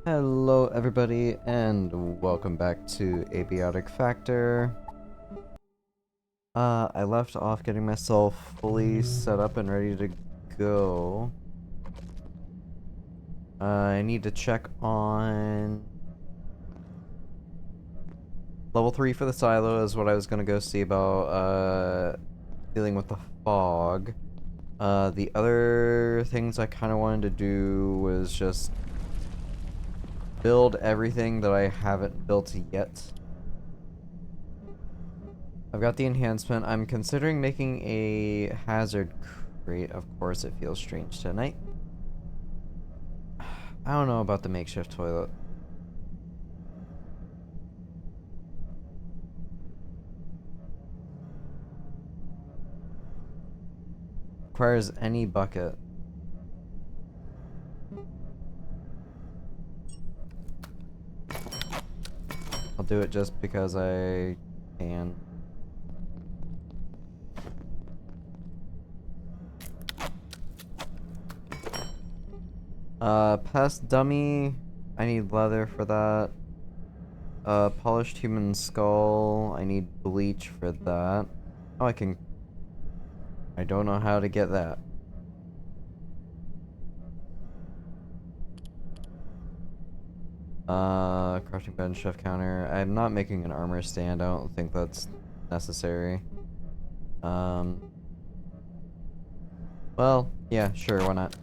Hello everybody and welcome back to Abiotic Factor. I left off getting myself fully set up and ready to go. I need to check on level 3 for the silo is what I was gonna go see about dealing with the fog. The other things I kinda wanted to do was just build everything that I haven't built yet. I've got the enhancement. I'm considering making a hazard crate. Of course, it feels strange tonight. I don't know about the makeshift toilet. Requires any bucket. I'll do it just because I can. Pest dummy. I need leather for that. Polished human skull. I need bleach for that. Oh, I don't know how to get that. Crafting bench, chef counter. I'm not making an armor stand. I don't think that's necessary. Well, yeah, sure, why not?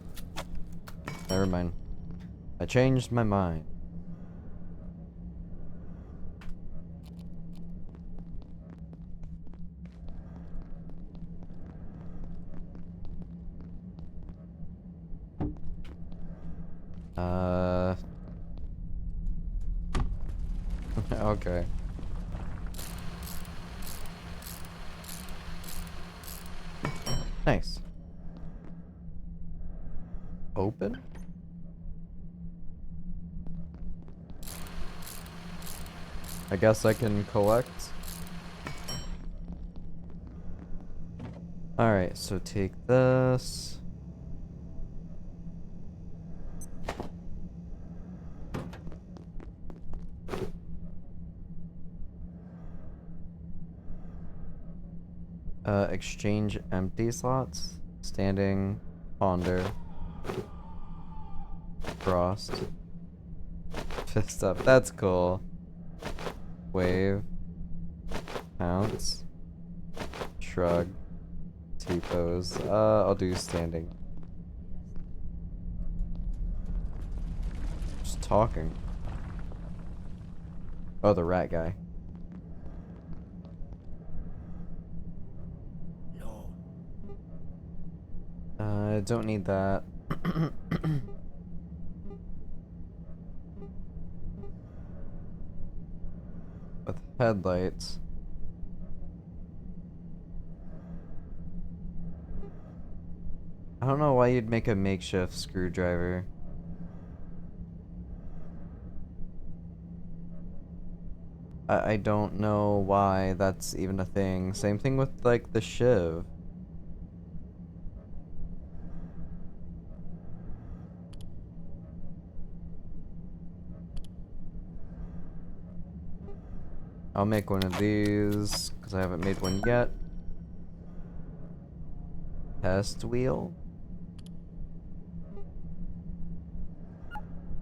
Never mind. I changed my mind. Okay. Nice. Open? I guess I can collect. Alright, so take this. Exchange empty slots. Standing. Ponder. Frost. Fist up. That's cool. Wave. Pounce. Shrug. T-pose. I'll do standing. Just talking. Oh, the rat guy. No. I don't need that. With headlights. I don't know why you'd make a makeshift screwdriver. I don't know why that's even a thing. Same thing with, like, the shiv. I'll make one of these, because I haven't made one yet. Test wheel?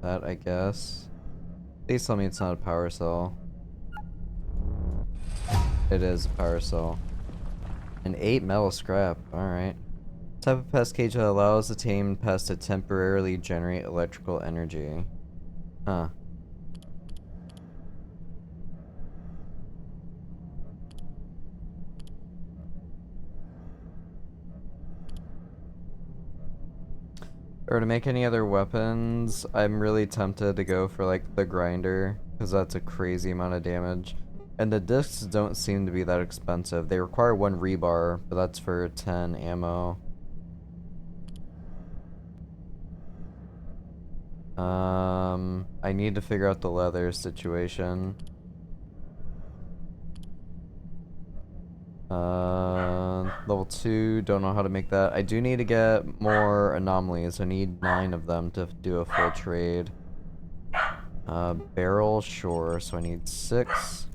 That, I guess. Please tell me it's not a power cell. It is a power cell. An 8 metal scrap, alright. Type of pest cage that allows the tamed pest to temporarily generate electrical energy. Huh. Or to make any other weapons, I'm really tempted to go for like the grinder, because that's a crazy amount of damage. And the discs don't seem to be that expensive. They require 1 rebar, but that's for 10 ammo. I need to figure out the leather situation. Level 2, don't know how to make that. I do need to get more anomalies. I need 9 of them to do a full trade. Barrel, sure, so I need 6.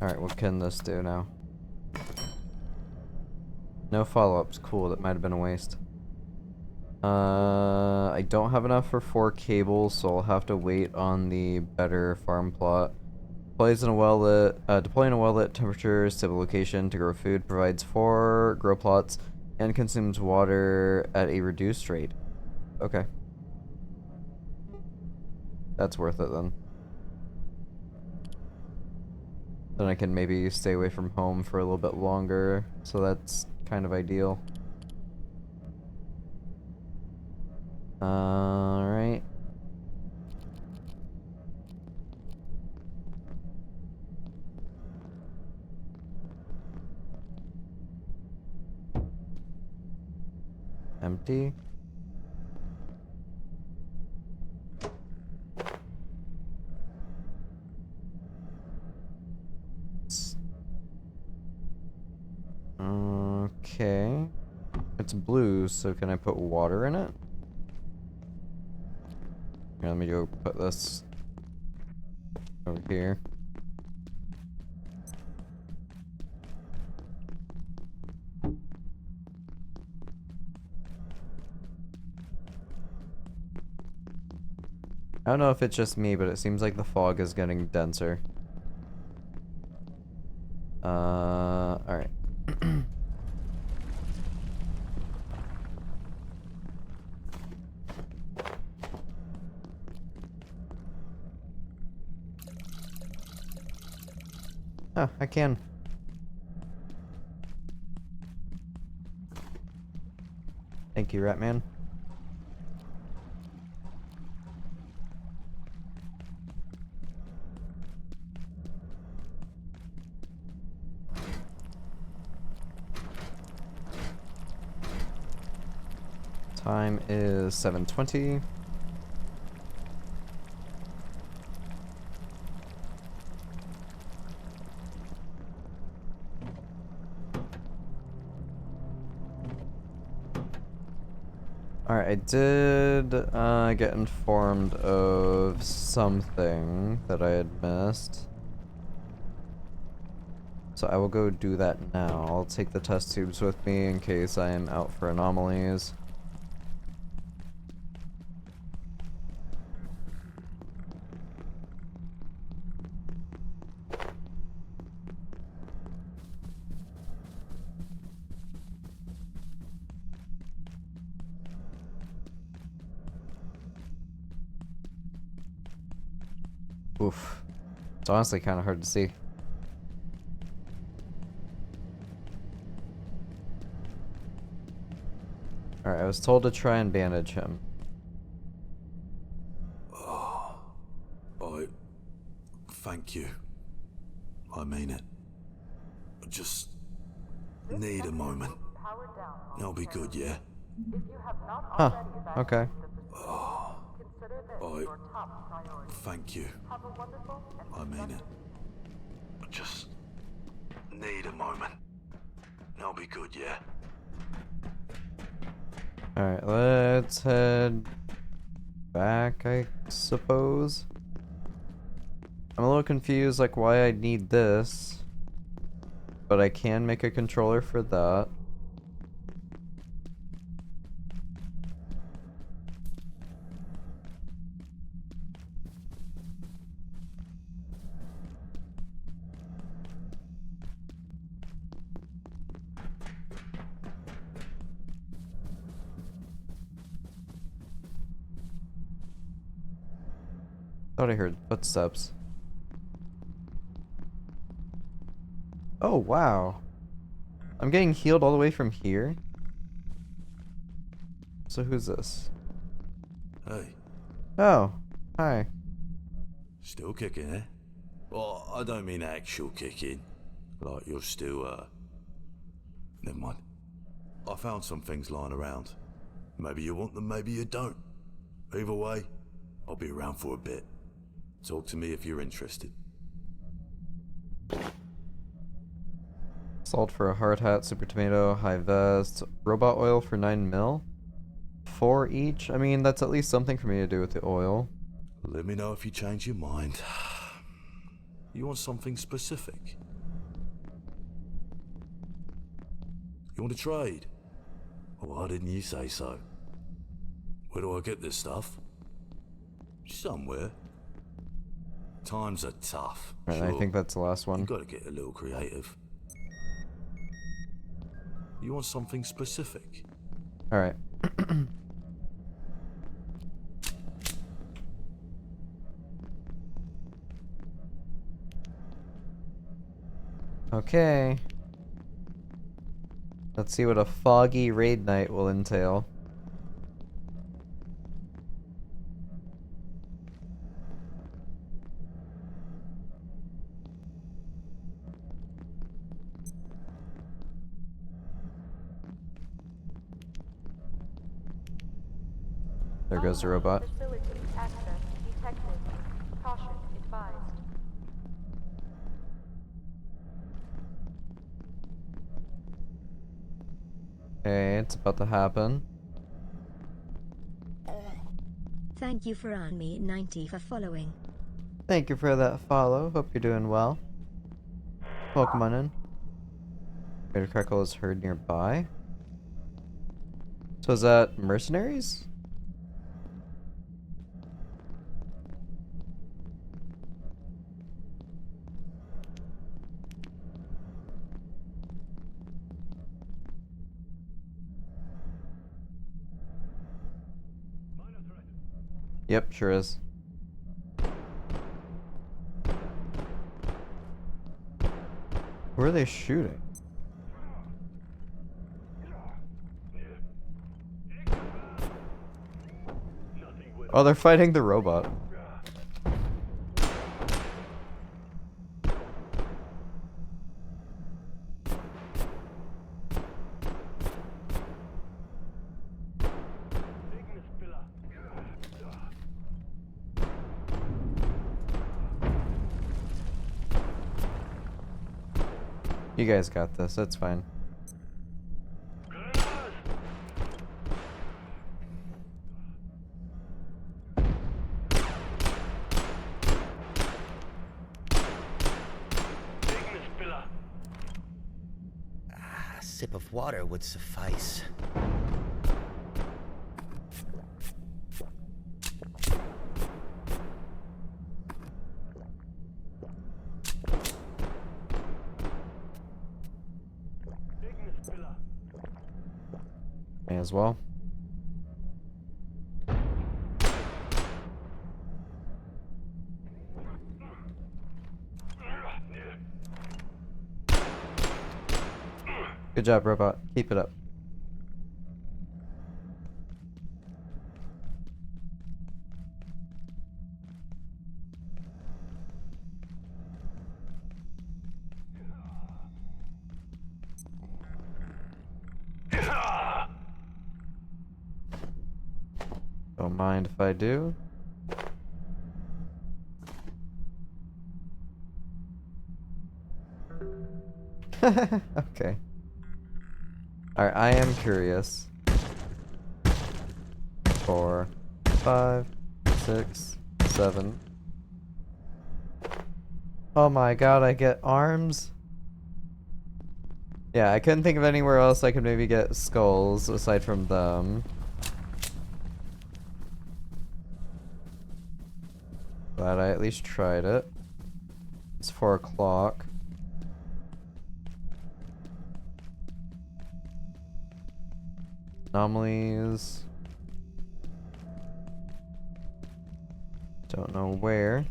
Alright, what can this do now? No follow-ups. Cool, that might have been a waste. I don't have enough for 4 cables, so I'll have to wait on the better farm plot. Deploying a well-lit, temperature, stable location to grow food, provides 4 grow plots, and consumes water at a reduced rate. Okay. That's worth it then. Then I can maybe stay away from home for a little bit longer, so that's kind of ideal. Alright. Empty. Okay. It's blue, so can I put water in it? Here, let me go put this over here. I don't know if it's just me, but it seems like the fog is getting denser. Alright. Oh, I can. Thank you, Ratman. Time is 7:20. Alright, I did get informed of something that I had missed. So I will go do that now. I'll take the test tubes with me in case I am out for anomalies. Oof. It's honestly kind of hard to see. Alright, I was told to try and bandage him. Oh, thank you. I mean it. I just need a moment. I'll be good, yeah? Huh. Okay. Thank you. I mean it. I just need a moment. I'll be good, yeah? Alright, let's head back, I suppose. I'm a little confused, like, why I need this. But I can make a controller for that. Thought I heard footsteps. Oh, wow. I'm getting healed all the way from here? So who's this? Hey, Oh, hi. still kicking, eh? Well, I don't mean actual kicking. Like you're still, never mind. I found some things lying around. Maybe you want them, maybe you don't. Either way, I'll be around for a bit. Talk to me if you're interested. Salt for a hard hat, super tomato, high vest, robot oil for 9 mil. 4 each? I mean, that's at least something for me to do with the oil. Let me know if you change your mind. You want something specific? You want to trade? Well, why didn't you say so? Where do I get this stuff? Somewhere. Times are tough. Right, sure. I think that's the last one. You gotta get a little creative. You want something specific? Alright. Okay. Let's see what a foggy raid night will entail. There goes the robot. Facility access detected. Caution advised. Okay, it's about to happen. Thank you for Army90 for following. Thank you for that follow. Hope you're doing well. Welcome on in. Greater Crackle is heard nearby. So is that mercenaries? Yep, sure is. Where are they shooting? Oh, they're fighting the robot. You guys got this, that's fine. A sip of water would suffice. May as well. Good job, robot. Keep it up. Don't mind if I do. Okay. Alright, I am curious. 4, 5, 6, 7. Oh my god, I get arms? Yeah, I couldn't think of anywhere else I could maybe get skulls aside from them. Glad I at least tried it. It's 4 o'clock. Anomalies. Don't know where.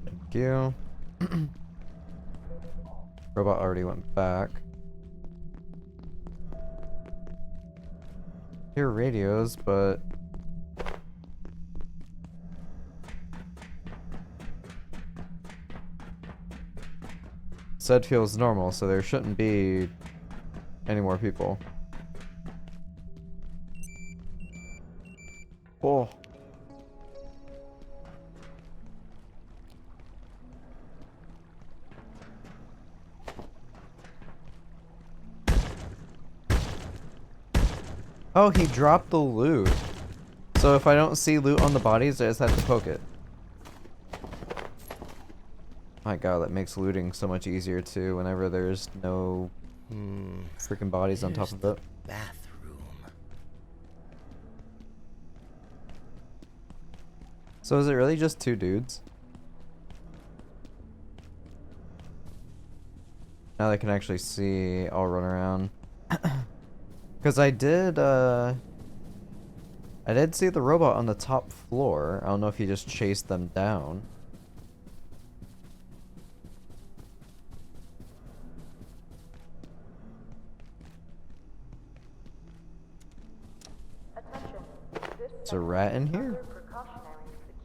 Thank you. Robot already went back. Hear radios, but said feels normal, so there shouldn't be any more people. Oh. Oh, he dropped the loot. So if I don't see loot on the bodies, I just have to poke it. My god, that makes looting so much easier too whenever there's no freaking bodies on top There's of the it. bathroom. So is it really just two dudes? Now they can actually see, I'll run around. Because I did see the robot on the top floor. I don't know if he just chased them down. Attention. This Is a rat in here? under precautionary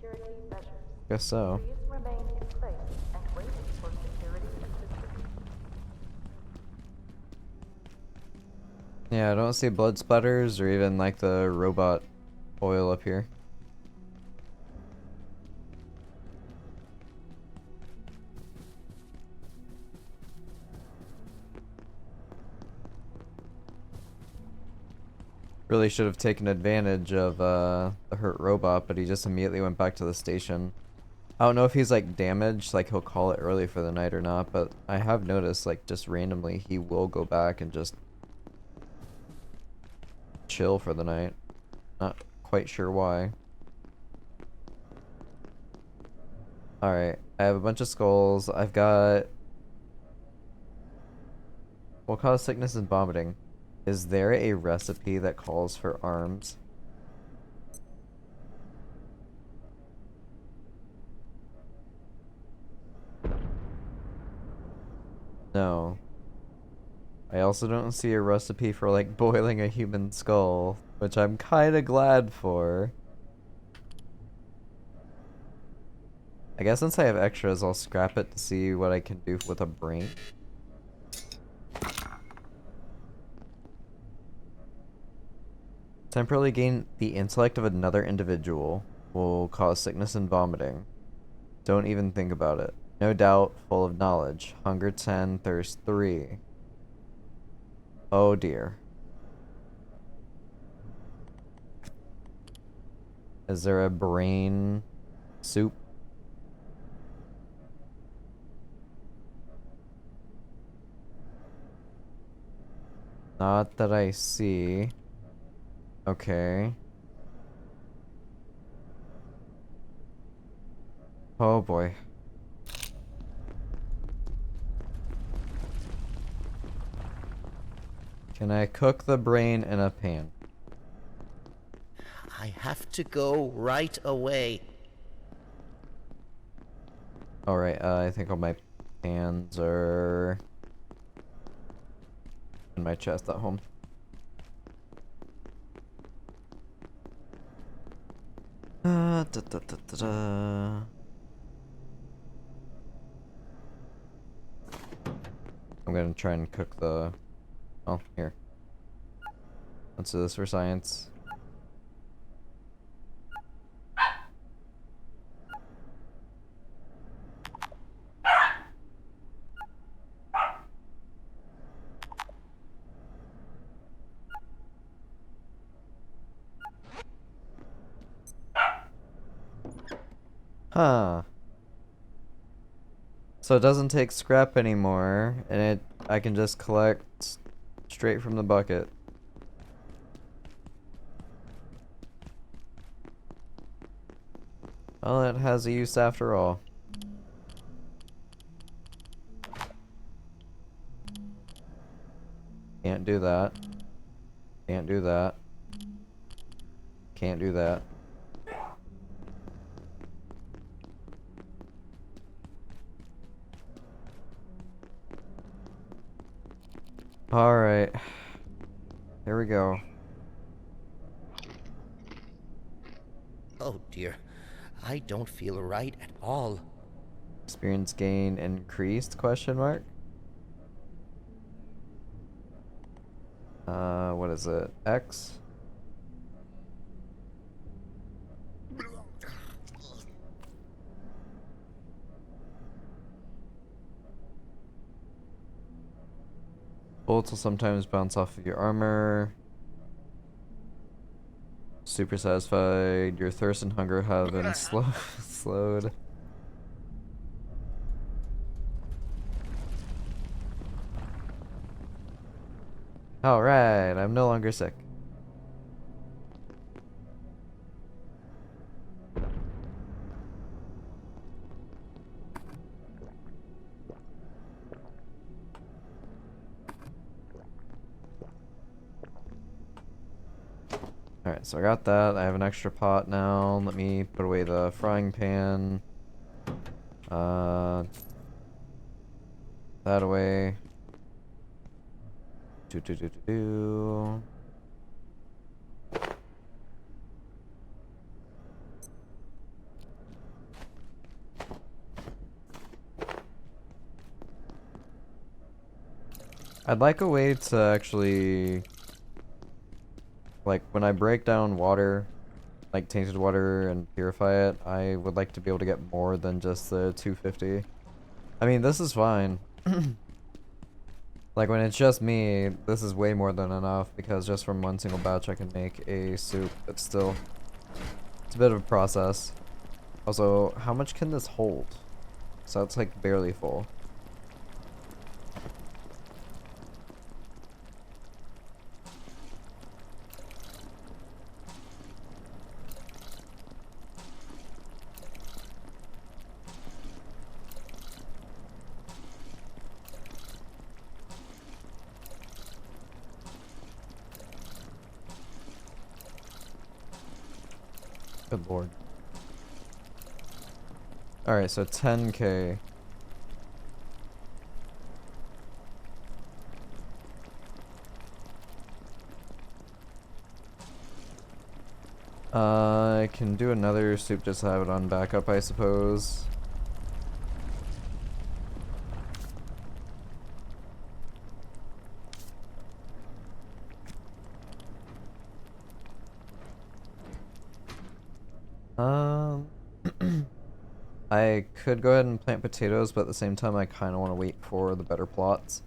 security measures. Guess so. Please remain in place and wait for security assistance. Yeah, I don't see blood splatters or even like the robot oil up here. Really should have taken advantage of the hurt robot, but he just immediately went back to the station. I don't know if he's like damaged, like he'll call it early for the night or not, but I have noticed like just randomly he will go back and just chill for the night. Not quite sure why. Alright, I have a bunch of skulls. I've got... Will cause sickness and vomiting. Is there a recipe that calls for arms? No. I also don't see a recipe for like boiling a human skull, which I'm kinda glad for. I guess since I have extras, I'll scrap it to see what I can do with a brain. Temporarily gain the intellect of another individual. Will cause sickness and vomiting. Don't even think about it. No doubt, full of knowledge. Hunger 10, thirst 3. Oh dear. Is there a brain soup? Not that I see. Okay. Oh boy. Can I cook the brain in a pan? I have to go right away. Alright, I think all my pans are in my chest at home. Da, da, da, da, da. I'm gonna try and cook the... Oh, here. Let's do this for science. Huh. So it doesn't take scrap anymore, and I can just collect straight from the bucket. Well, it has a use after all. Can't do that. Can't do that. Can't do that. Alright. Here we go. Oh dear. I don't feel right at all. Experience gain increased, question mark? What is it? X? Bullets will sometimes bounce off of your armor. Super satisfied. Your thirst and hunger have been slowed. Alright, I'm no longer sick. Alright, so I got that. I have an extra pot now. Let me put away the frying pan. That away. Do. I'd like a way to actually, like, when I break down water, like tainted water, and purify it, I would like to be able to get more than just the 250. I mean, this is fine. Like, when it's just me, this is way more than enough, because just from one single batch I can make a soup, but still, it's a bit of a process. Also, how much can this hold? So it's like barely full. Good lord. Alright, so 10k. I can do another soup just to have it on backup, I suppose. I could go ahead and plant potatoes, but at the same time I kind of want to wait for the better plots.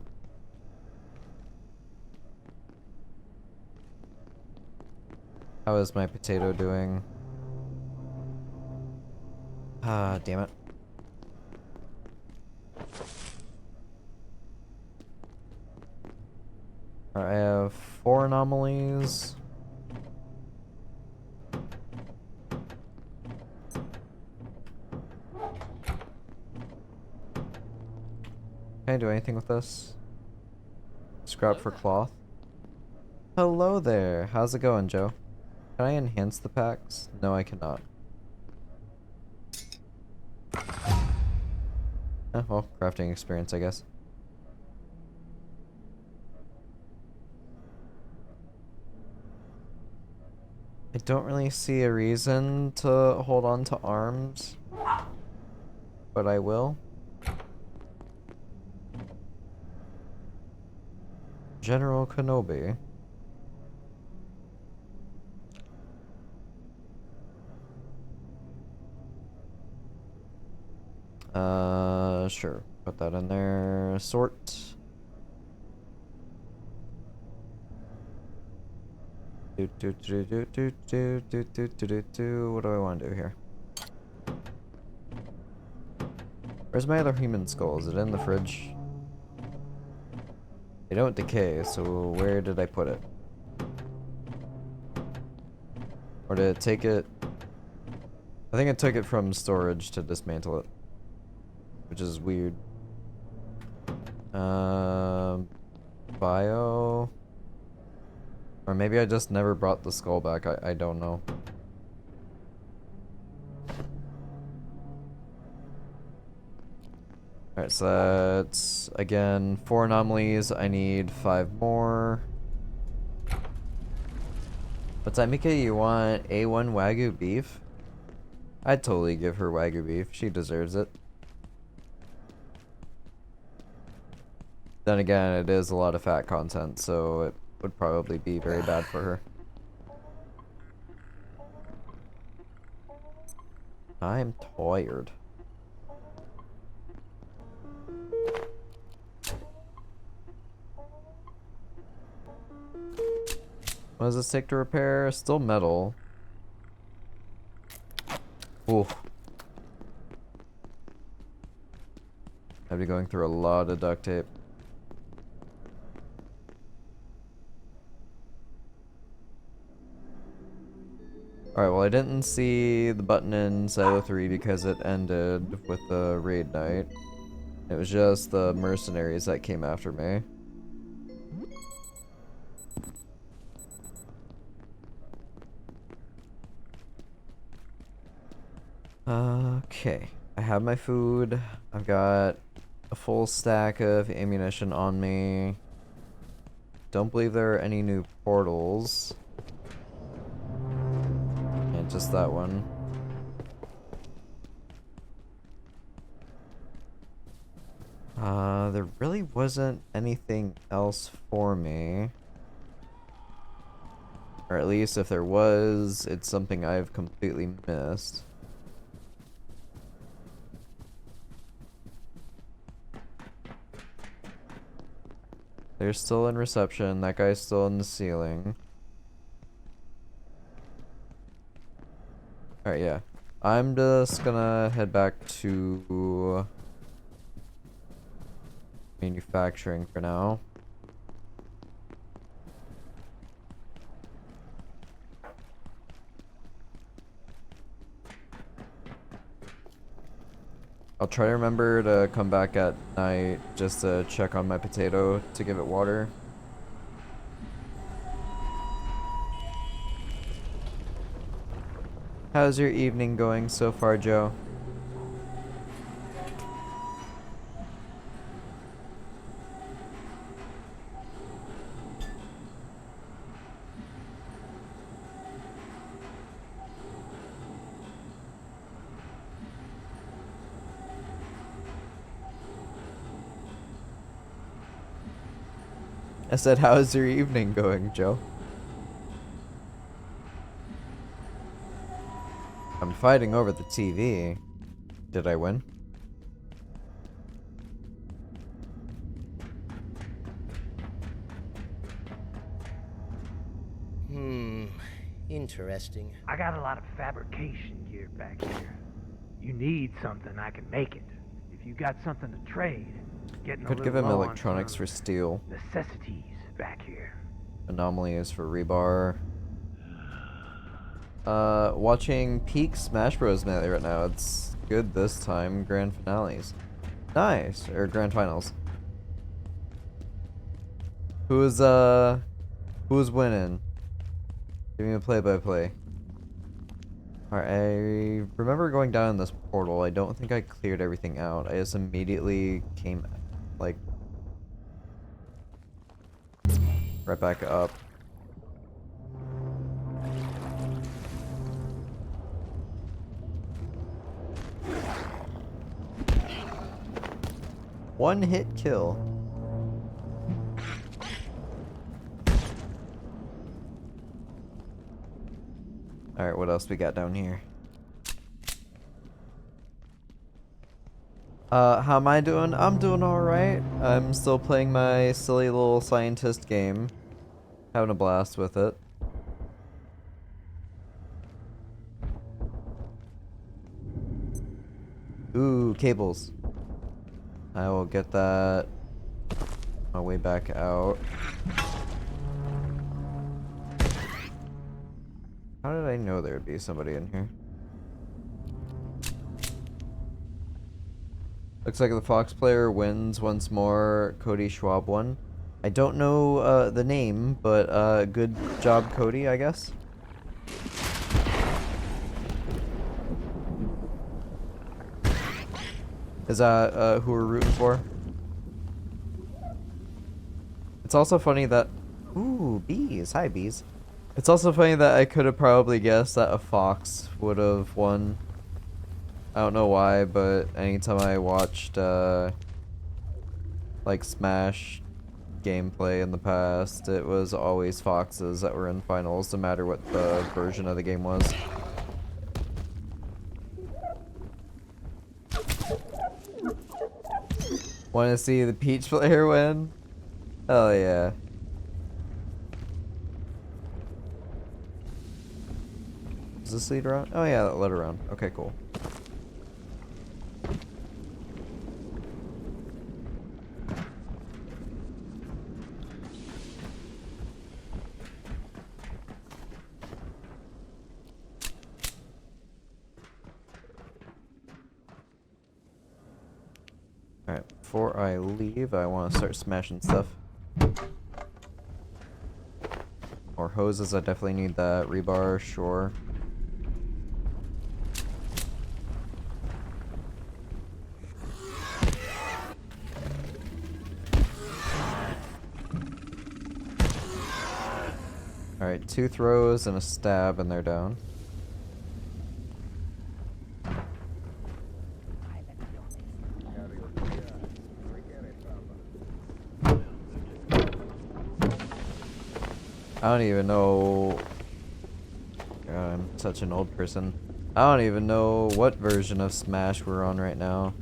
How is my potato doing? Ah, damn it. Alright, I have 4 anomalies. Can I do anything with this? Scrap for cloth. Hello there. How's it going, Joe? Can I enhance the packs? No, I cannot. Well, crafting experience, I guess. I don't really see a reason to hold on to arms, but I will. General Kenobi. Sure. Put that in there. Sort. What do I want to do here? Where's my other human skull? Is it in the fridge? They don't decay, so where did I put it? Or did it take it? I think it took it from storage to dismantle it, which is weird. Bio, or maybe I just never brought the skull back. I don't know. Alright, so that's again 4 anomalies. I need 5 more. But Tamika, you want A1 Wagyu beef? I'd totally give her Wagyu beef. She deserves it. Then again, it is a lot of fat content, so it would probably be very bad for her. I'm tired. What does this take to repair? Still metal. Oof. I'd be going through a lot of duct tape. Alright, well I didn't see the button in Silo 3 because it ended with the raid night. It was just the mercenaries that came after me. Okay, I have my food. I've got a full stack of ammunition on me. Don't believe there are any new portals. Yeah, just that one. There really wasn't anything else for me. Or at least if there was, it's something I've completely missed. They're still in reception. That guy's still in the ceiling. Alright, yeah. I'm just gonna head back to manufacturing for now. I'll try to remember to come back at night just to check on my potato to give it water. How's your evening going so far, Joe? I said, how's your evening going, Joe? I'm fighting over the TV. Did I win? Interesting. I got a lot of fabrication gear back here. You need something, I can make it. If you got something to trade, getting a Could give little him low on electronics some for steel. necessities back here. Anomaly is for rebar. Watching peak Smash Bros. Melee right now. It's good this time. Grand finales. Nice. Or grand finals. Who's winning? Give me a play-by-play. Alright, I remember going down this portal. I don't think I cleared everything out. I just immediately came, like, right back up. One hit kill. Alright, what else we got down here? How am I doing? I'm doing alright. I'm still playing my silly little scientist game. Having a blast with it. Ooh, cables. I will get that on my way back out. How did I know there would be somebody in here? Looks like the Fox player wins once more. Cody Schwab won. I don't know the name, but good job, Cody, I guess. Is that who we're rooting for? It's also funny that... Ooh, bees. Hi, bees. It's also funny that I could have probably guessed that a fox would have won. I don't know why, but anytime I watched, like, Smash gameplay in the past, it was always foxes that were in finals, no matter what the version of the game was. Want to see the Peach player win? Hell yeah. Does this lead around? Oh yeah, that led around. Okay, cool. Alright, before I leave, I want to start smashing stuff. Or hoses, I definitely need that. Rebar, sure. Alright, 2 throws and a stab and they're down. I don't even know. God, I'm such an old person. I don't even know what version of Smash we're on right now.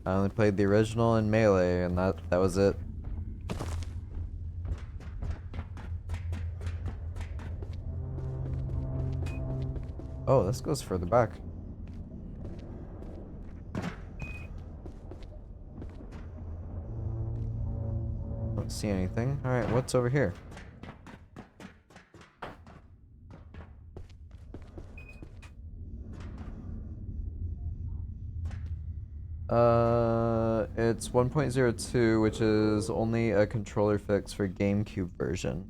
I only played the original and Melee, and that was it. Oh, this goes further back. Don't see anything. Alright, what's over here? It's 1.02, which is only a controller fix for GameCube version.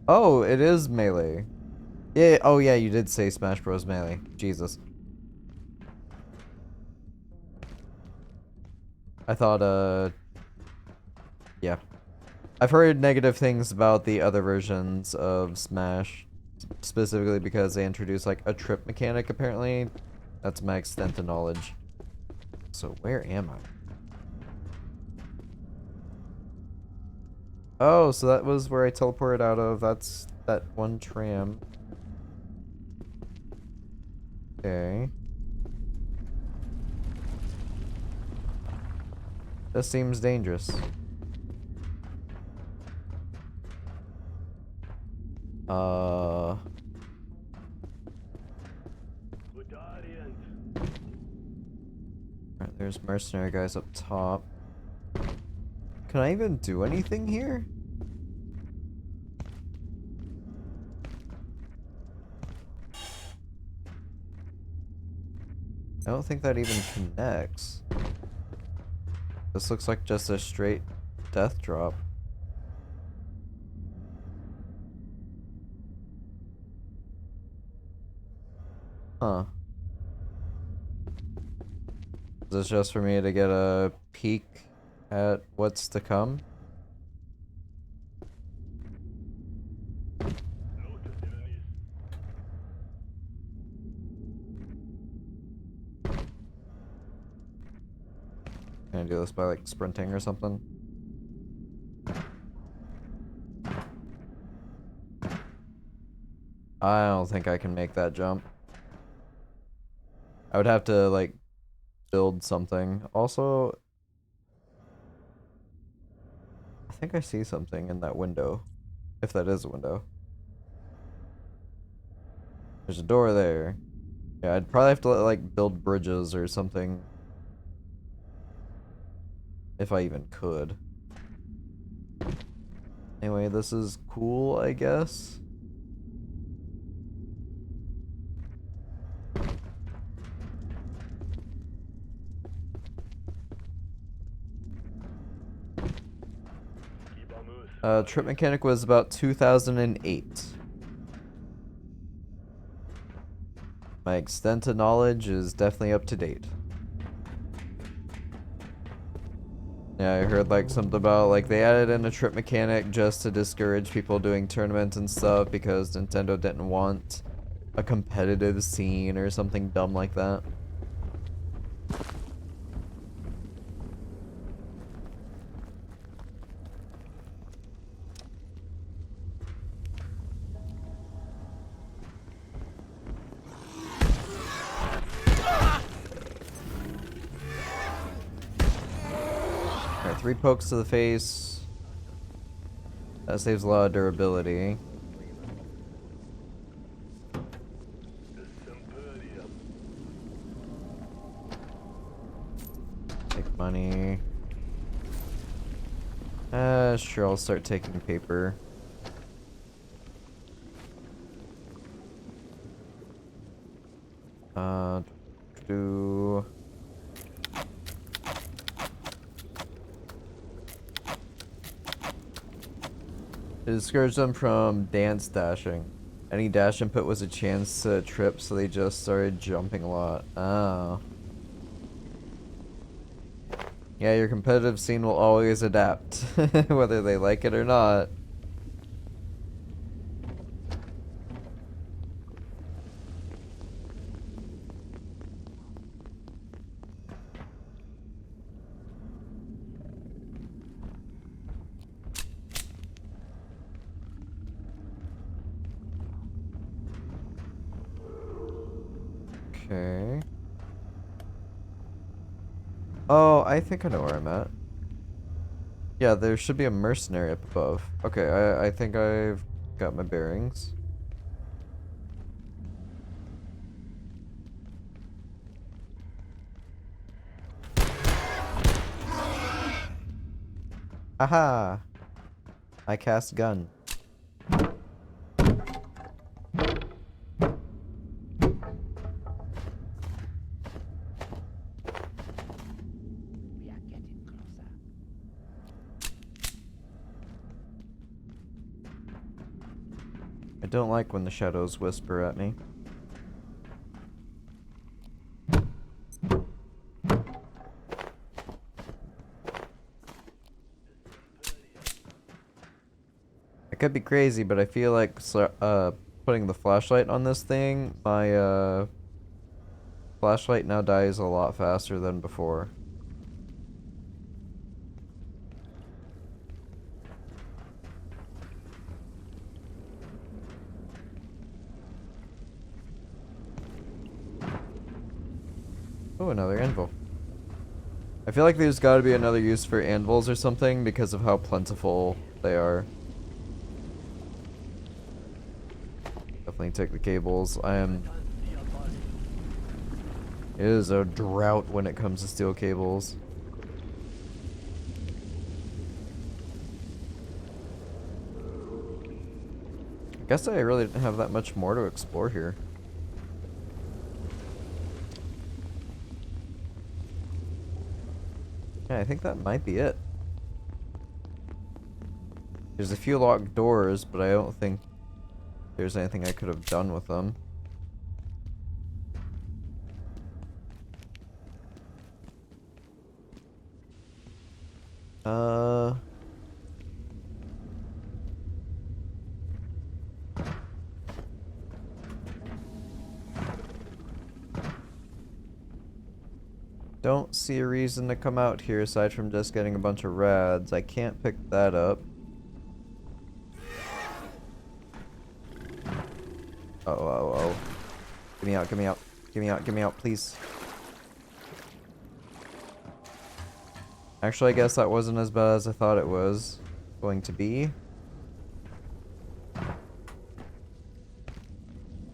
Oh, it is Melee. Yeah, oh yeah, you did say Smash Bros. Melee. Jesus. I thought, yeah. I've heard negative things about the other versions of Smash, specifically because they introduced, like, a trip mechanic, apparently. That's my extent of knowledge. So, where am I? Oh, so that was where I teleported out of. That's that one tram. Okay. This seems dangerous. Alright, there's mercenary guys up top. Can I even do anything here? I don't think that even connects. This looks like just a straight death drop. Huh. Is this just for me to get a peek at what's to come? Can I do this by, like, sprinting or something? I don't think I can make that jump. I would have to, like, build something. Also, I think I see something in that window. If that is a window. There's a door there. Yeah, I'd probably have to, like, build bridges or something. If I even could. Anyway, this is cool, I guess. Trip mechanic was about 2008. My extent of knowledge is definitely up to date. Yeah, I heard, like, something about, like, they added in a trip mechanic just to discourage people doing tournaments and stuff because Nintendo didn't want a competitive scene or something dumb like that. Alright, 3 pokes to the face. That saves a lot of durability. money. Sure, I'll start taking paper. Do... It discouraged them from dance dashing. Any dash input was a chance to trip, so they just started jumping a lot. Oh. Yeah, your competitive scene will always adapt, whether they like it or not. Okay. Oh, I think I know where I'm at. Yeah, there should be a mercenary up above. Okay, I think I've got my bearings. Aha! I cast gun. We are getting closer. I don't like when the shadows whisper at me. I could be crazy, but I feel like putting the flashlight on this thing, my flashlight now dies a lot faster than before. Oh, another anvil. I feel like there's got to be another use for anvils or something because of how plentiful they are. Definitely take the cables. It is a drought when it comes to steel cables. I guess I really didn't have that much more to explore here. Yeah, I think that might be it. There's a few locked doors, but I don't think there's anything I could have done with them. Don't see a reason to come out here aside from just getting a bunch of rads. I can't pick that up. Oh. Get me out, get me out. Get me out, get me out, please. Actually, I guess that wasn't as bad as I thought it was going to be.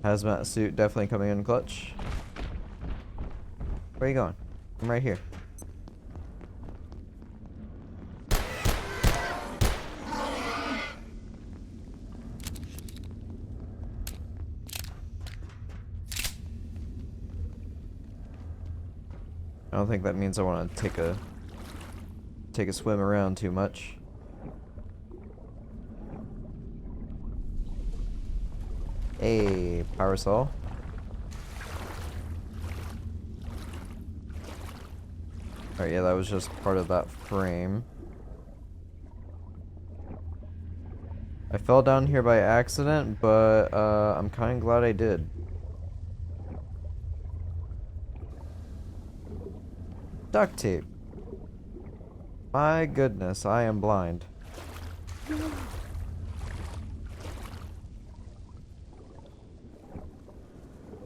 Hazmat suit definitely coming in clutch. Where are you going? I'm right here. I don't think that means I want to take a swim around too much. Hey, power saw. Alright, yeah, that was just part of that frame. I fell down here by accident, but I'm kind of glad I did. Duct tape. My goodness, I am blind.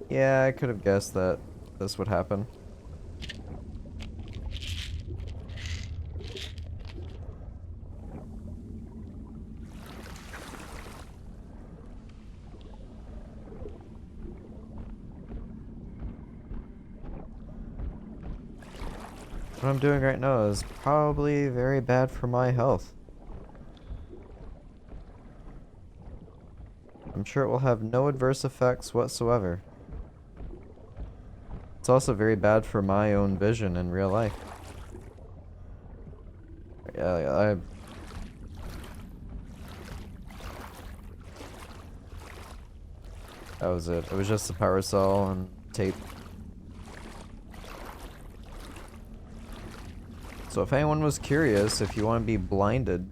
Yeah, I could have guessed that this would happen. What I'm doing right now is probably very bad for my health. I'm sure it will have no adverse effects whatsoever. It's also very bad for my own vision in real life. Yeah, that was it. It was just the power cell and tape. So if anyone was curious, if you want to be blinded,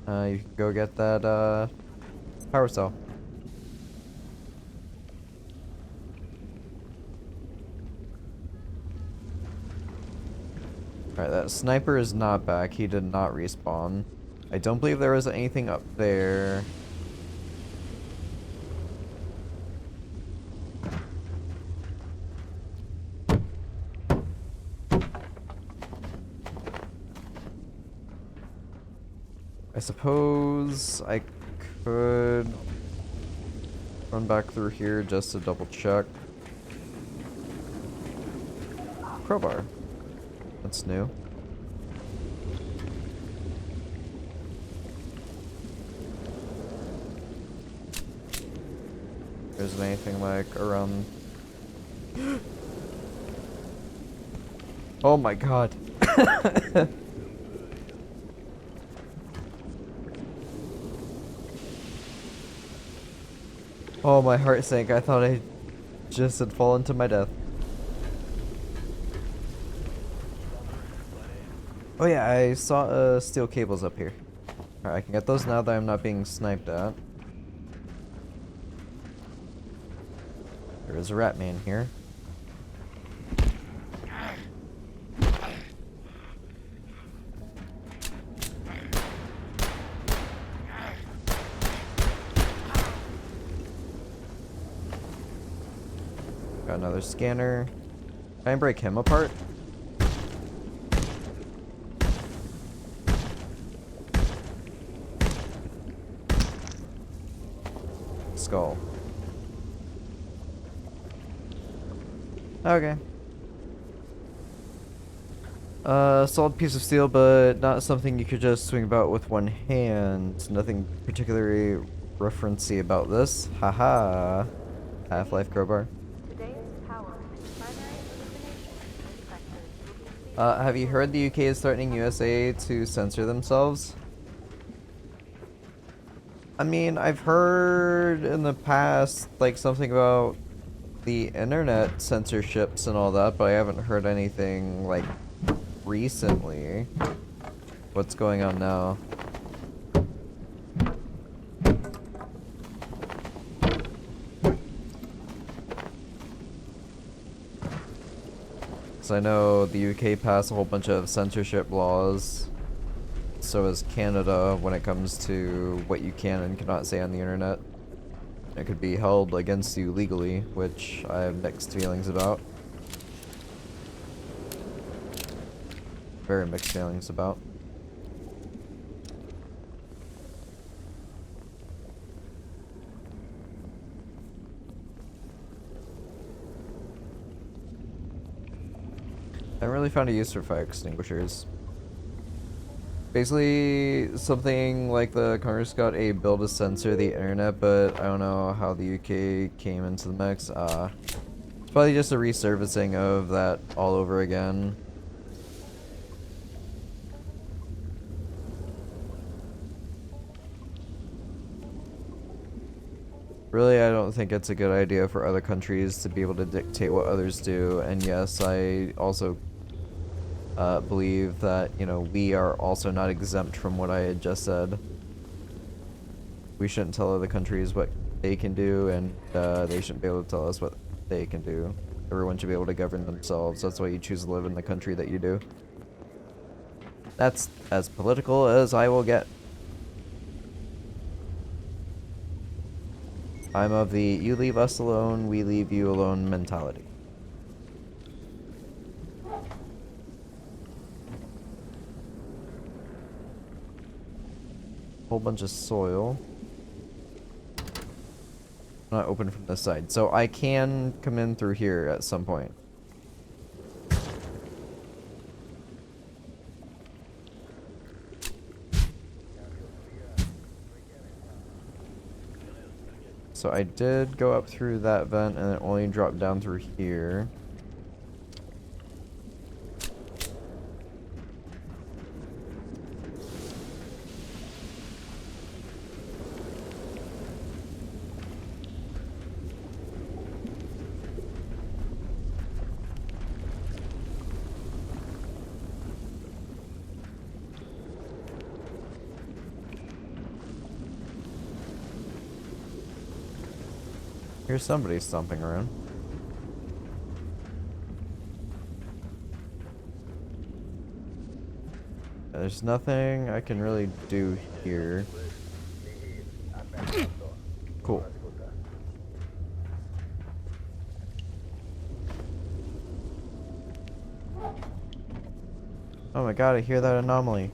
you can go get that power cell. Alright, that sniper is not back. He did not respawn. I don't believe there was anything up there. I suppose I could run back through here just to double check. Crowbar. That's new. There isn't anything like around. Oh my god. Oh, my heart sank. I thought I just had fallen to my death. Oh yeah, I saw steel cables up here. Alright, I can get those now that I'm not being sniped at. There is a rat man here. Got another scanner. Can I break him apart? Skull. Okay. Solid piece of steel, but not something you could just swing about with one hand. Nothing particularly referencey about this. Haha. Half-life crowbar. Today's power and primary illumination sectors. Have you heard the UK is threatening USA to censor themselves? I mean, I've heard in the past, like, something about the internet censorships and all that, but I haven't heard anything, like, recently. What's going on now? Because I know the UK passed a whole bunch of censorship laws. So has Canada when it comes to what you can and cannot say on the internet. It could be held against you legally, which I have mixed feelings about. Very mixed feelings about. I haven't really found a use for fire extinguishers. Basically, something like the Congress got a bill to censor the internet, but I don't know how the UK came into the mix. It's probably just a resurfacing of that all over again. Really, I don't think it's a good idea for other countries to be able to dictate what others do, and yes, I also believe that, you know, we are also not exempt from what I had just said. We shouldn't tell other countries what they can do, and they shouldn't be able to tell us what they can do. Everyone should be able to govern themselves. That's why you choose to live in the country that you do. That's as political as I will get. I'm of the you leave us alone, we leave you alone mentality. Whole bunch of soil. Not open from this side. So I can come in through here at some point. So I did go up through that vent and it only dropped down through here. Here's somebody stomping around. There's nothing I can really do here. Cool. Oh my god, I hear that anomaly.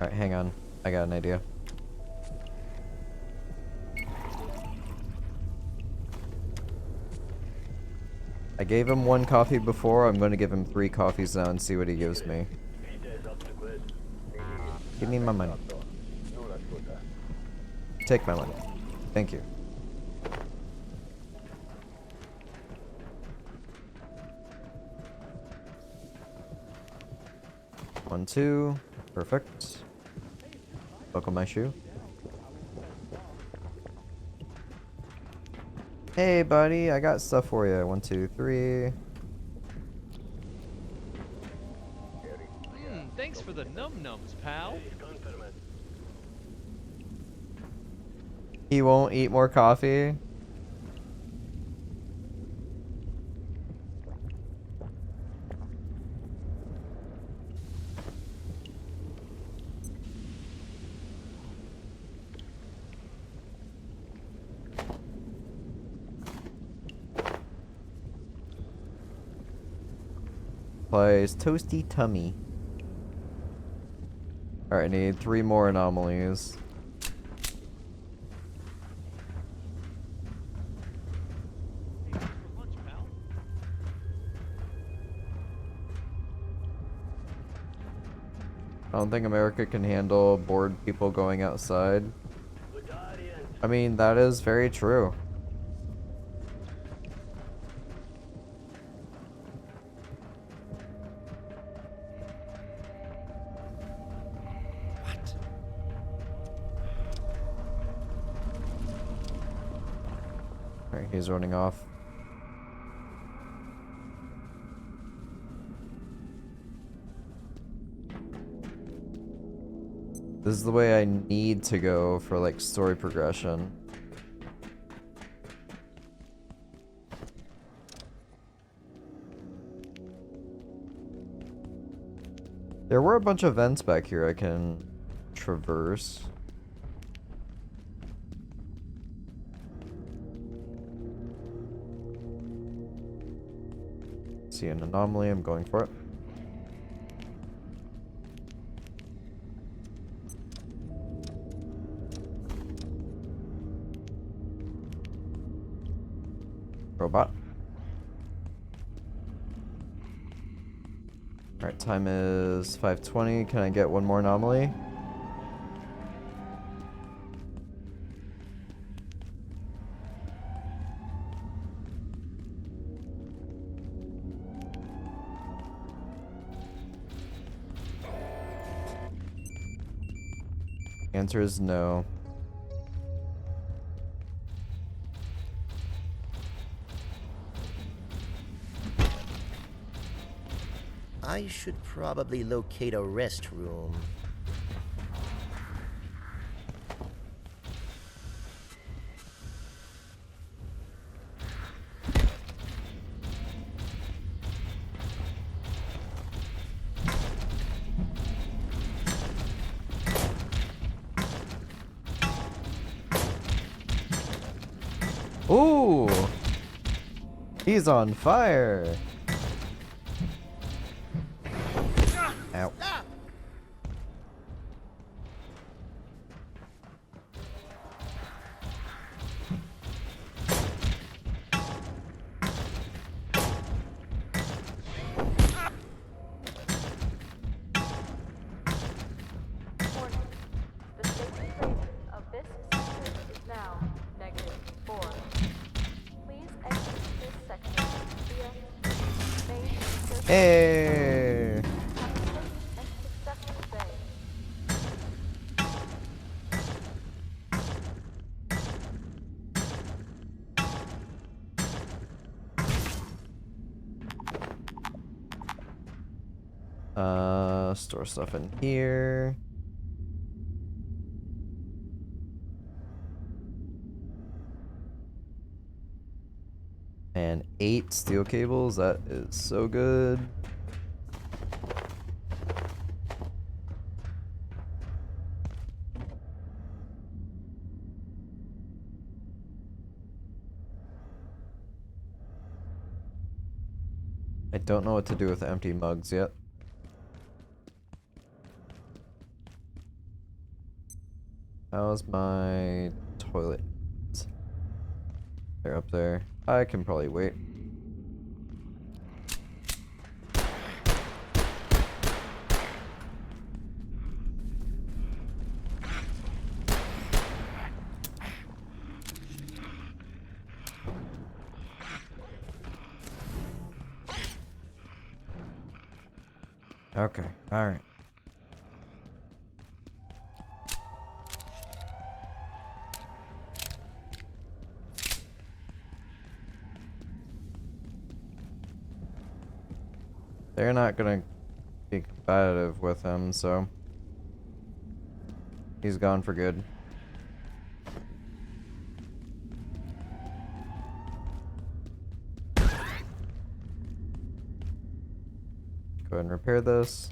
Alright, hang on. I got an idea. I gave him 1 coffee before, I'm going to give him 3 coffees now and see what he gives me. Give me my money. Take my money. Thank you. One, 2. Perfect. Buckle my shoe. Hey, buddy, I got stuff for you. 1, 2, 3. Thanks for the num-nums, pal. He won't eat more coffee. Plays toasty tummy. Alright, I need 3 more anomalies. I don't think America can handle bored people going outside. I mean, that is very true. Alright, he's running off. This is the way I need to go for, like, story progression. There were a bunch of vents back here I can traverse. See an anomaly, I'm going for it. Robot. Alright, time is 5:20. Can I get 1 more anomaly? Answer is no. I should probably locate a restroom. Ooh! He's on fire! Ow. Hey! And successful day. Store stuff in here. And 8 steel cables, that is so good. I don't know what to do with empty mugs yet. How's my toilet? They're up there. I can probably wait. Okay, alright. They're not gonna be competitive with him, so he's gone for good. Go ahead and repair this.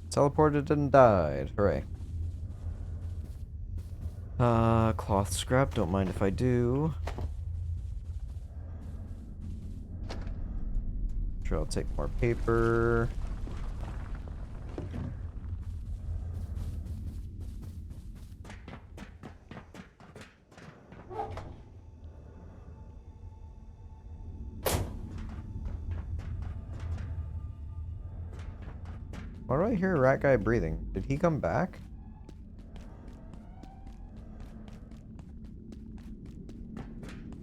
Teleported and died. Hooray. Cloth scrap. Don't mind if I do. Sure, I'll take more paper. Why do I hear a rat guy breathing? Did he come back?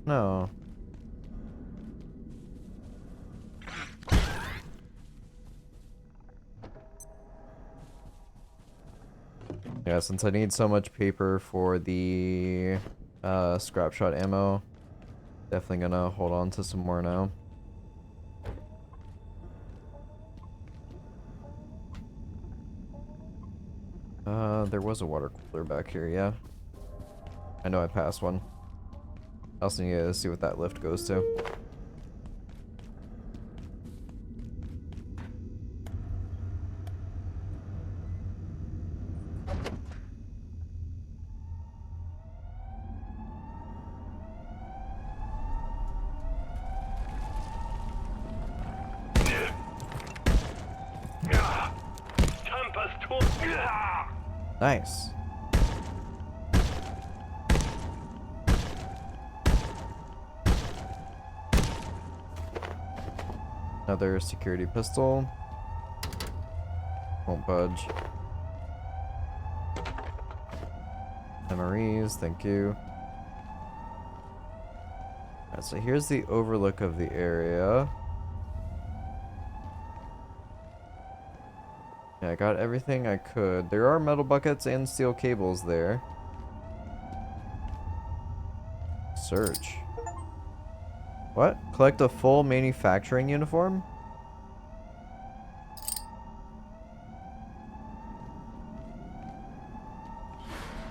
No. Yeah, since I need so much paper for the scrap shot ammo, definitely gonna hold on to some more now. There was a water cooler back here, yeah. I know I passed one. I also need to see what that lift goes to. Nice. Another security pistol. Won't budge. MREs, thank you. Alright, so here's the overlook of the area. Yeah, I got everything I could. There are metal buckets and steel cables there. Search. What? Collect a full manufacturing uniform?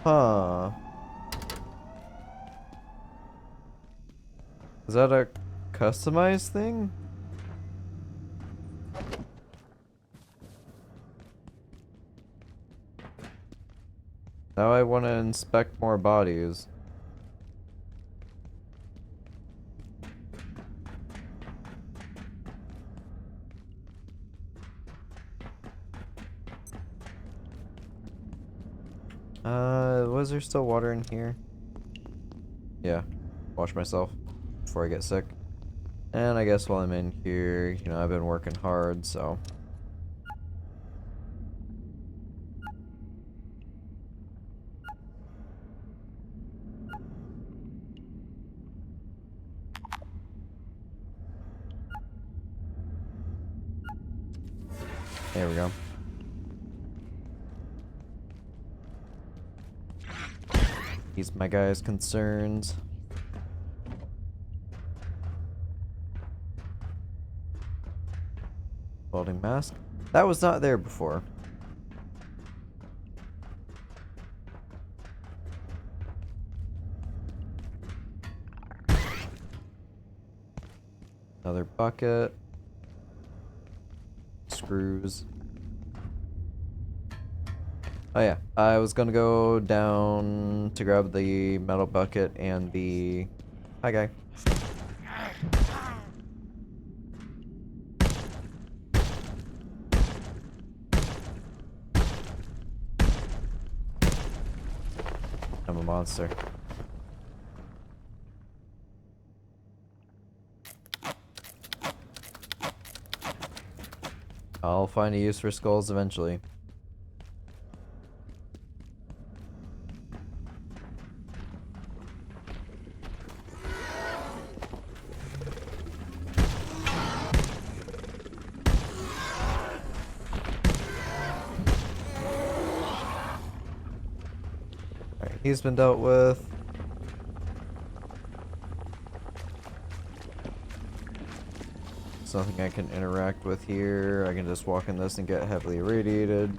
Huh. Is that a customized thing? Now I want to inspect more bodies. Was there still water in here? Yeah. Wash myself. before I get sick. And I guess while I'm in here, you know, I've been working hard, so. There we go. Ease my guy's concerns. Welding mask. That was not there before. Another bucket. Screws. Oh yeah, I was gonna go down to grab the metal bucket and the... Hi, guy. I'm a monster. I'll find a use for skulls eventually. Alright, he's been dealt with. There's nothing I can interact with here. I can just walk in this and get heavily irradiated.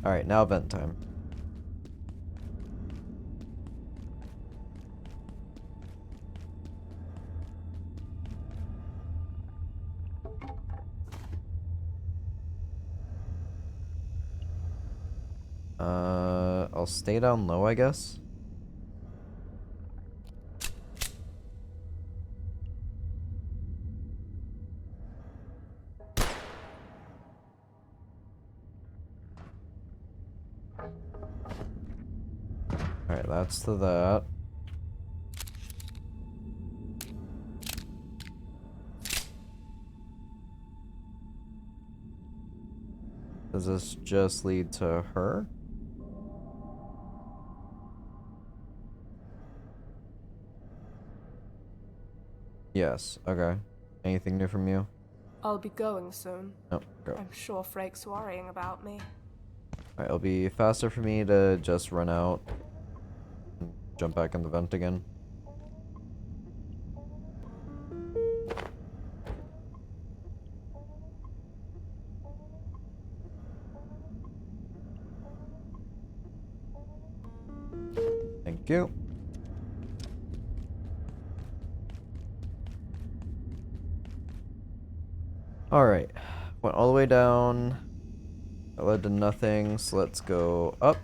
Alright, now vent time. I'll stay down low, I guess. Alright, that's to that. Does this just lead to her? Yes, okay. Anything new from you? I'll be going soon. No, go. I'm sure Frake's worrying about me. Alright, it'll be faster for me to just run out and jump back in the vent again. Thank you. Alright, went all the way down. That led to nothing, so let's go up.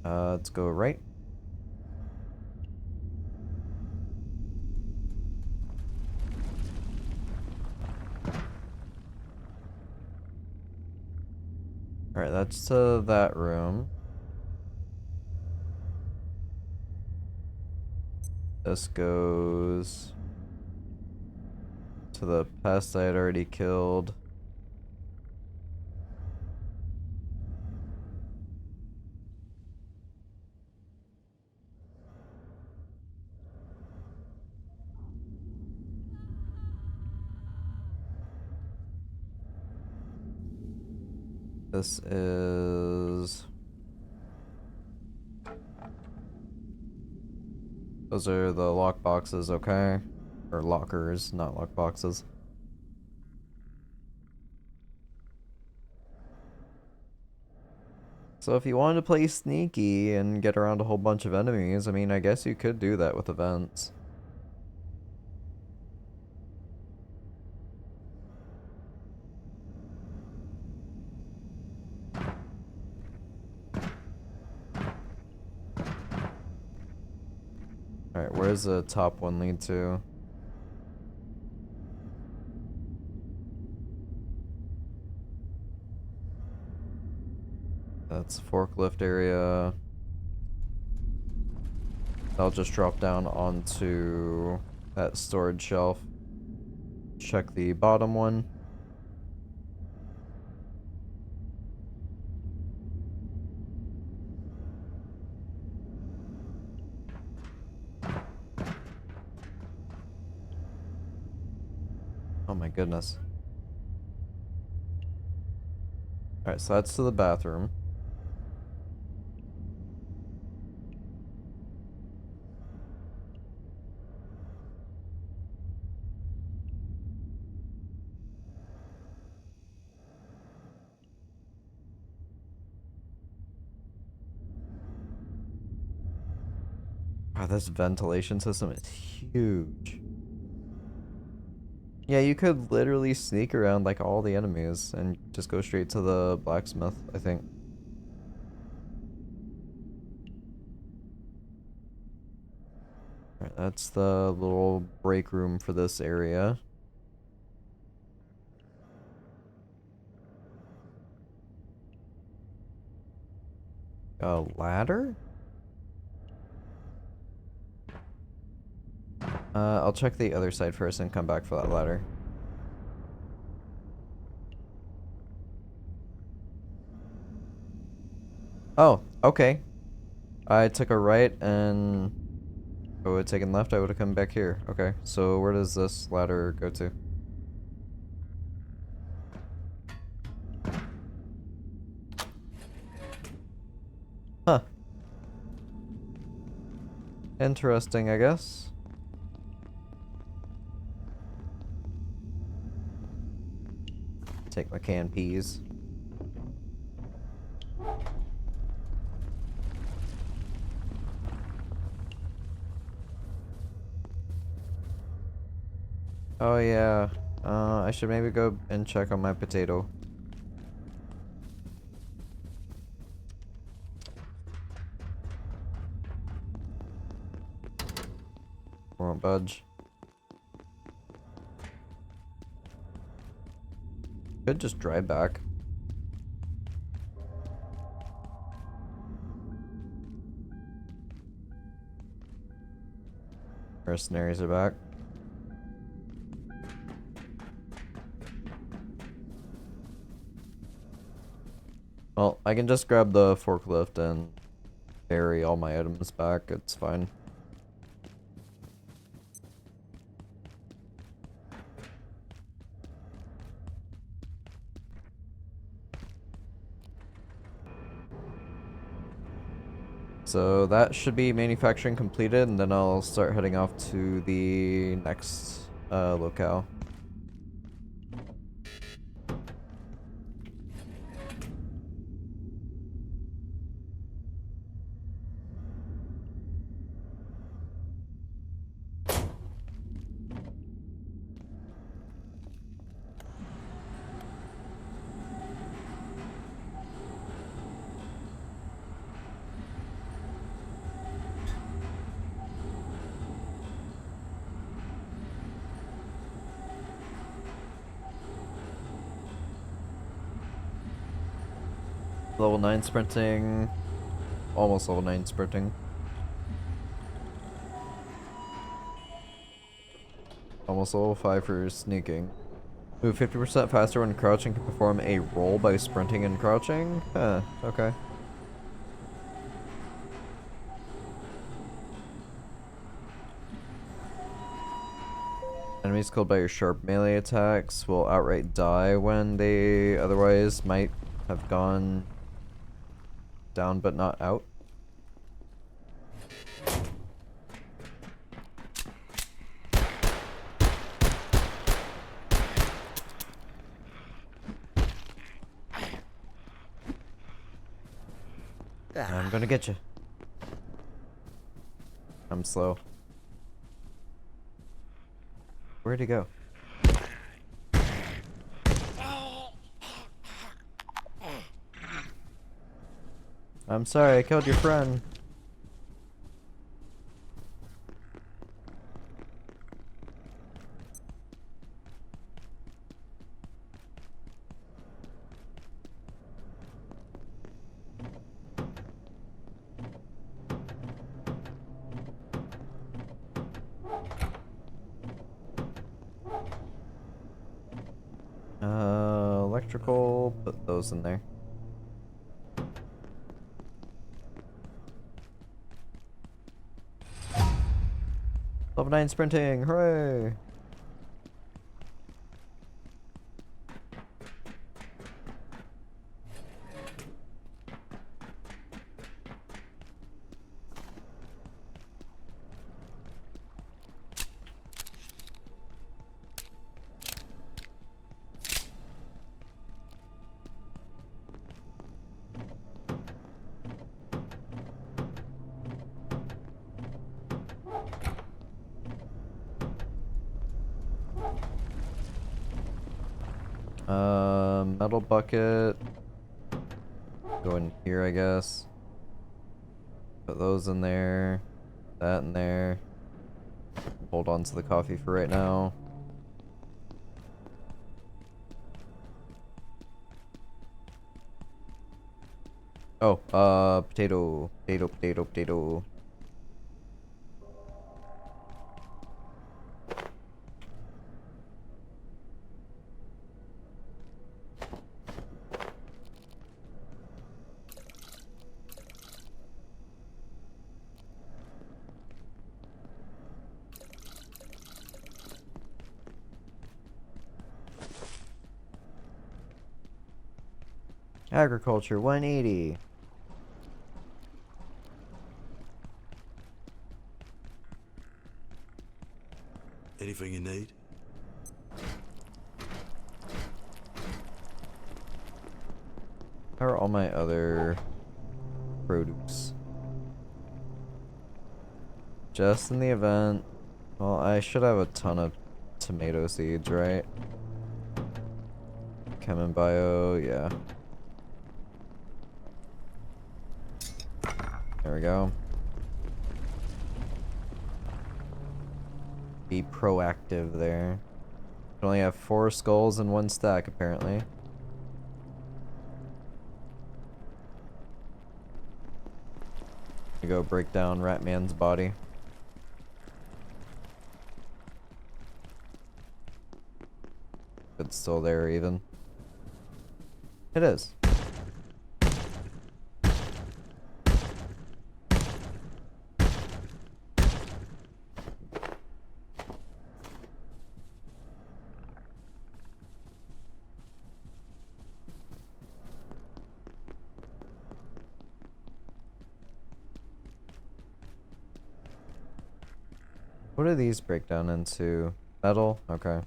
Let's go right. Alright, that's to that room. This goes to the pest I had already killed. This is... Those are the lock boxes, okay? Or lockers, not lock boxes. So if you wanted to play sneaky and get around a whole bunch of enemies, I mean, I guess you could do that with events. Alright, where's the top one lead to? That's the forklift area. I'll just drop down onto that storage shelf. Check the bottom one. Oh my goodness. Alright, so that's to the bathroom. Wow, this ventilation system is huge. Yeah, you could literally sneak around like all the enemies and just go straight to the blacksmith, I think. Alright, that's the little break room for this area. A ladder? I'll check the other side first and come back for that ladder. Oh, okay. I took a right and if I would have taken left, I would have come back here. Okay, so where does this ladder go to? Huh. Interesting, I guess. Take my canned peas. Oh yeah. I should maybe go and check on my potato. Won't budge. Could just drive back. Mercenaries are back. Well, I can just grab the forklift and carry all my items back. It's fine. So that should be manufacturing completed, and then I'll start heading off to the next locale. Level 9 sprinting. Almost level 9 sprinting. Almost level 5 for sneaking. Move 50% faster when crouching, can perform a roll by sprinting and crouching? Huh, okay. Enemies killed by your sharp melee attacks will outright die when they otherwise might have gone down but not out. I'm gonna get you. I'm slow. Where'd he go? I'm sorry, I killed your friend. electrical, put those in there. Level 9 sprinting, hooray! Metal bucket. Go in here, I guess. Put those in there. That in there. Hold on to the coffee for right now. Oh, potato. Potato. Agriculture, 180. Anything you need? How are all my other produce? Just in the event. Well, I should have a ton of tomato seeds, right? Chem and bio, yeah. There we go. Be proactive there. I only have 4 skulls in 1 stack, apparently. I go break down Ratman's body. It's still there, even. It is. What do these break down into? Metal? Okay.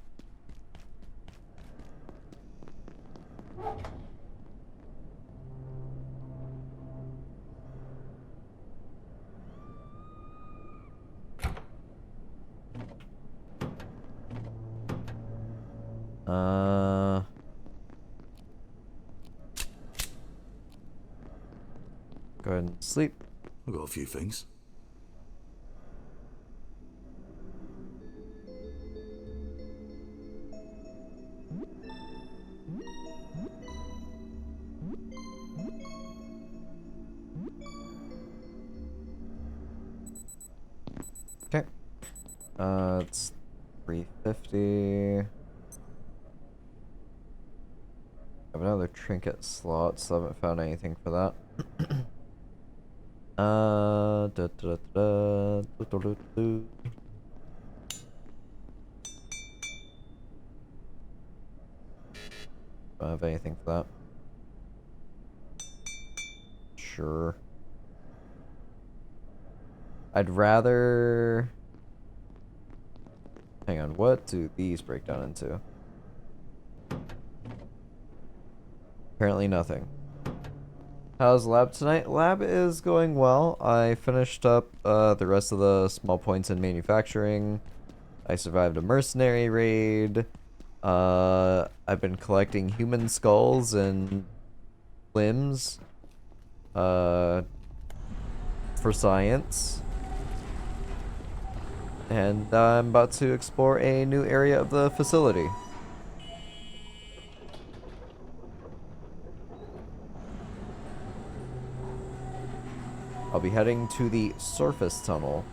Go ahead and sleep. I've got a few things. Okay. It's 350. I have another trinket slot, so I haven't found anything for that. Don't have anything for that. Sure. I'd rather... Hang on, what do these break down into? Apparently nothing. How's lab tonight? Lab is going well. I finished up the rest of the small points in manufacturing. I survived a mercenary raid. I've been collecting human skulls and limbs for science. And I'm about to explore a new area of the facility. I'll be heading to the surface tunnel.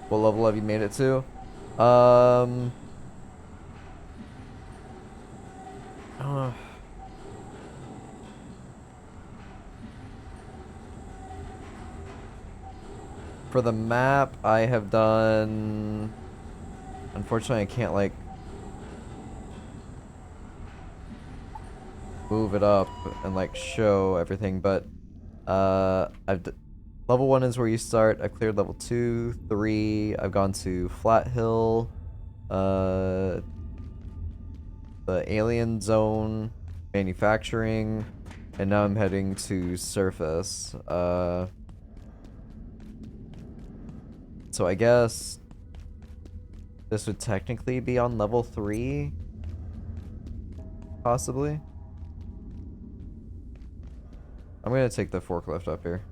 What level have you made it to? For the map, I have done... Unfortunately, I can't, like, move it up and, like, show everything, but, level 1 is where you start. I've cleared level 2, 3, I've gone to Flat Hill, the Alien Zone, Manufacturing, and now I'm heading to Surface. So I guess this would technically be on level 3, possibly. I'm gonna take the forklift up here.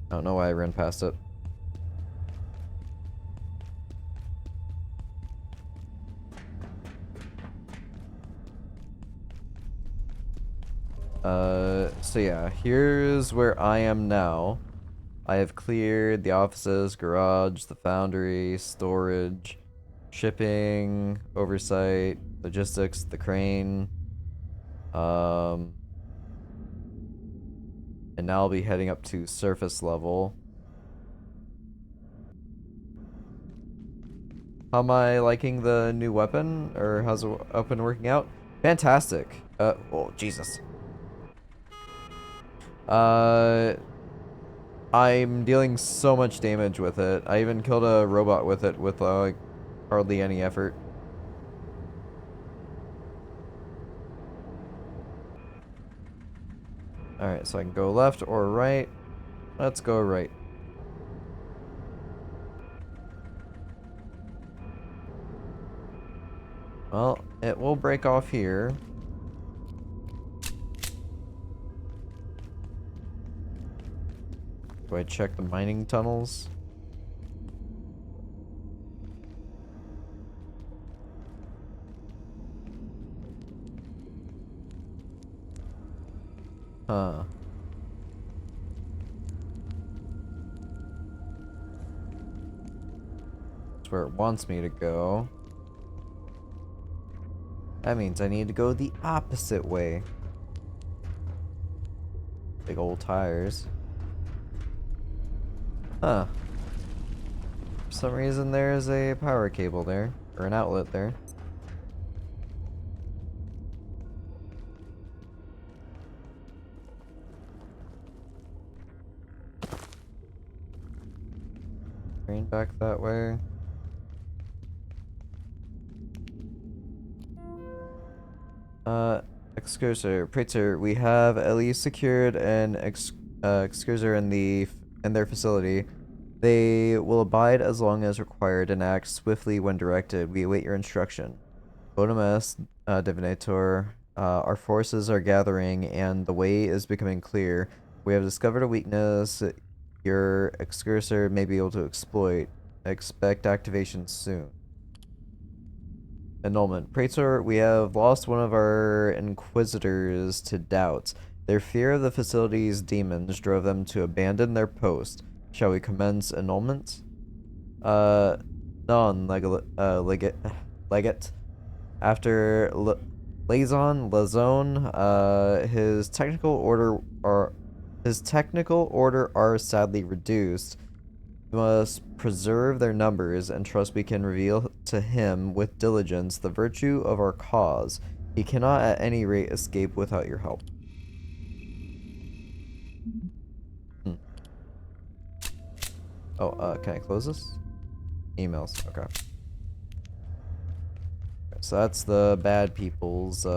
I don't know why I ran past it. So yeah, here's where I am now. I have cleared the offices, garage, the foundry, storage, shipping, oversight, logistics, the crane. And now I'll be heading up to surface level. How am I liking the new weapon? Or how's the weapon working out? Fantastic. Oh, Jesus. I'm dealing so much damage with it. I even killed a robot with it with, like, hardly any effort. Alright, so I can go left or right. Let's go right. Well, it will break off here. Do I check the mining tunnels? Huh. That's where it wants me to go. That means I need to go the opposite way. Big old tires. Huh. For some reason there's a power cable there. Or an outlet there. Train back that way. Excuser, Pritzer, we have at least secured an excuser in their facility. They will abide as long as required and act swiftly when directed. We await your instruction. Bodemus, Divinator, our forces are gathering and the way is becoming clear. We have discovered a weakness your excursor may be able to exploit. Expect activation soon. Annulment. Praetor, we have lost one of our inquisitors to doubt. Their fear of the facility's demons drove them to abandon their post. Shall we commence annulment? None, legate. After Lazone, his technical order are sadly reduced. We must preserve their numbers and trust we can reveal to him with diligence the virtue of our cause. He cannot at any rate escape without your help. Oh, can I close this? Emails, okay. So that's the bad people's,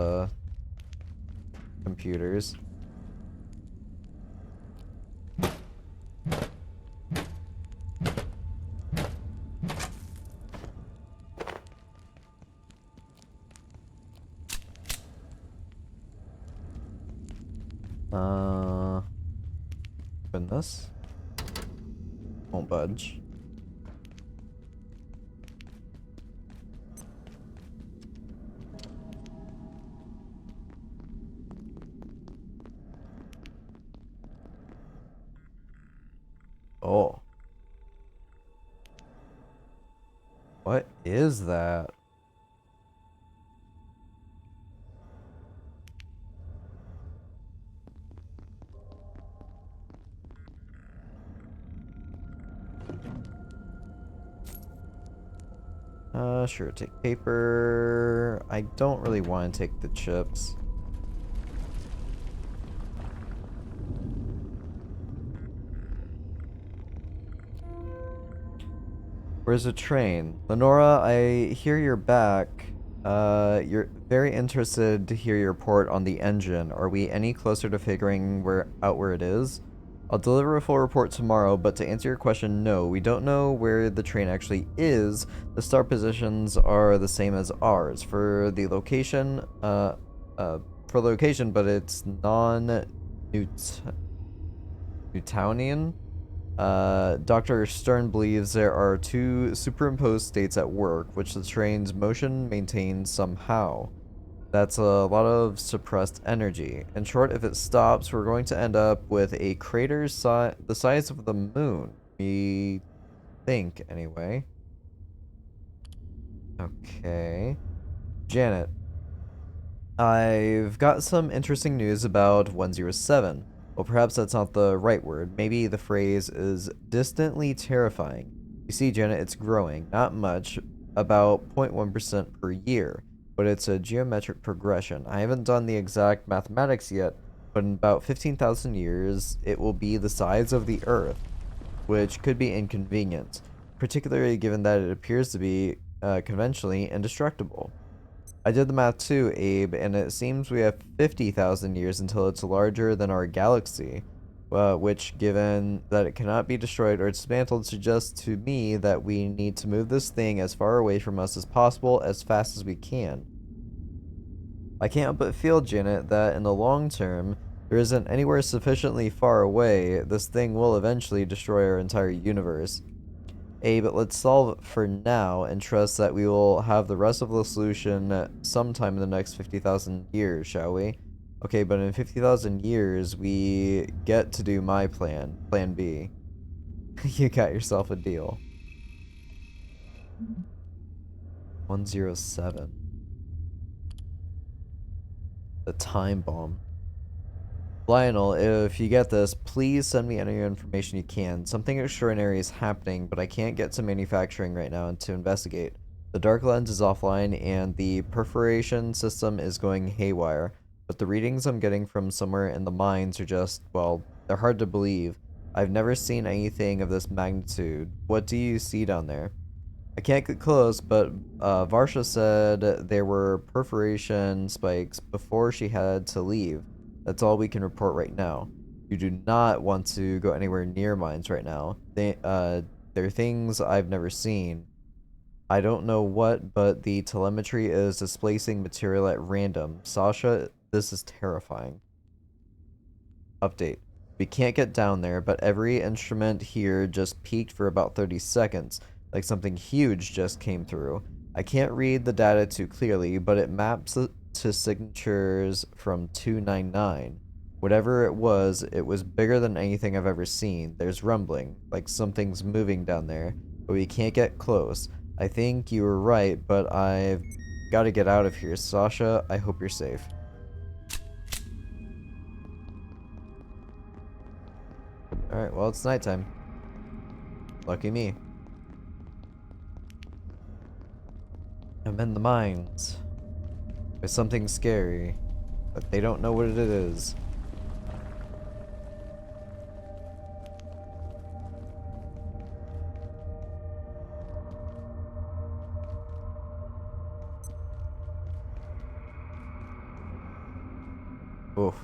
computers. Open this. Won't budge. Oh. What is that? Sure, take paper. I don't really want to take the chips. Where's the train? Lenora, I hear you're back. You're very interested to hear your report on the engine. Are we any closer to figuring out where it is? I'll deliver a full report tomorrow, but to answer your question, no, we don't know where the train actually is. The star positions are the same as ours. For the location, but it's non-Newtonian. Dr. Stern believes there are two superimposed states at work, which the train's motion maintains somehow. That's a lot of suppressed energy. In short, if it stops, we're going to end up with a crater the size of the moon. We think, anyway. Okay. Janet. I've got some interesting news about 107. Well, perhaps that's not the right word. Maybe the phrase is distantly terrifying. You see, Janet, it's growing. Not much, about 0.1% per year, but it's a geometric progression. I haven't done the exact mathematics yet, but in about 15,000 years, it will be the size of the Earth, which could be inconvenient, particularly given that it appears to be conventionally indestructible. I did the math too, Abe, and it seems we have 50,000 years until it's larger than our galaxy, which, given that it cannot be destroyed or dismantled, suggests to me that we need to move this thing as far away from us as possible as fast as we can. I can't but feel, Janet, that in the long term, there isn't anywhere sufficiently far away, this thing will eventually destroy our entire universe. But let's solve it for now and trust that we will have the rest of the solution sometime in the next 50,000 years, shall we? Okay, but in 50,000 years, we get to do my plan, Plan B. You got yourself a deal. 107. The time bomb. Lionel, if you get this, please send me any information you can. Something extraordinary is happening, but I can't get to manufacturing right now to investigate. The dark lens is offline, and the perforation system is going haywire. But the readings I'm getting from somewhere in the mines are just, well, they're hard to believe. I've never seen anything of this magnitude. What do you see down there? I can't get close, but Varsha said there were perforation spikes before she had to leave. That's all we can report right now. You do not want to go anywhere near mines right now. They're things I've never seen. I don't know what, but the telemetry is displacing material at random. Sasha, this is terrifying. Update. We can't get down there, but every instrument here just peaked for about 30 seconds, like something huge just came through. I can't read the data too clearly, but it maps to signatures from 299. Whatever it was bigger than anything I've ever seen. There's rumbling, like something's moving down there, but we can't get close. I think you were right, but I've got to get out of here. Sasha, I hope you're safe. Alright, well, it's nighttime. Lucky me. I'm in the mines. There's something scary, but they don't know what it is. Oof.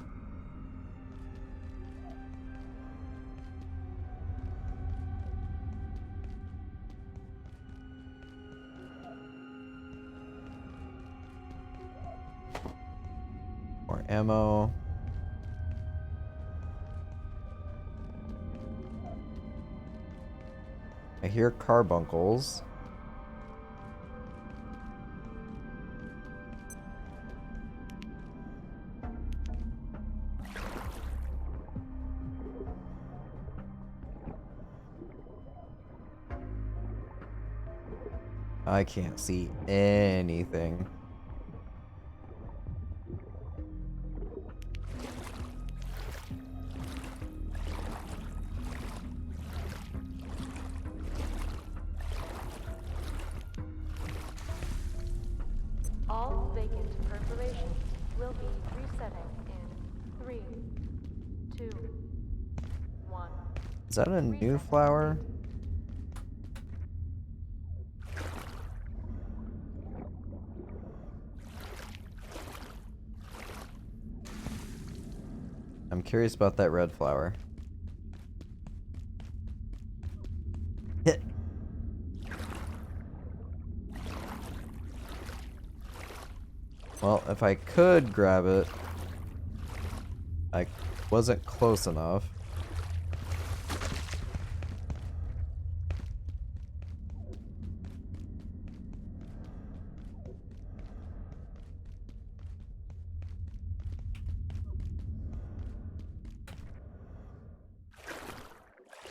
More ammo. I hear carbuncles. I can't see anything. Is that a new flower? I'm curious about that red flower. Hit. Well, if I could grab it, I wasn't close enough.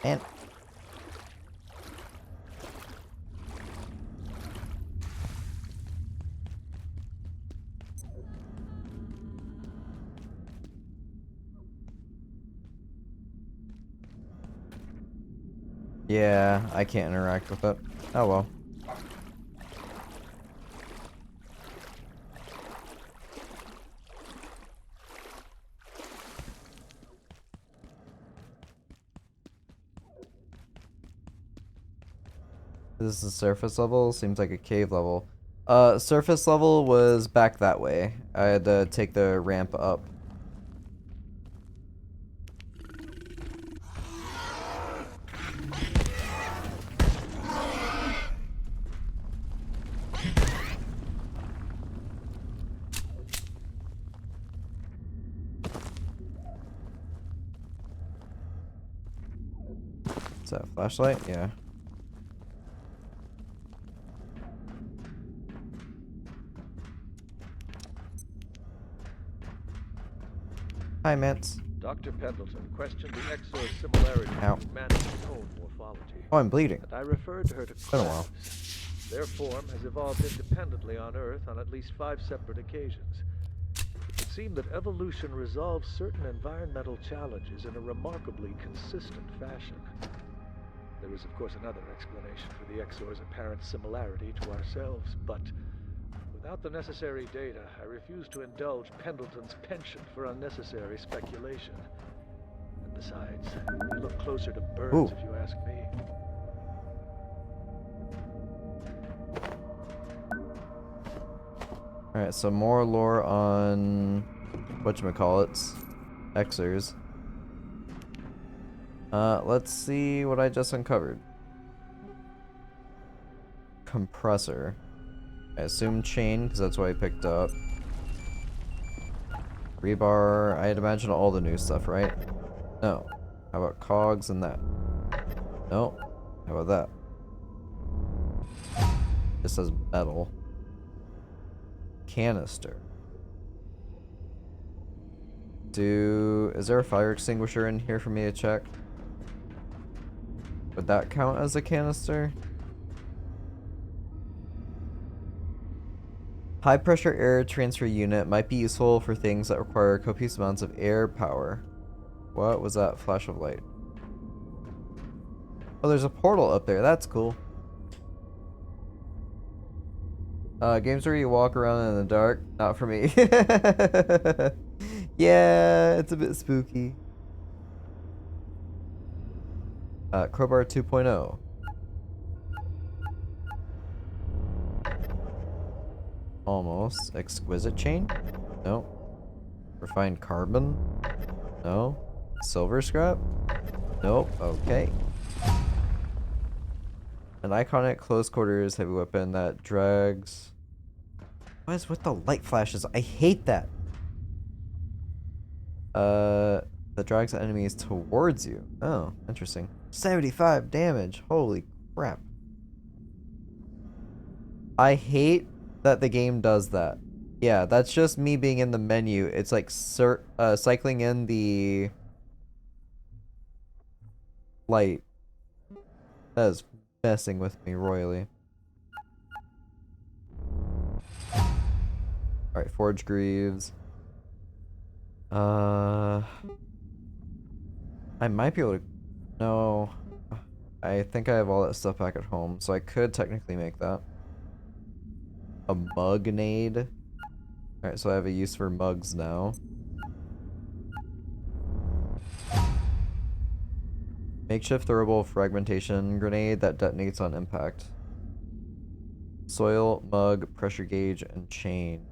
And yeah, I can't interact with it. Oh well. This is the surface level? Seems like a cave level. Surface level was back that way. I had to take the ramp up. Is that a flashlight? Yeah. Hi, Mance. Dr. Pendleton questioned the Exor's similarity Ow. with man's own morphology. Oh, I'm bleeding. And I referred her to been a while. crabs. Their form has evolved independently on Earth on at least 5 separate occasions. It would seem that evolution resolves certain environmental challenges in a remarkably consistent fashion. There is, of course, another explanation for the Exor's apparent similarity to ourselves, but without the necessary data, I refuse to indulge Pendleton's penchant for unnecessary speculation. And besides, they look closer to birds, Ooh. if you ask me. Alright, so more lore on whatchamacallits. Xers. Let's see what I just uncovered. Compressor. I assume chain, because that's what I picked up. Rebar, I'd imagine all the new stuff, right? No. How about cogs and that? No. How about that? This says metal. Canister. Is there a fire extinguisher in here for me to check? Would that count as a canister? High pressure air transfer unit might be useful for things that require copious amounts of air power. What was that flash of light? Oh, there's a portal up there. That's cool. Games where you walk around in the dark. Not for me. Yeah, it's a bit spooky. Crowbar 2.0. Almost. Exquisite chain? No. Refined carbon? No. Silver scrap? Nope. Okay. An iconic close quarters heavy weapon that drags. What is with the light flashes? I hate that. That drags enemies towards you. Oh, interesting. 75 damage. Holy crap. I hate that the game does that. Yeah, that's just me being in the menu. It's like cycling in the light. That is messing with me royally. Alright, Forge Greaves. I might be able to... No. I think I have all that stuff back at home, so I could technically make that. A mugnade. Alright, so I have a use for mugs now. Makeshift throwable fragmentation grenade that detonates on impact. Soil, mug, pressure gauge, and chain.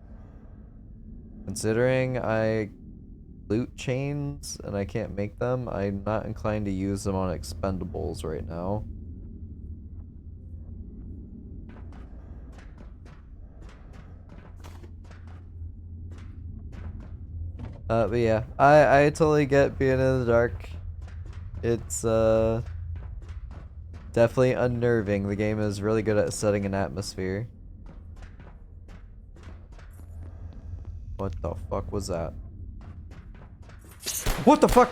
Considering I loot chains and I can't make them, I'm not inclined to use them on expendables right now. But yeah, I totally get being in the dark. It's definitely unnerving. The game is really good at setting an atmosphere. What the fuck was that? What the fuck?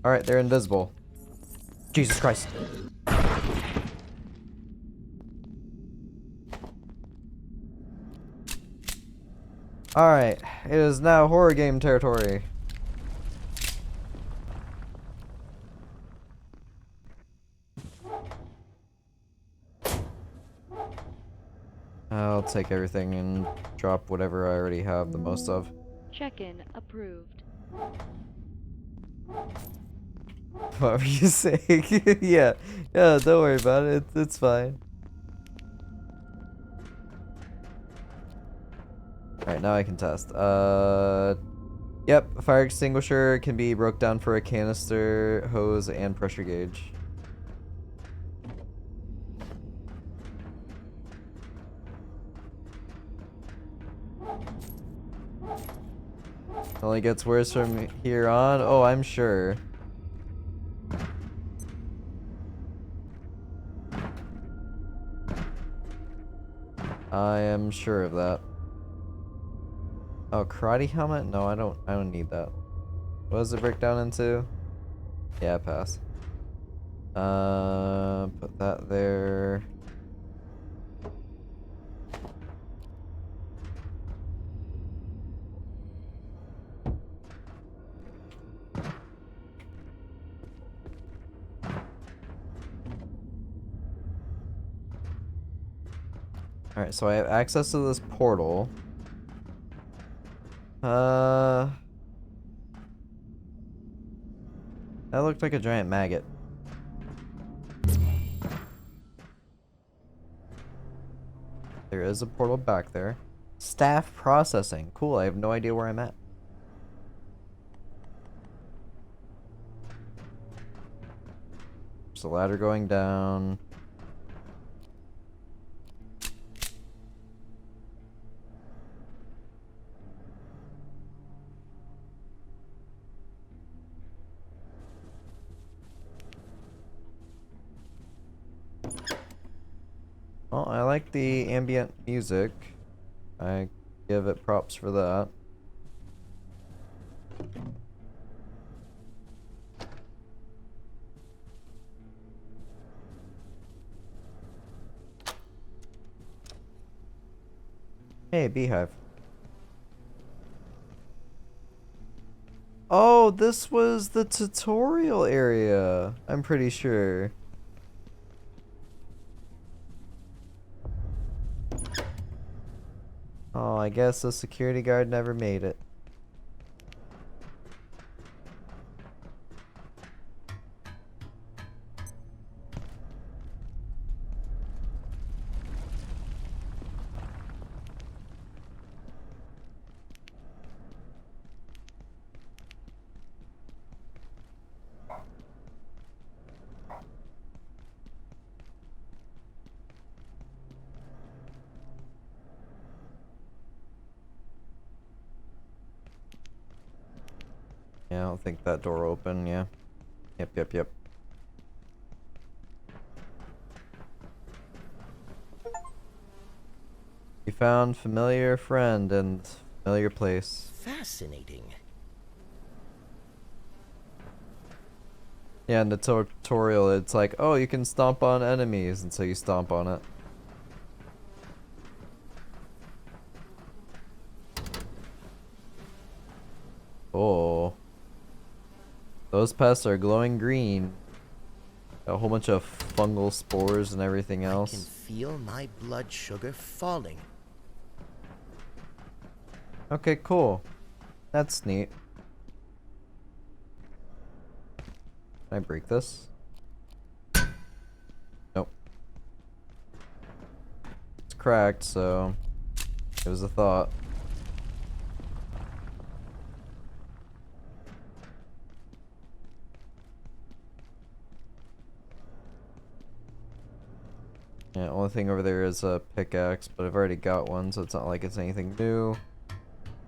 Alright, they're invisible. Jesus Christ. Alright, it is now horror game territory. I'll take everything and drop whatever I already have the most of. Check-in approved. What were you saying? Yeah, don't worry about it. It's fine. Alright, now I can test. Yep, a fire extinguisher can be broke down for a canister, hose, and pressure gauge. Only gets worse from here on. Oh, I'm sure. I am sure of that. Oh, karate helmet? No, I don't need that. What does it break down into? Yeah, pass. Put that there. Alright, so I have access to this portal. That looked like a giant maggot. There is a portal back there. Staff processing. Cool, I have no idea where I'm at. There's a ladder going down. Well, I like the ambient music. I give it props for that. Hey, beehive. Oh, this was the tutorial area. I'm pretty sure. Oh, I guess the security guard never made it. Yeah, I don't think that door opened, yeah. Yep. You found familiar friend and familiar place. Fascinating. Yeah, in the tutorial, it's like, oh, you can stomp on enemies, and so you stomp on it. Oh. Those pests are glowing green. A whole bunch of fungal spores and everything I else. can feel my blood sugar falling. Okay, cool. That's neat. Can I break this? Nope. It's cracked, so it was a thought. Yeah, only thing over there is a pickaxe, but I've already got one, so it's not like it's anything new.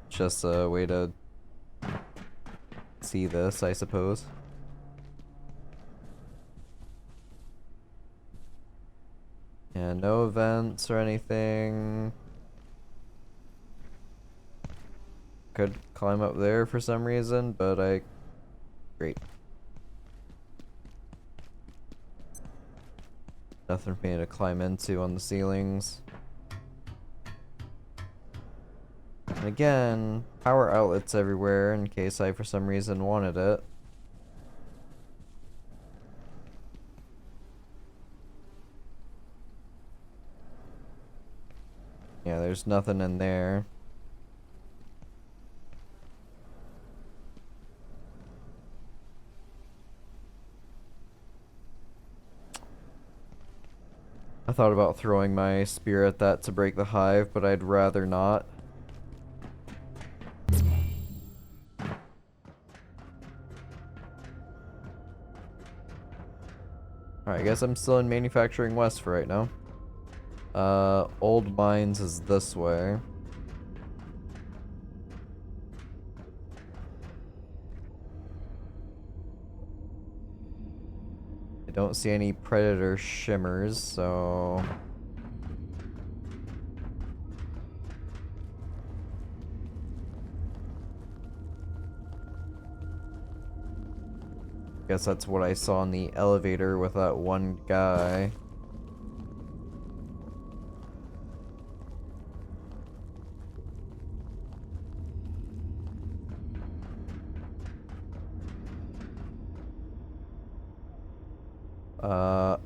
It's just a way to see this, I suppose. Yeah, no events or anything. Could climb up there for some reason, but great. Nothing for me to climb into on the ceilings. And again, power outlets everywhere in case I for some reason wanted it. Yeah, there's nothing in there. I thought about throwing my spear at that to break the hive, but I'd rather not. Alright, I guess I'm still in Manufacturing West for right now. Old Mines is this way. I don't see any Predator shimmers, so... Guess that's what I saw in the elevator with that one guy.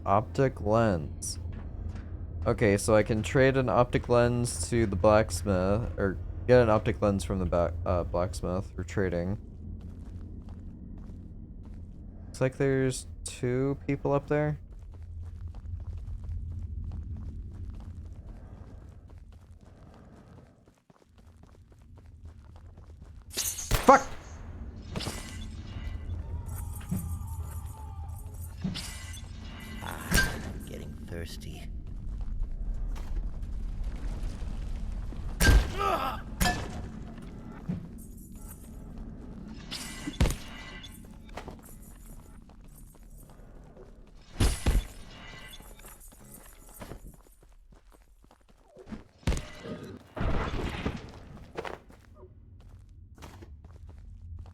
Optic lens. Okay, so I can trade an optic lens to the blacksmith, or get an optic lens from the blacksmith for trading. Looks like there's 2 people up there. Fuck! I'm getting thirsty.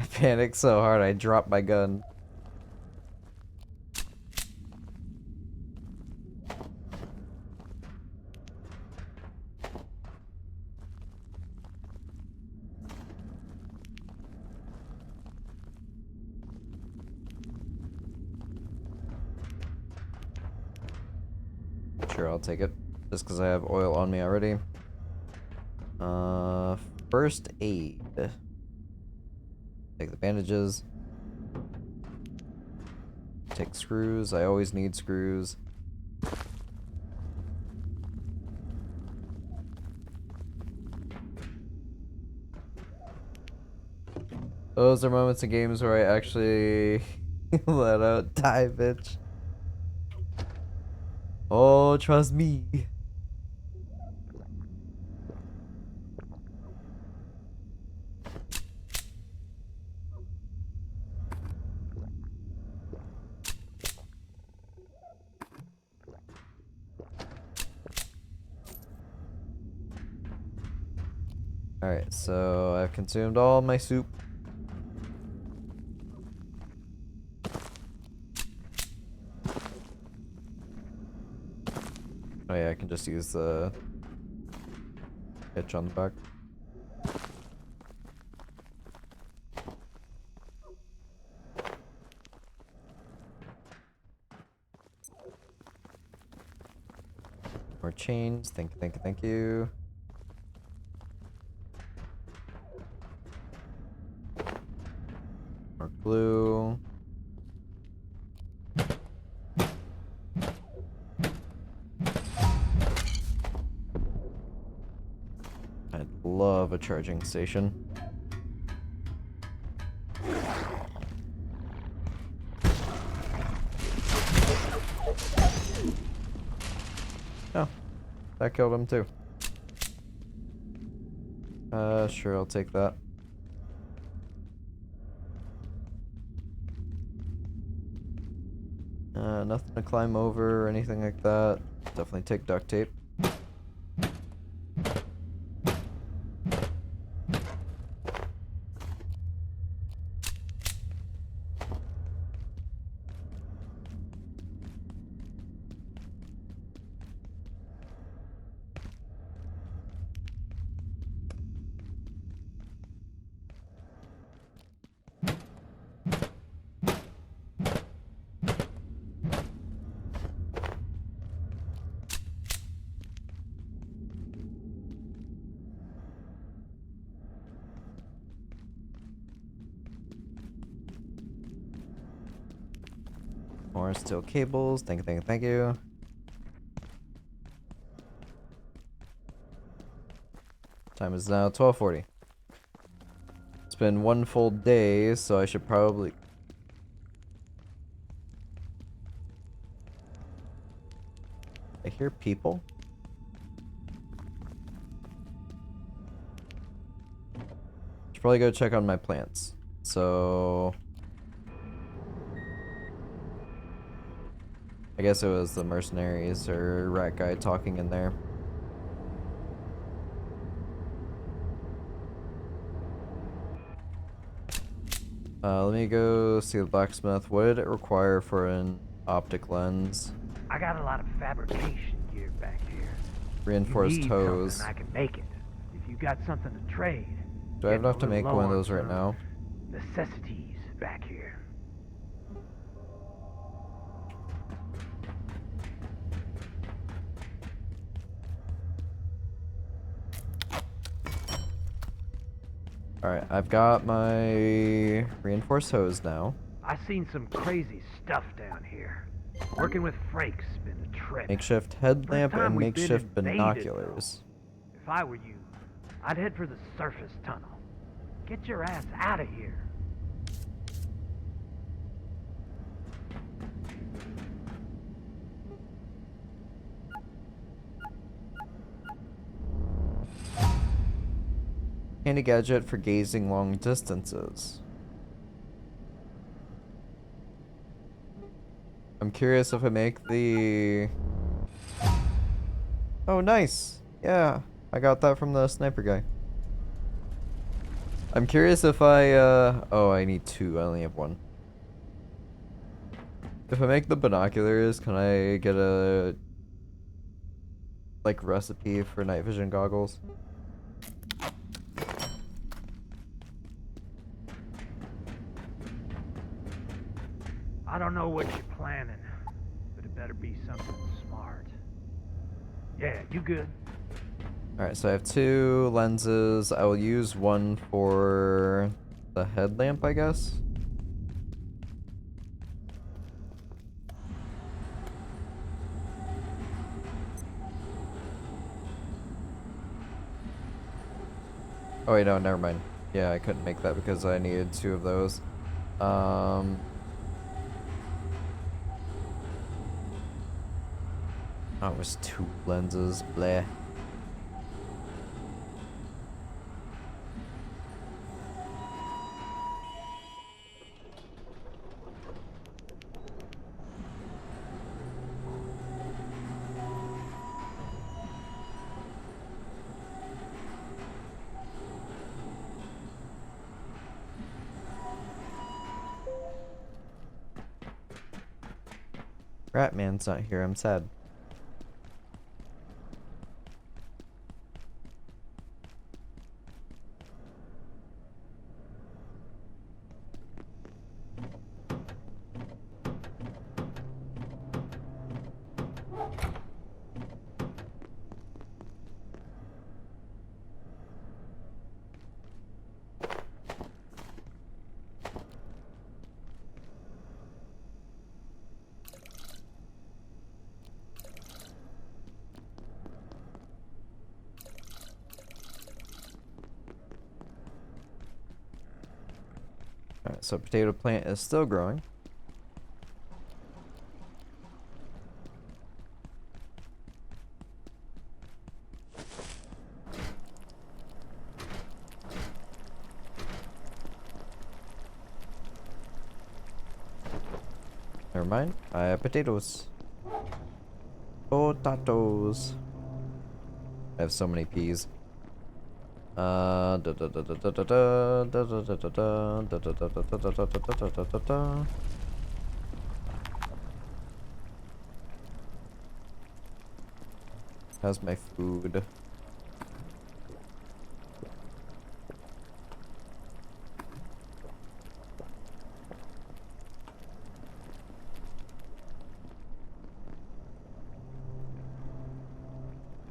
I panicked so hard I dropped my gun. Sure, I'll take it. Just because I have oil on me already. First aid. Take the bandages. Take screws. I always need screws. Those are moments in games where I actually let out die, bitch. Oh, trust me. Alright, so I've consumed all my soup. Oh yeah, I can just use the hitch on the back. chains. Thank you, thank you, thank you. More glue. I'd love a charging station. Oh, that killed him too. Sure, I'll take that. Nothing to climb over or anything like that. Definitely take duct tape. More steel cables. Thank you, thank you, thank you. Time is now 12:40. It's been one full day, so I should probably... I hear people. Should probably go check on my plants. So... I guess it was the mercenaries or rat guy talking in there. Let me go see the blacksmith. What did it require for an optic lens? I got a lot of fabrication gear back here. Reinforced You need hose. something, I can make it. If you got something to trade. Do I have Getting a enough to little make low one of on those right some now? Necessities back here. Alright, I've got my reinforced hose now. I've seen some crazy stuff down here. Working with Frake's been a trip. Makeshift headlamp First time and we've been makeshift invaded, binoculars. though. If I were you, I'd head for the surface tunnel. Get your ass out of here. Handy gadget for gazing long distances. I'm curious if I make the... Oh, nice! Yeah, I got that from the sniper guy. I'm curious if I, oh, I need two. I only have one. If I make the binoculars, can I get a... like, recipe for night vision goggles? I don't know what you're planning, but it better be something smart. Yeah, you good? Alright, so I have two lenses. I will use one for the headlamp, I guess. Oh wait, no, never mind. Yeah, I couldn't make that because I needed two of those. Oh, it was two lenses. Bleh. Ratman's not here. I'm sad. So potato plant is still growing. Never mind. I have potatoes. Potatoes. I have so many peas. How's my food?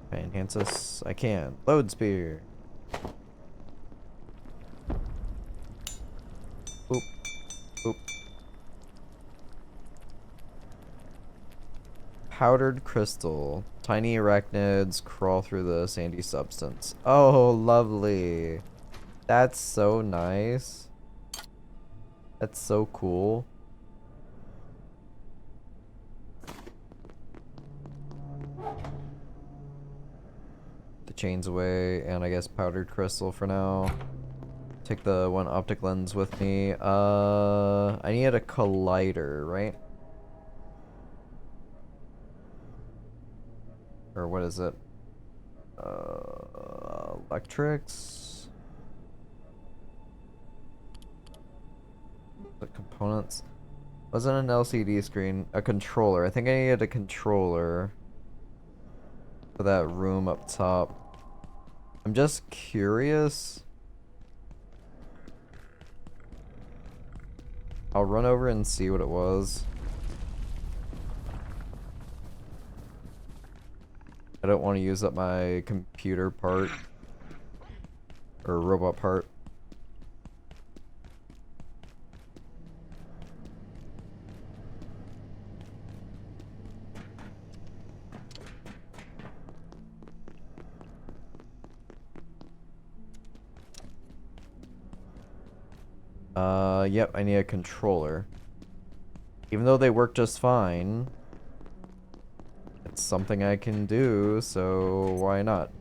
Can I enhance this? I can. Load spear. Oop. Oop. Powdered crystal. Tiny arachnids crawl through the sandy substance. Oh, lovely. That's so nice. That's so cool. The chains away, and I guess powdered crystal for now. Take the one optic lens with me. I need a collider, right? Or what is it? Electrics. The components. Wasn't an LCD screen. A controller. I think I needed a controller for that room up top. I'm just curious. I'll run over and see what it was. I don't want to use up my computer part. Or robot part. Yep, I need a controller. Even though they work just fine, it's something I can do, so why not?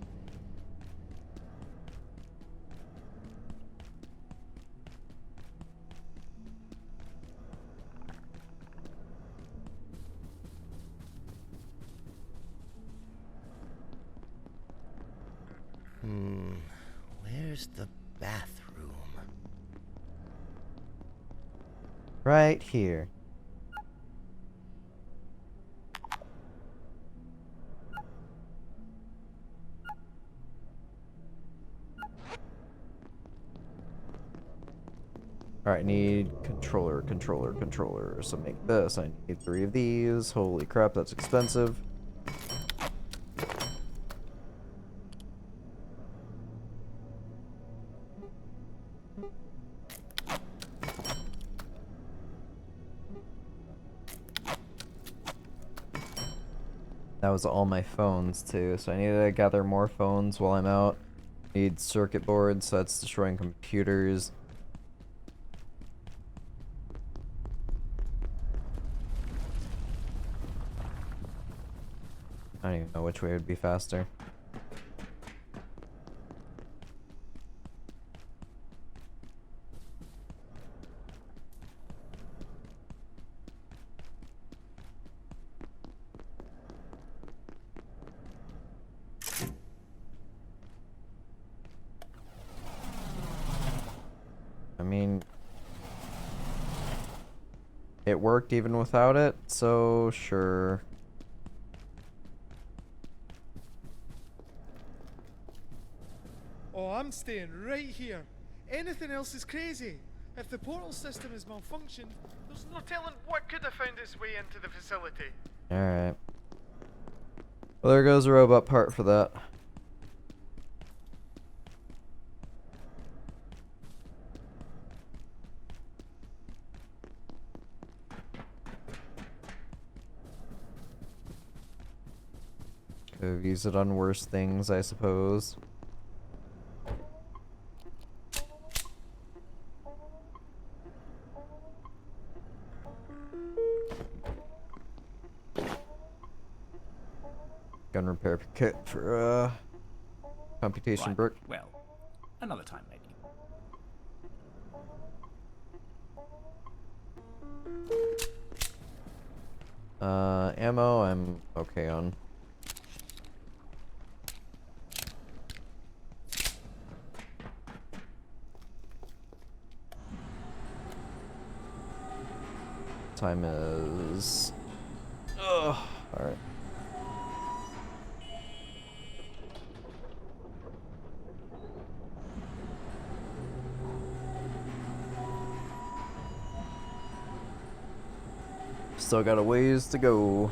Where's the bathroom? Right here. Alright, need controller. So make this. I need 3 of these. Holy crap, that's expensive. That was all my phones too, so I need to gather more phones while I'm out. Need circuit boards, so that's destroying computers. I don't even know which way would be faster. I mean, it worked even without it, so sure. Oh, I'm staying right here. Anything else is crazy. If the portal system is malfunctioned, there's no telling what could have found its way into the facility. Alright. Well, there goes a robot part for that. Could have used it on worse things, I suppose. repair kit for computation Right. brick. Well, another time maybe. Ammo I'm okay on. Time is... Ugh. Alright. Still got a ways to go.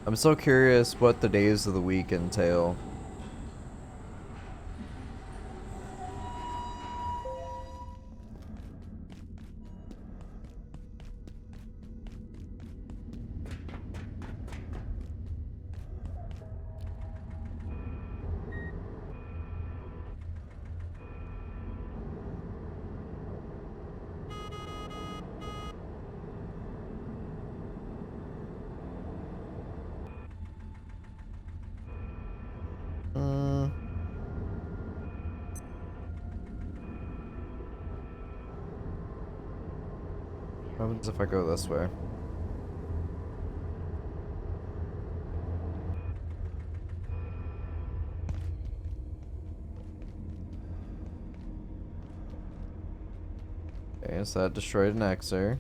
I'm so curious what the days of the week entail. What happens if I go this way? Okay, so that destroyed an Xer.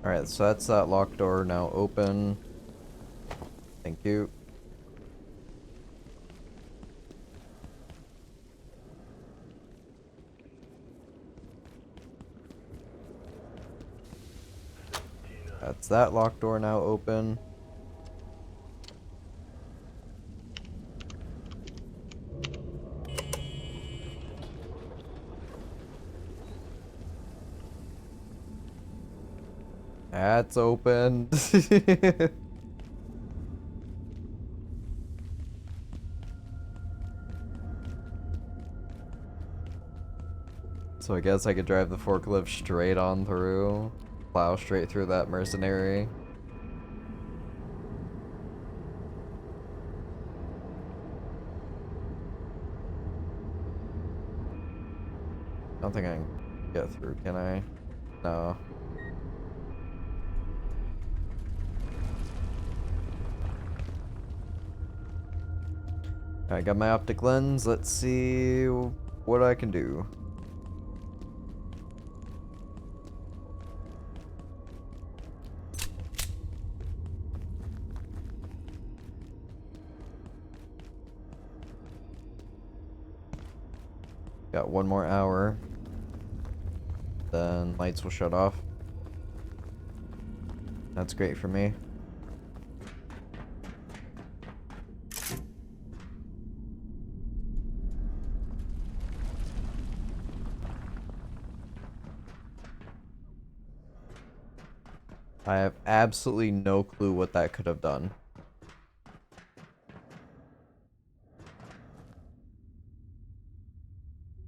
Alright, so that's that locked door now open. Thank you. That's that locked door now open. That's open. So I guess I could drive the forklift straight on through. Plow straight through that mercenary. I don't think I can get through, can I? No. I got my optic lens. Let's see what I can do. Got 1 more hour. Then lights will shut off. That's great for me. I have absolutely no clue what that could have done.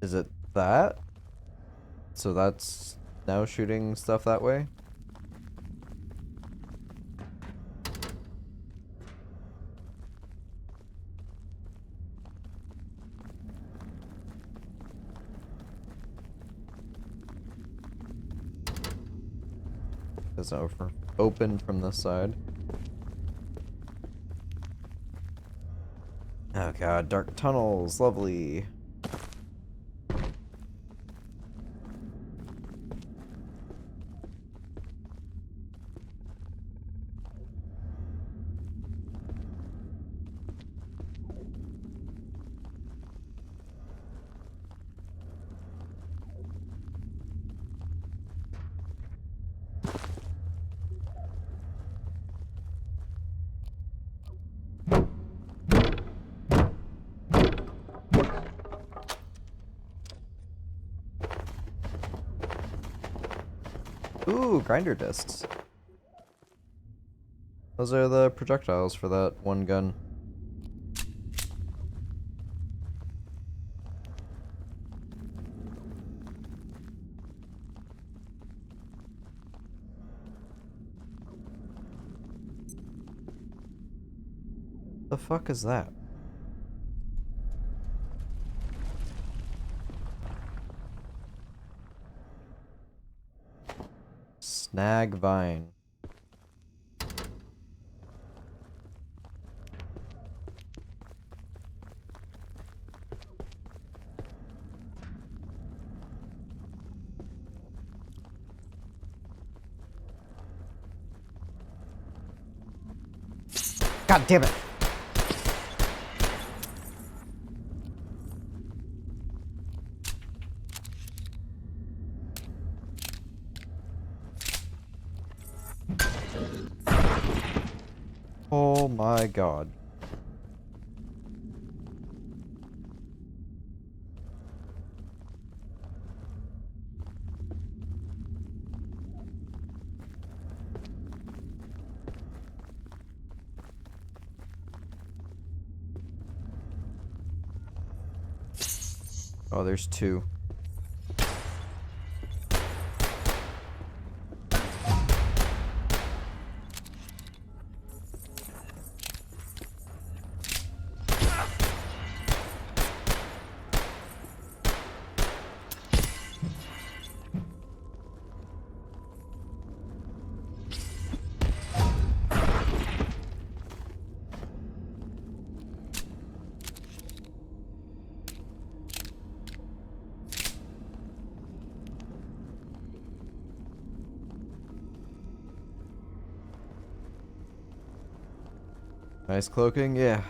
Is it that? So that's now shooting stuff that way? It's over. Open from this side. Oh god, dark tunnels, lovely. Ooh, grinder discs. Those are the projectiles for that one gun. The fuck is that? Snag vine. God damn it! Oh my god. Oh, there's two. Nice cloaking, yeah.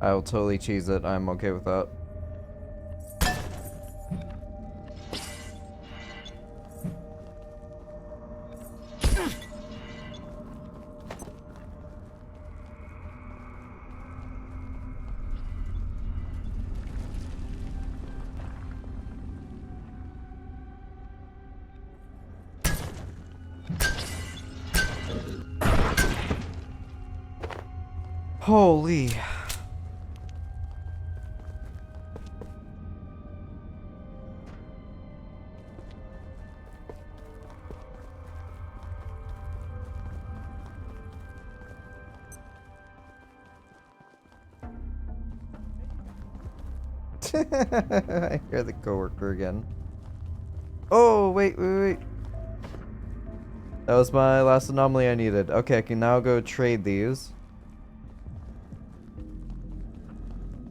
I will totally cheese it. I'm okay with that. Holy. I hear the coworker again. Oh, wait. That was my last anomaly I needed. Okay, I can now go trade these.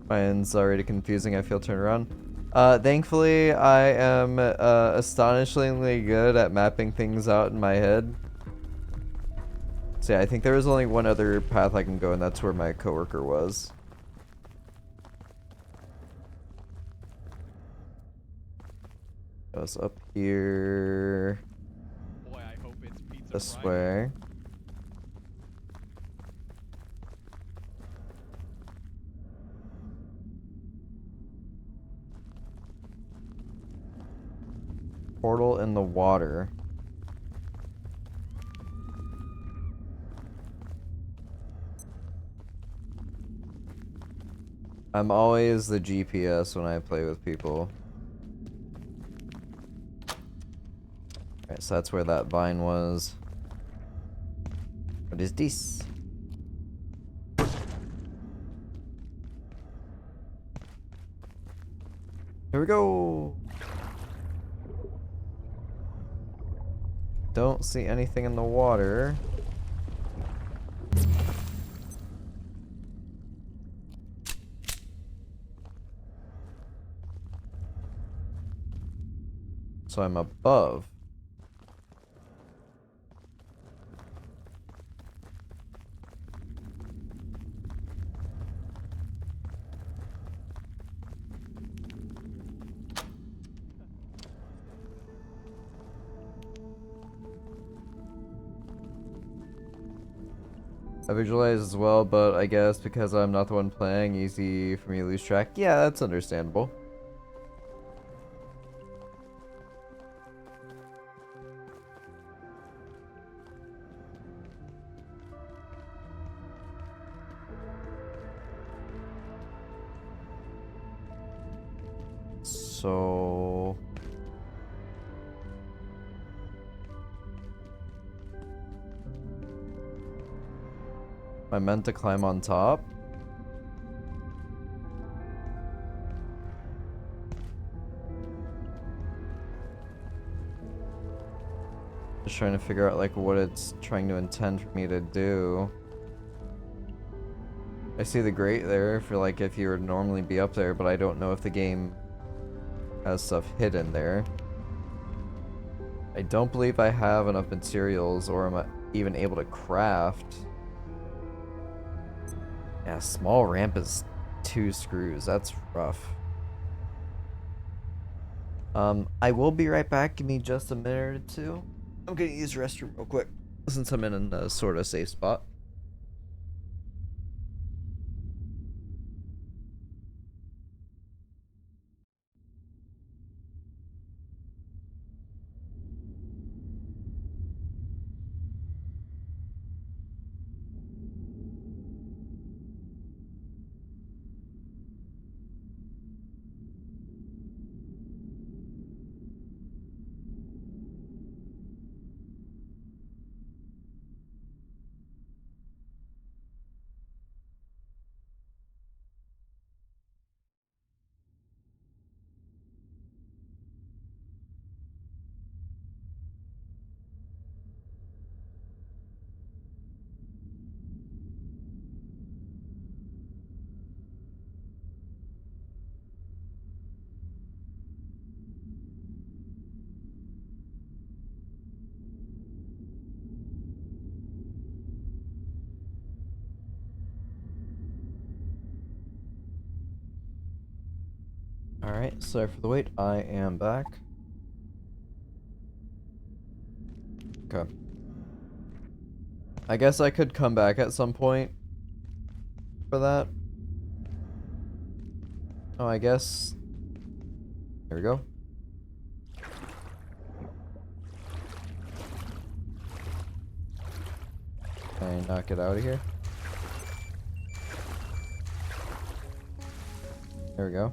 Mine's already confusing, I feel. Turn around. Thankfully, I am astonishingly good at mapping things out in my head. So yeah, I think there was only one other path I can go, and that's where my coworker was. Goes up here. Boy, I hope it's pizza This Friday. way. Portal in the water. I'm always the GPS when I play with people. Alright, so that's where that vine was. What is this? Here we go! Don't see anything in the water. So I'm above. I visualize as well, but I guess because I'm not the one playing, easy for me to lose track. Yeah, that's understandable. So... am I meant to climb on top? Just trying to figure out like what it's trying to intend for me to do. I see the grate there for like if you would normally be up there, but I don't know if the game has stuff hidden there. I don't believe I have enough materials or am I even able to craft. Yeah, small ramp is 2 screws. That's rough. I will be right back. Give me just a minute or two. I'm gonna use the restroom real quick since I'm in a sort of safe spot. Alright, sorry for the wait. I am back. Okay. I guess I could come back at some point for that. Oh, I guess... There we go. Can I knock it out of here? There we go.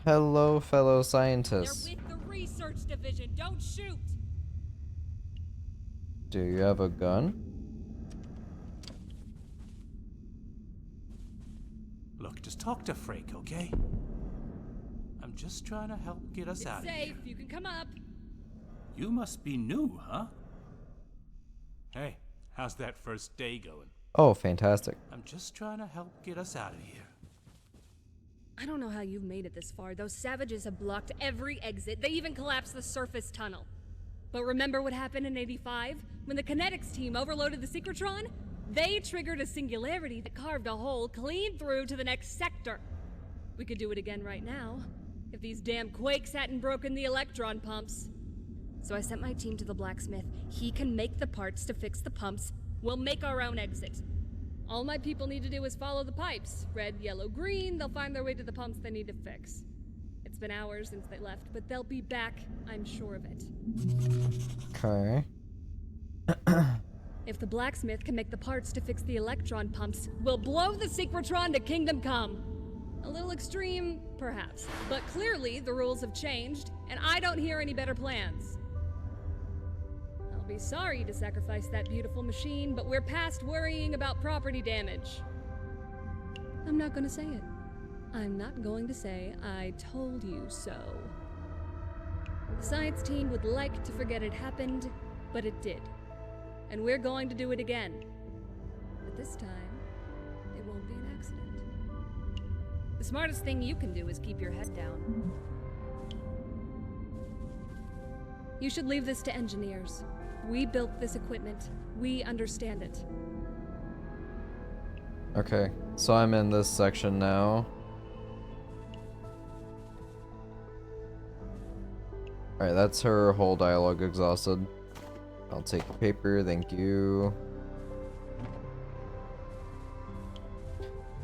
Hello, fellow scientists. They're with the research division. Don't shoot. Do you have a gun? Look, just talk to Freak, okay? I'm just trying to help get us out of here. Safe. You can come up. You must be new, huh? Hey, how's that first day going? Oh, fantastic. I'm just trying to help get us out of here. I don't know how you've made it this far. Those savages have blocked every exit. They even collapsed the surface tunnel. But remember what happened in '85? When the kinetics team overloaded the Synchrotron? They triggered a singularity that carved a hole clean through to the next sector. We could do it again right now, if these damn quakes hadn't broken the electron pumps. So I sent my team to the blacksmith. He can make the parts to fix the pumps. We'll make our own exit. All my people need to do is follow the pipes. Red, yellow, green, they'll find their way to the pumps they need to fix. It's been hours since they left, but they'll be back, I'm sure of it. Okay. If the blacksmith can make the parts to fix the electron pumps, we'll blow the Synchrotron to Kingdom Come. A little extreme, perhaps, but clearly the rules have changed, and I don't hear any better plans. I'll be sorry to sacrifice that beautiful machine, but we're past worrying about property damage. I'm not gonna say it. I'm not going to say I told you so. The science team would like to forget it happened, but it did. And we're going to do it again. But this time, it won't be an accident. The smartest thing you can do is keep your head down. You should leave this to engineers. We built this equipment. We understand it. Okay, so I'm in this section now. Alright, that's her whole dialogue exhausted. I'll take the paper, thank you.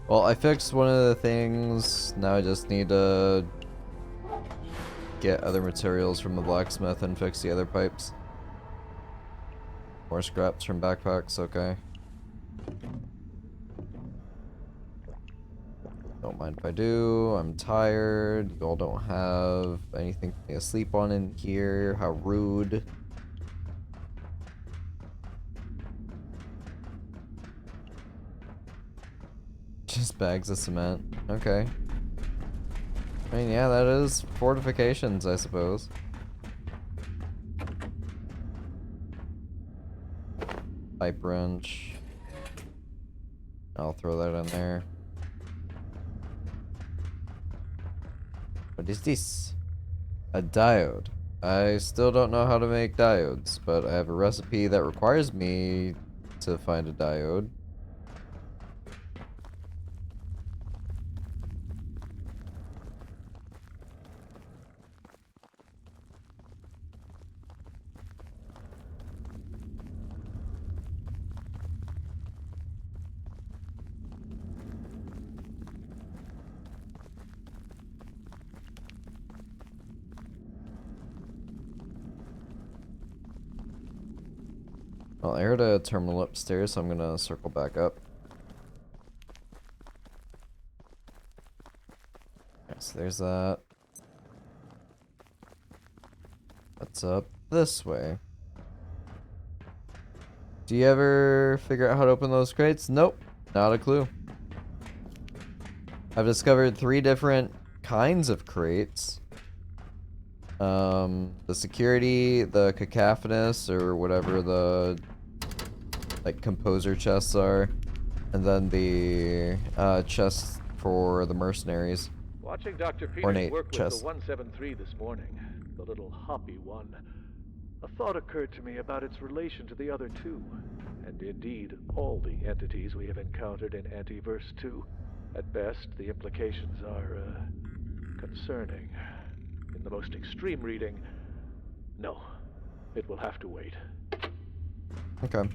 Well, I fixed one of the things. Now I just need to get other materials from the blacksmith and fix the other pipes. More scraps from backpacks, okay. Don't mind if I do. I'm tired. You all don't have anything for me to sleep on in here. How rude. Just bags of cement. Okay. I mean, yeah, that is fortifications, I suppose. Pipe wrench. I'll throw that in there. What is this? A diode. I still don't know how to make diodes, but I have a recipe that requires me to find a diode. Well, I heard a terminal upstairs, so I'm gonna circle back up. Okay, so there's that. What's up this way? Do you ever figure out how to open those crates? Nope, not a clue. I've discovered 3 different kinds of crates. The security, the cacophonous, or whatever the like composer chests are, and then the chests for the mercenaries. Watching Dr. Peters Ornate work with chest. the 173 this morning, the little hoppy one, a thought occurred to me about its relation to the other 2, and indeed all the entities we have encountered in Antiverse 2. At best, the implications are concerning. In the most extreme reading, no, it will have to wait. Okay.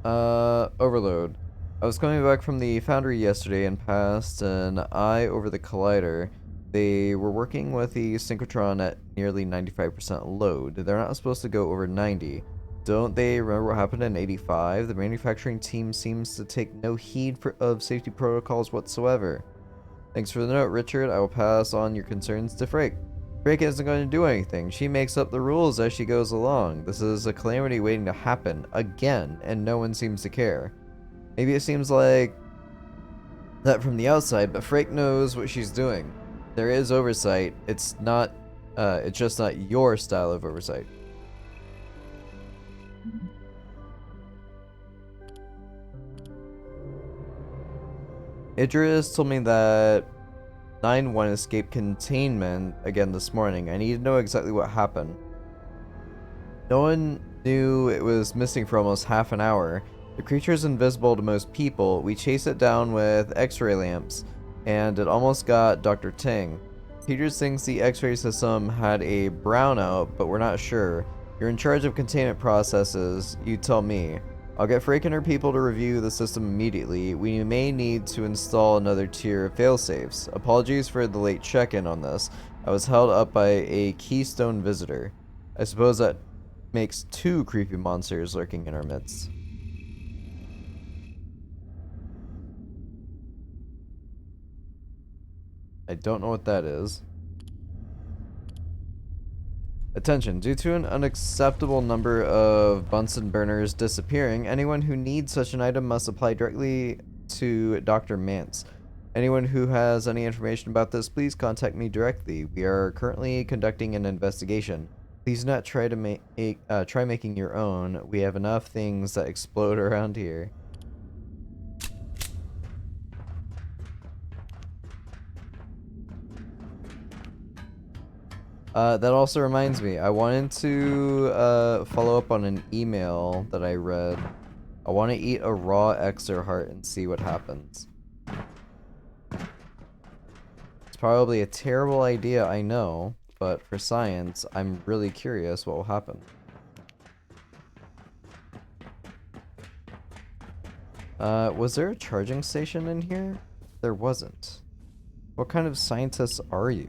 Overload. I was coming back from the foundry yesterday and passed an eye over the collider. They were working with the synchrotron at nearly 95% load. They're not supposed to go over 90. Don't they remember what happened in 85? The manufacturing team seems to take no heed of safety protocols whatsoever. Thanks for the note, Richard. I will pass on your concerns to Frake. Frake isn't going to do anything. She makes up the rules as she goes along. This is a calamity waiting to happen again, and no one seems to care. Maybe it seems like that from the outside, but Frake knows what she's doing. There is oversight. It's just not your style of oversight. Idris told me that 9-1 escaped containment again this morning. I need to know exactly what happened. No one knew it was missing for almost half an hour. The creature is invisible to most people. We chased it down with X-ray lamps, and it almost got Dr. Ting. Peters thinks the X-ray system had a brownout, but we're not sure. You're in charge of containment processes. You tell me. I'll get Frake and her people to review the system immediately. We may need to install another tier of failsafes. Apologies for the late check-in on this. I was held up by a Keystone visitor. I suppose that makes 2 creepy monsters lurking in our midst. I don't know what that is. Attention, due to an unacceptable number of Bunsen burners disappearing, anyone who needs such an item must apply directly to Dr. Mance. Anyone who has any information about this, please contact me directly. We are currently conducting an investigation. Please do not try to try making your own. We have enough things that explode around here. That also reminds me, I wanted to follow up on an email that I read I want to eat a raw Exer heart and see what happens. It's probably a terrible idea, I know, but for science, I'm really curious what will happen. Was there a charging station in here? There wasn't. What kind of scientists are you?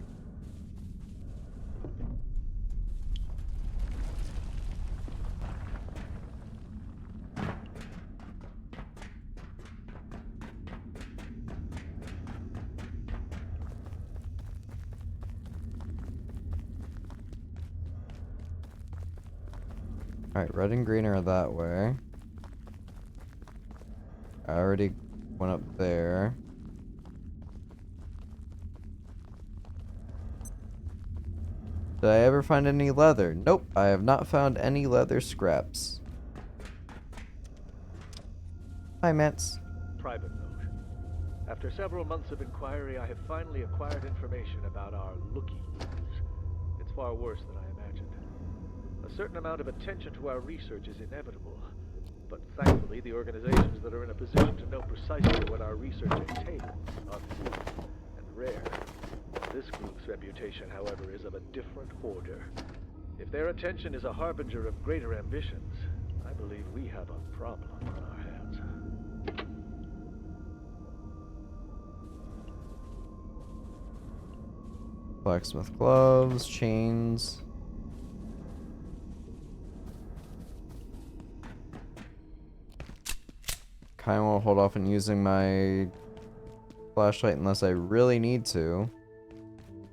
Alright, red and green are that way. I already went up there. Did I ever find any leather? Nope, I have not found any leather scraps. Hi, Mance. Private note. After several months of inquiry, I have finally acquired information about our looky-loos. It's far worse than I imagined. A certain amount of attention to our research is inevitable, but thankfully the organizations that are in a position to know precisely what our research entails are few and rare. This group's reputation, however, is of a different order. If their attention is a harbinger of greater ambitions, I believe we have a problem on our hands. Blacksmith gloves, chains. Kinda wanna hold off on using my flashlight unless I really need to.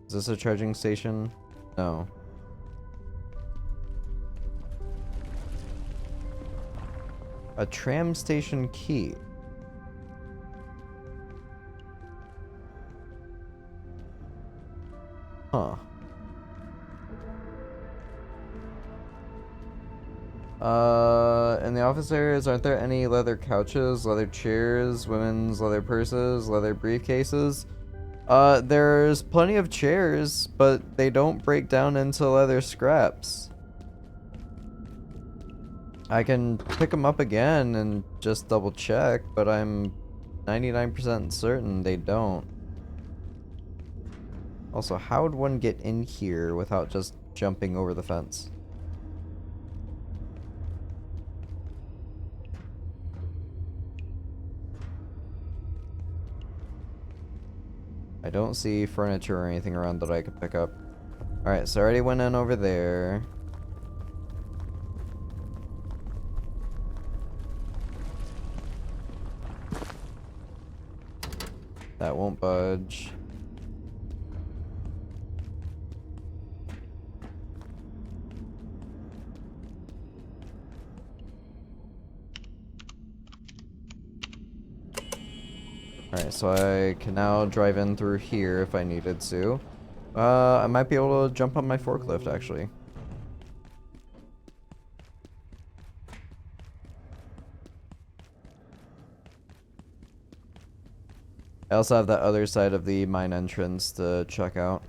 Is this a charging station? No. A tram station key. Huh. In the office areas, aren't there any leather couches, leather chairs, women's leather purses, leather briefcases? There's plenty of chairs, but they don't break down into leather scraps. I can pick them up again and just double check, but I'm 99% certain they don't. Also, how would one get in here without just jumping over the fence? I don't see furniture or anything around that I could pick up. Alright, so I already went in over there. That won't budge. Alright, so I can now drive in through here if I needed to. I might be able to jump on my forklift, actually. I also have that other side of the mine entrance to check out.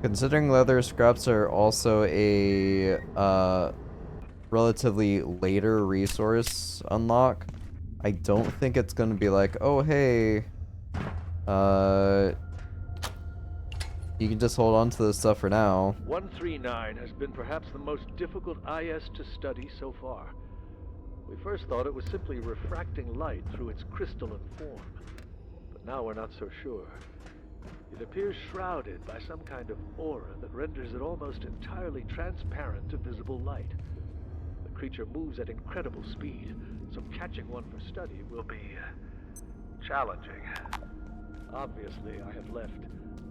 Considering leather scraps are also a relatively later resource unlock, I don't think it's going to be like, oh hey, you can just hold on to this stuff for now. 139 has been perhaps the most difficult IS to study so far. We first thought it was simply refracting light through its crystalline form, but now we're not so sure. It appears shrouded by some kind of aura that renders it almost entirely transparent to visible light. The creature moves at incredible speed, so catching one for study will be challenging. Obviously, I have left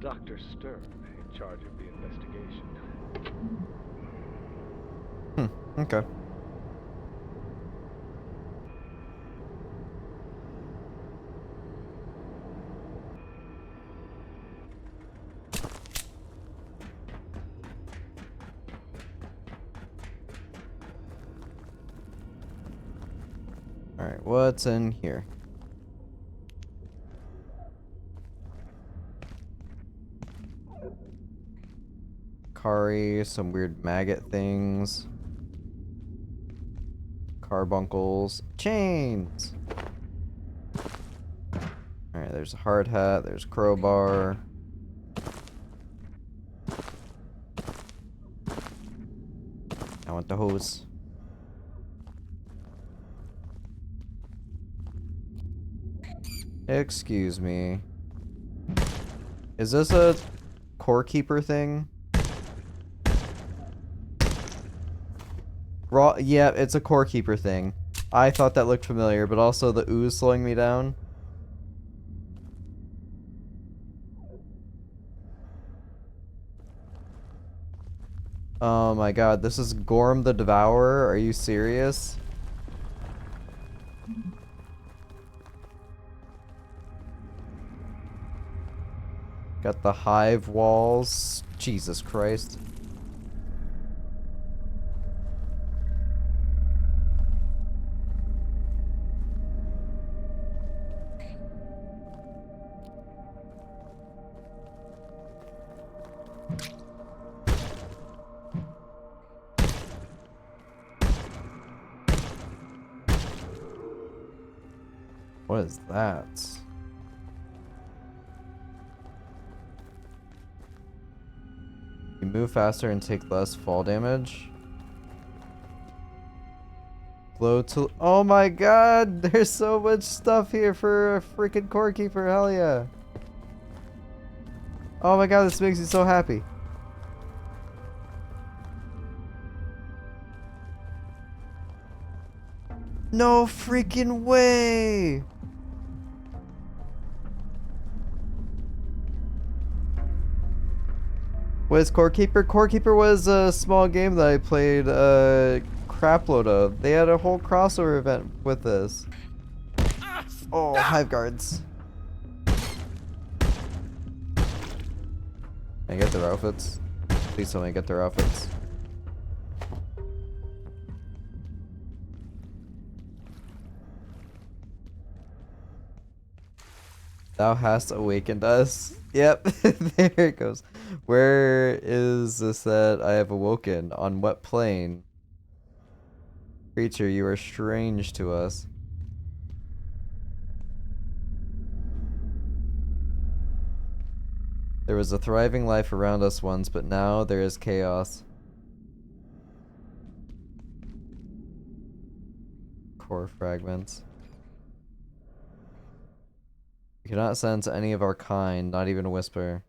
Dr. Stern in charge of the investigation. Okay. Alright, what's in here? Kari, some weird maggot things. Carbuncles. Chains! Alright, there's a hard hat, there's crowbar. I want the hose. Excuse me. Is this a core keeper thing? Raw, yeah, it's a core keeper thing. I thought that looked familiar, but also the ooze slowing me down. Oh my god, this is Gorm the Devourer? Are you serious? Got the hive walls. Jesus Christ. What is that? You move faster and take less fall damage. Glow to— oh my god! There's so much stuff here for a freaking core keeper, hell yeah! Oh my god, this makes me so happy. No freaking way! What is Core Keeper? Core Keeper was a small game that I played a crapload of. They had a whole crossover event with this. Oh, hive guards. Can I get their outfits? Please tell me I get their outfits. Thou hast awakened us. Yep, there it goes. Where is this that I have awoken? On what plane? Creature, you are strange to us. There was a thriving life around us once, but now there is chaos. Core fragments. We cannot sense any of our kind, not even a whisper.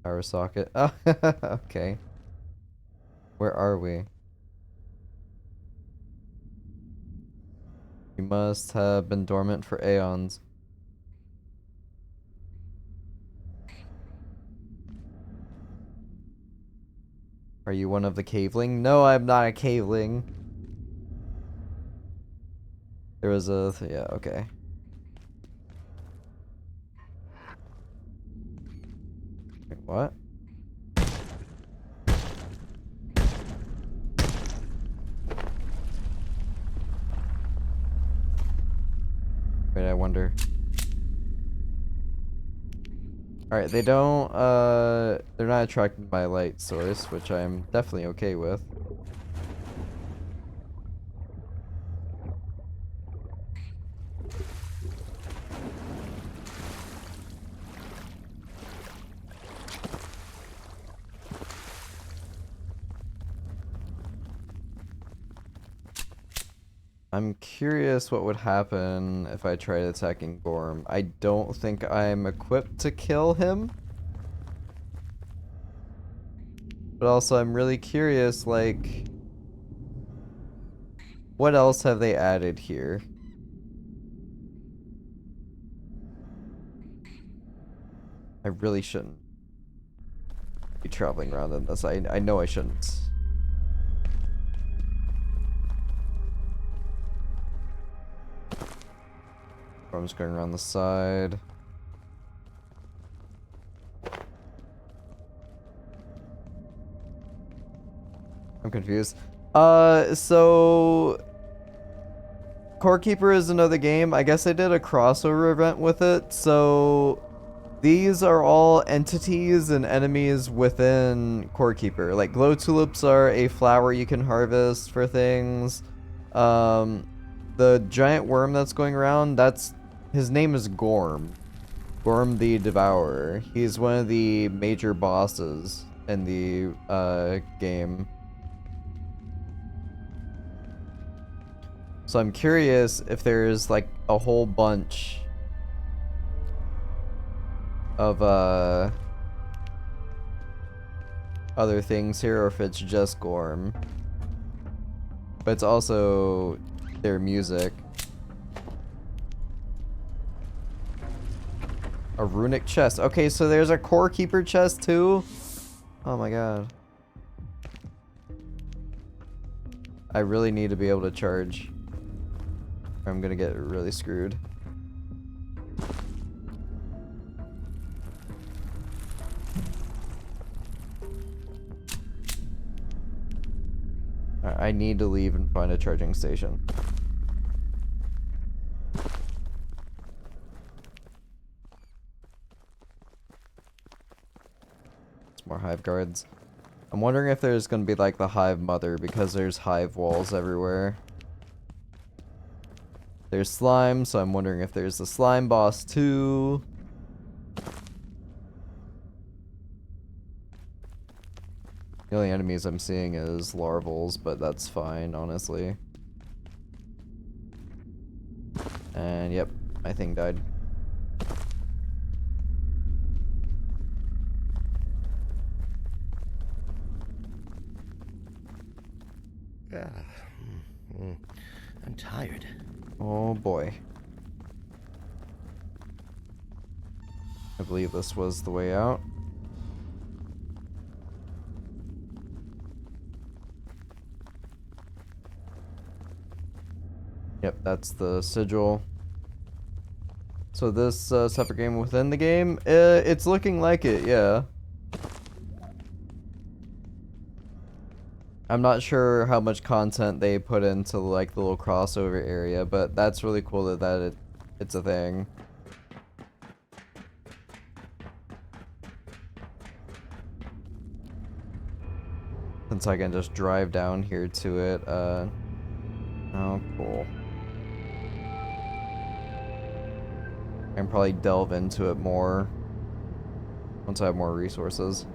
Power socket. Oh, okay. Where are we? You must have been dormant for aeons. Are you one of the caveling? No, I'm not a caveling. There was a... yeah, okay. Wait, what? Wait, I wonder. Alright, they don't, they're not attracted by light source, which I'm definitely okay with. I'm curious what would happen if I tried attacking Gorm. I don't think I'm equipped to kill him. But also I'm really curious, like, what else have they added here? I really shouldn't be traveling around in this. I know I shouldn't. I'm just going around the side. I'm confused. So Core Keeper is another game. I guess I did a crossover event with it. So these are all entities and enemies within Core Keeper. Like glow tulips are a flower you can harvest for things. The giant worm that's going around, his name is Gorm. Gorm the Devourer. He's one of the major bosses in the game. So I'm curious if there's like a whole bunch of other things here, or if it's just Gorm. But it's also their music. A runic chest. Okay, so there's a Core Keeper chest too? Oh my god. I really need to be able to charge. Or I'm gonna get really screwed. I need to leave and find a charging station. It's more hive guards. I'm wondering if there's gonna be like the hive mother, because there's hive walls everywhere. There's slime, so I'm wondering if there's the slime boss too. The only enemies I'm seeing is larvals, but that's fine, honestly. And yep, my thing died. I'm tired. Oh boy. I believe this was the way out. Yep, that's the sigil. So this separate game within the game, it's looking like it, yeah. I'm not sure how much content they put into like the little crossover area, but that's really cool that it's a thing. Since I can just drive down here to it, oh cool. I can probably delve into it more once I have more resources.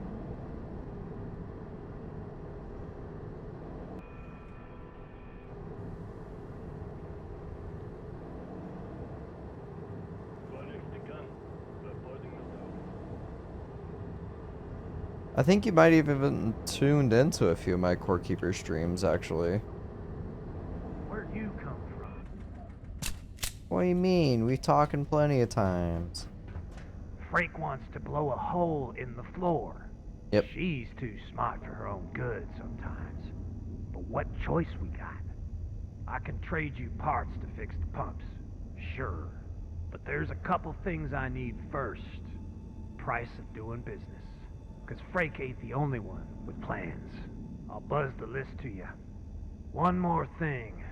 I think you might have even tuned into a few of my Core Keeper streams, actually. Where'd you come from? What do you mean? We've talking plenty of times. Freak wants to blow a hole in the floor. Yep. She's too smart for her own good sometimes. But what choice we got? I can trade you parts to fix the pumps, sure. But there's a couple things I need first. Price of doing business. Because Frake ain't the only one with plans. I'll buzz the list to you. One more thing.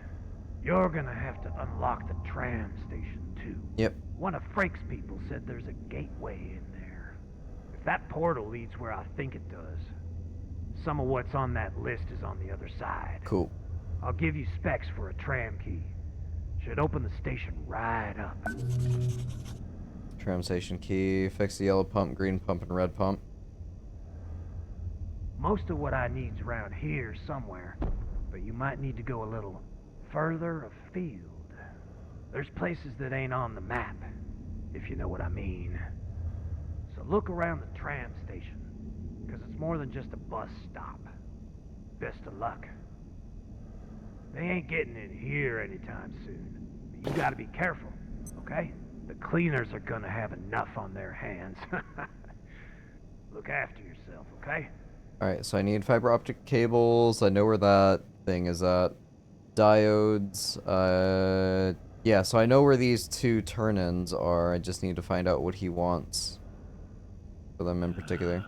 You're gonna have to unlock the tram station too. Yep. One of Frake's people said there's a gateway in there. If that portal leads where I think it does, some of what's on that list is on the other side. Cool. I'll give you specs for a tram key. Should open the station right up. Tram station key, fix the yellow pump, green pump, and red pump. Most of what I need's around here somewhere, but you might need to go a little further afield. There's places that ain't on the map, if you know what I mean. So look around the tram station, because it's more than just a bus stop. Best of luck. They ain't getting in here anytime soon, but you gotta be careful, okay? The cleaners are gonna have enough on their hands. Look after yourself, okay? Alright, so I need fiber optic cables. I know where that thing is at. Diodes. Yeah, so I know where these two turn-ins are. I just need to find out what he wants for them in particular.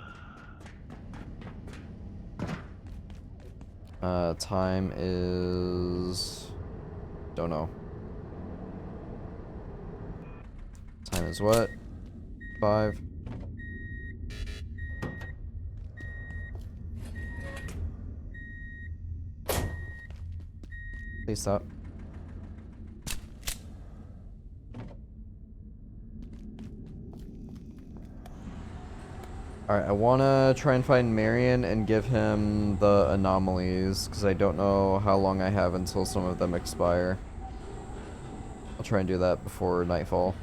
Time is... Don't know. Time is what? 5. Please stop. Alright, I wanna try and find Marion and give him the anomalies, because I don't know how long I have until some of them expire. I'll try and do that before nightfall.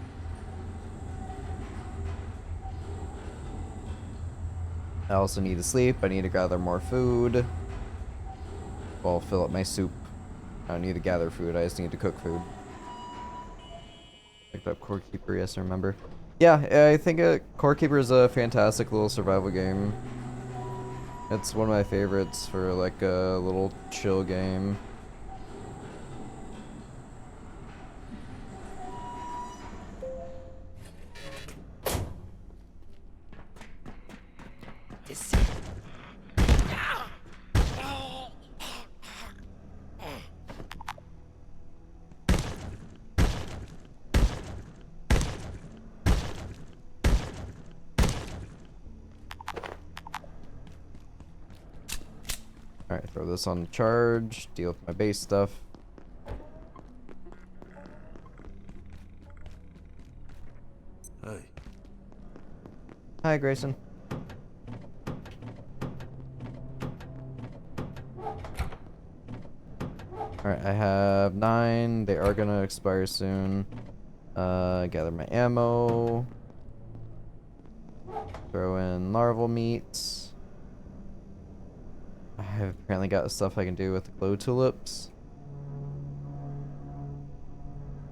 I also need to sleep, I need to gather more food. Well, fill up my soup. I don't need to gather food, I just need to cook food. Picked up Core Keeper, yes I remember. Yeah, I think Core Keeper is a fantastic little survival game. It's one of my favorites for like a little chill game. Alright, throw this on charge, deal with my base stuff. Hey. Hi, Grayson. Alright, I have 9. They are gonna expire soon. Gather my ammo. Throw in larval meats. I've apparently got stuff I can do with the glow tulips.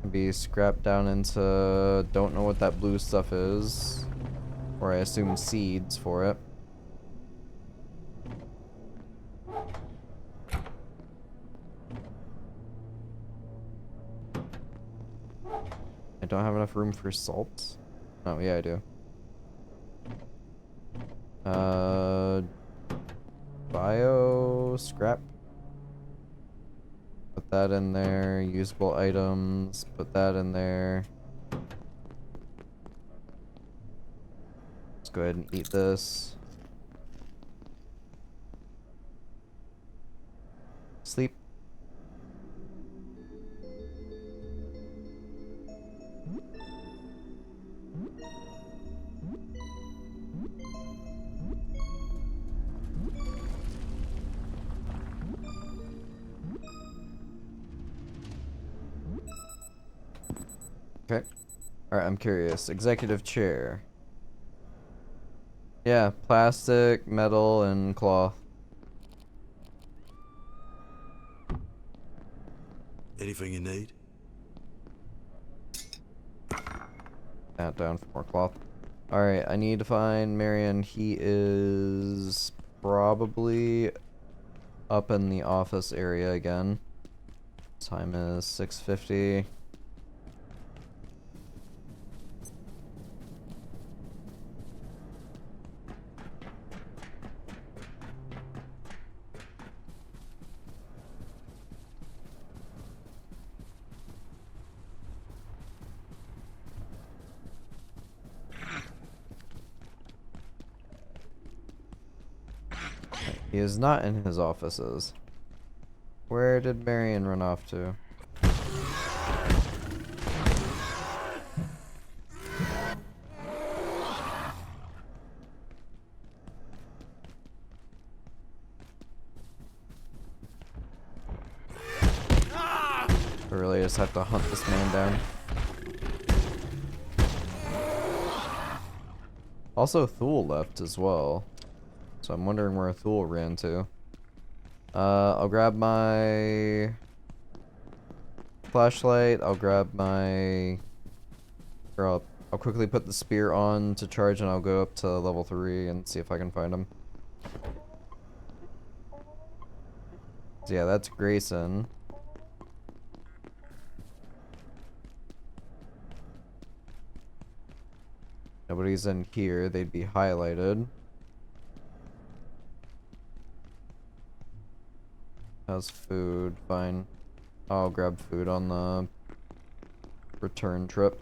Can be scrapped down into... don't know what that blue stuff is. Or I assume seeds for it. I don't have enough room for salt. Oh, yeah, I do. Bio scrap. Put that in there. Usable items. Put that in there. Let's go ahead and eat this. Sleep. Okay. Alright, I'm curious. Executive chair. Yeah, plastic, metal, and cloth. Anything you need? Down for more cloth. Alright, I need to find Marion. He is probably up in the office area again. Time is 6:50. He is not in his offices. Where did Marion run off to? I really just have to hunt this man down. Also, Thule left as well. So I'm wondering where Thule ran to. I'll grab my flashlight. I'll grab my... Or I'll I'll quickly put the spear on to charge and I'll go up to level 3 and see if I can find him. So yeah, that's Grayson. Nobody's in here, they'd be highlighted. How's food? Fine. I'll grab food on the return trip.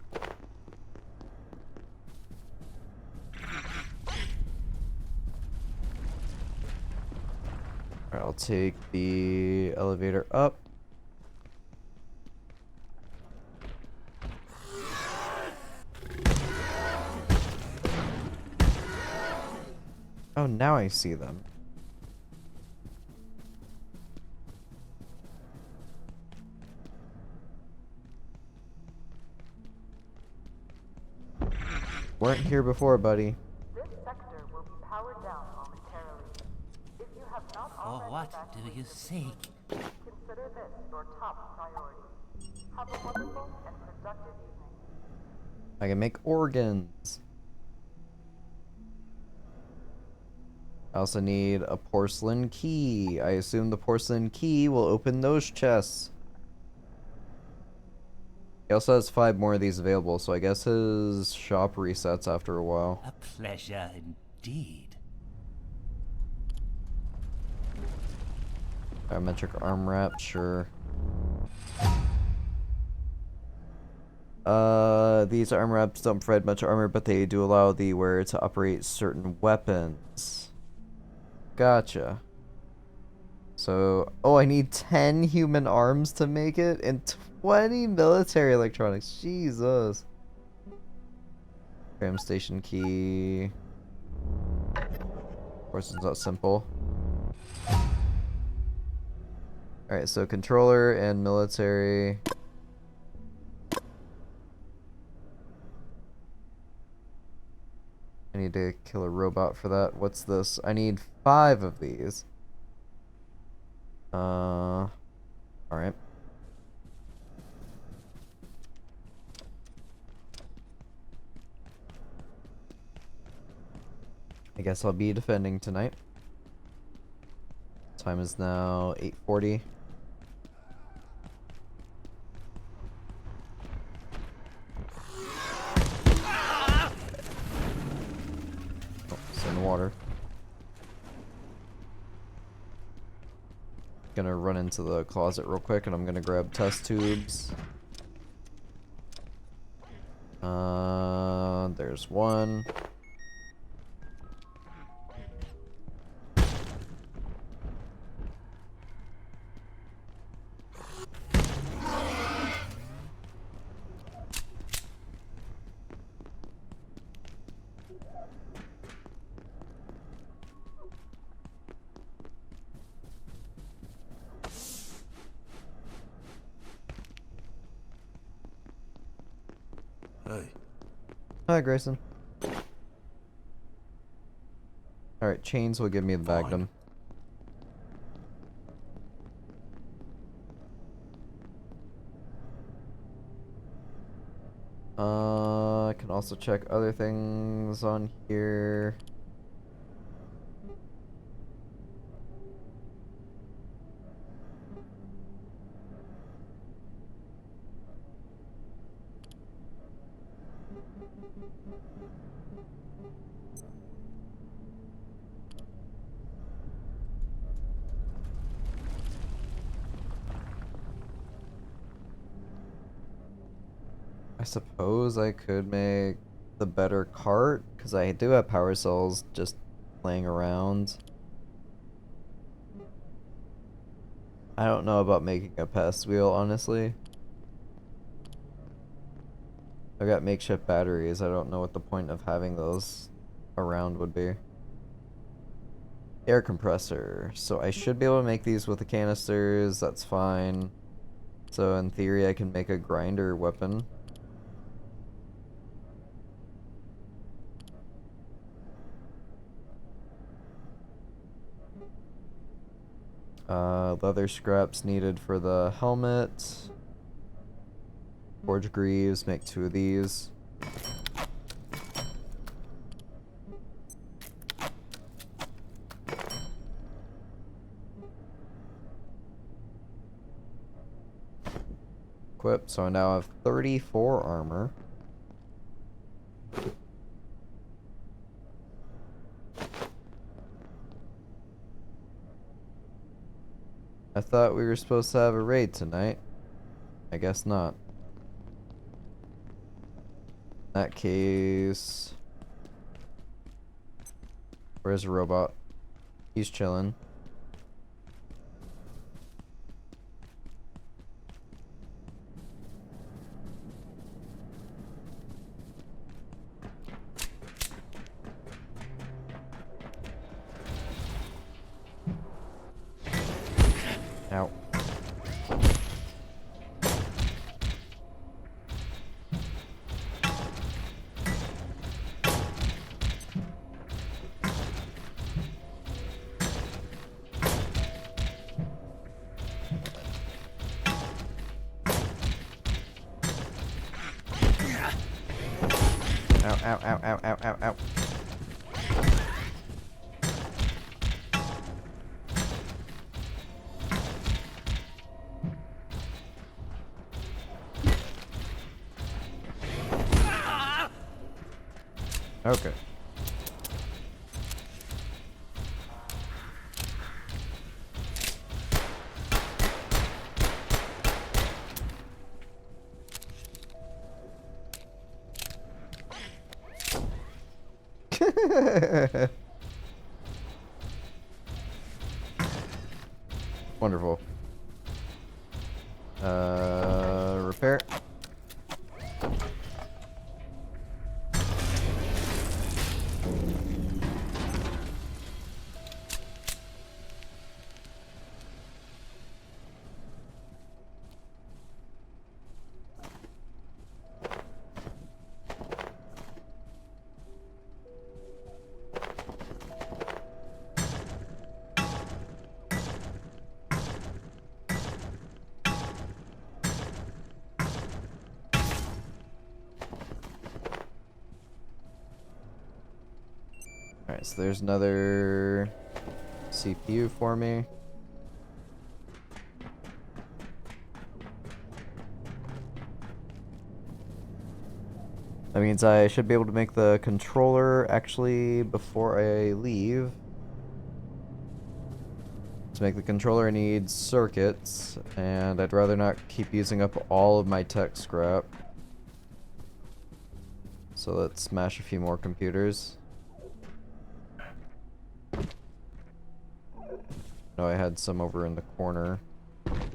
Alright, I'll take the elevator up. Oh, now I see them. Weren't here before, buddy. This sector will be powered down momentarily. If you have not For already what do evacuated you seek? consider this your top priority. Have a wonderful and productive evening. I can make organs. I also need a porcelain key. I assume the porcelain key will open those chests. He also has 5 more of these available, so I guess his shop resets after a while. A pleasure indeed. Biometric arm wrap, sure. These arm wraps don't provide much armor, but they do allow the wearer to operate certain weapons. Gotcha. So, oh, I need 10 human arms to make it, and 20 military electronics. Jesus. Cram station key. Of course, it's not simple. Alright, so controller and military. I need to kill a robot for that. What's this? I need 5 of these. Alright. I guess I'll be defending tonight. Time is now 8:40. Oh, it's in the water. Gonna run into the closet real quick and I'm gonna grab test tubes. There's one. Hey. Hi, Grayson. Alright, chains will give me the Magnum. I can also check other things on here. I suppose I could make the better cart, because I do have power cells just laying around. I don't know about making a pest wheel, honestly. I've got makeshift batteries. I don't know what the point of having those around would be. Air compressor. So I should be able to make these with the canisters. That's fine. So in theory, I can make a grinder weapon. Leather scraps needed for the helmet. Forge greaves, make 2 of these. equipped, so I now have 34 armor. I thought we were supposed to have a raid tonight. I guess not. In that case... Where's the robot? He's chilling. Ow. Ow, ow, ow, ow, ow, ow, ow. Okay. Wonderful. Repair. Alright, so there's another CPU for me. That means I should be able to make the controller actually before I leave. To make the controller I need circuits, and I'd rather not keep using up all of my tech scrap. So let's smash a few more computers. No, I had some over in the corner. Go ahead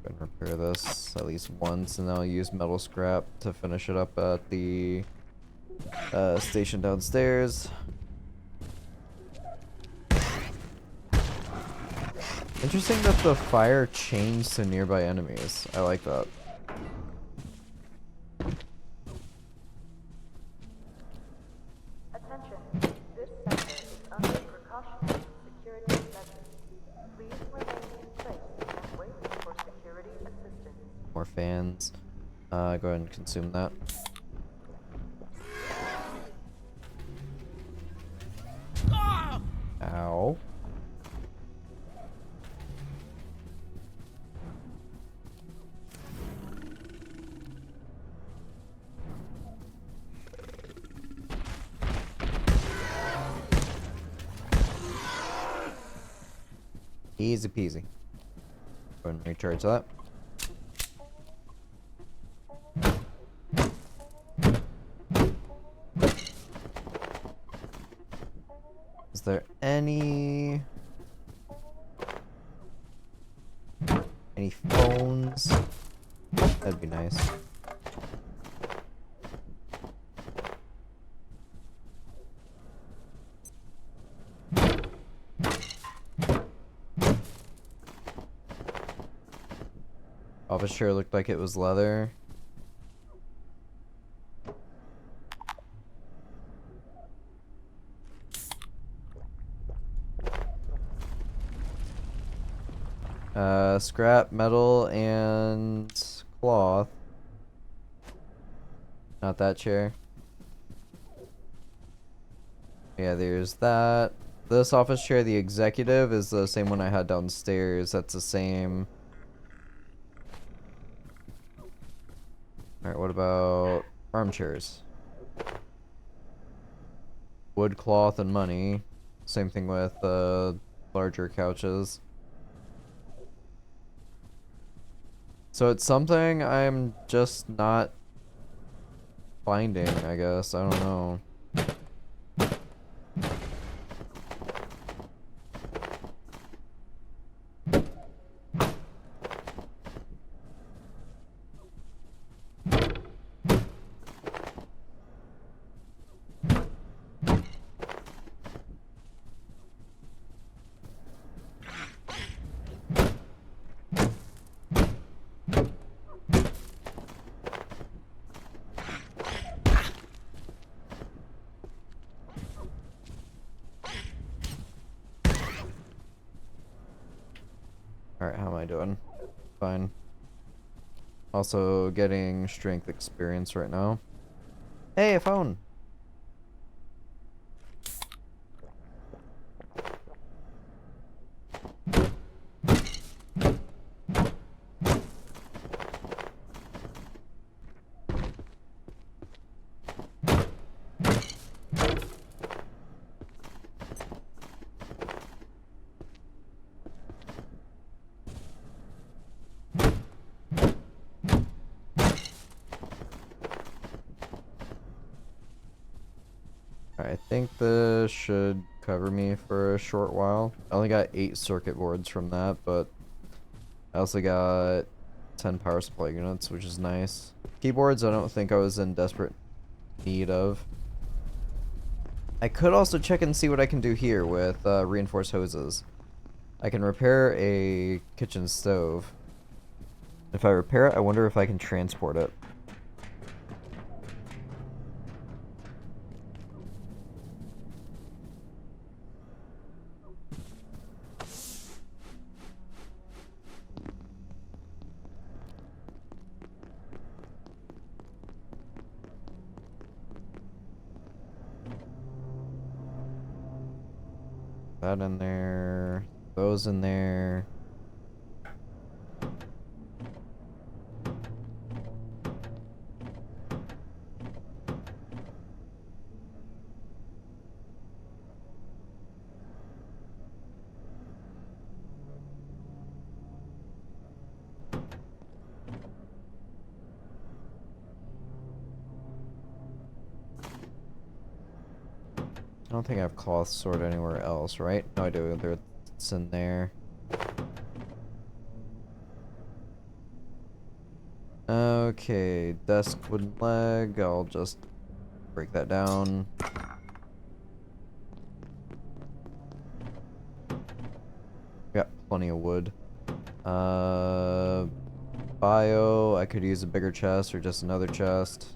and repair this at least once, and then I'll use metal scrap to finish it up at the station downstairs. Interesting that the fire changed to nearby enemies. I like that. Attention, this sector is under precautionary security measures. Please remain in place and wait for security assistance. More fans. Go ahead and consume that. Ow. Easy peasy. Go ahead and recharge that. Is there any phones? That'd be nice. Office chair looked like it was leather. Scrap, metal, and cloth. Not that chair. Yeah, there's that. This office chair, the executive, is the same one I had downstairs. That's the same Alright, what about armchairs? Wood, cloth, and money. Same thing with larger couches. So it's something I'm just not finding, I guess. I don't know. Alright, how am I doing? Fine. Also getting strength experience right now. Hey, a phone! I think this should cover me for a short while. I only got 8 circuit boards from that, but I also got 10 power supply units, which is nice. Keyboards, I don't think I was in desperate need of. I could also check and see what I can do here with reinforced hoses. I can repair a kitchen stove. If I repair it, I wonder if I can transport it. That in there, those in there. I don't think I have cloth stored anywhere else, right? No, I do. It's in there. Okay, desk wooden leg. I'll just break that down. Got plenty of wood. Bio. I could use a bigger chest or just another chest.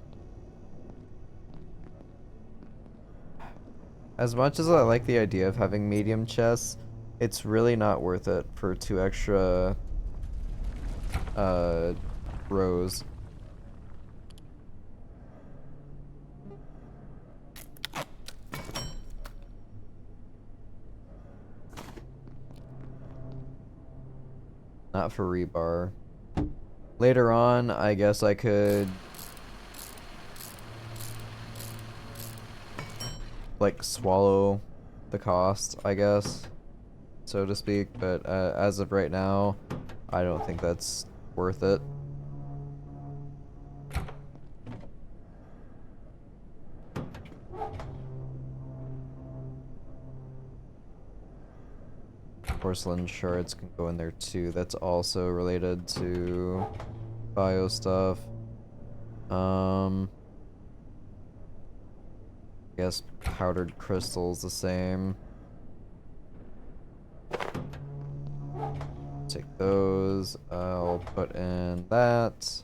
As much as I like the idea of having medium chests, it's really not worth it for 2 extra rows. Not for rebar. Later on, I guess I could like swallow the cost, I guess, so to speak, but as of right now, I don't think that's worth it. Porcelain shards can go in there too. That's also related to bio stuff. I guess powdered crystal's the same. Take those. I'll put in that.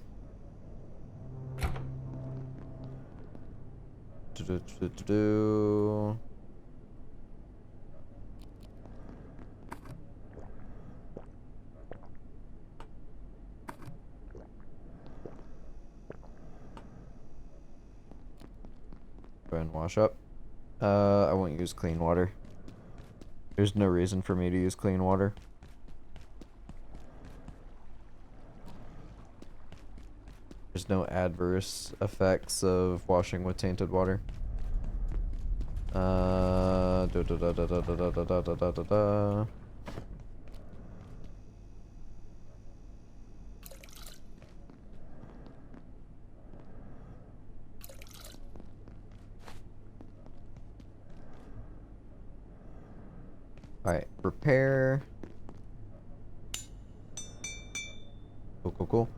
Do. Go ahead and wash up. I won't use clean water. There's no reason for me to use clean water. There's no adverse effects of washing with tainted water. Da da da da da da da da da da da da. Alright, repair. Cool, cool, cool.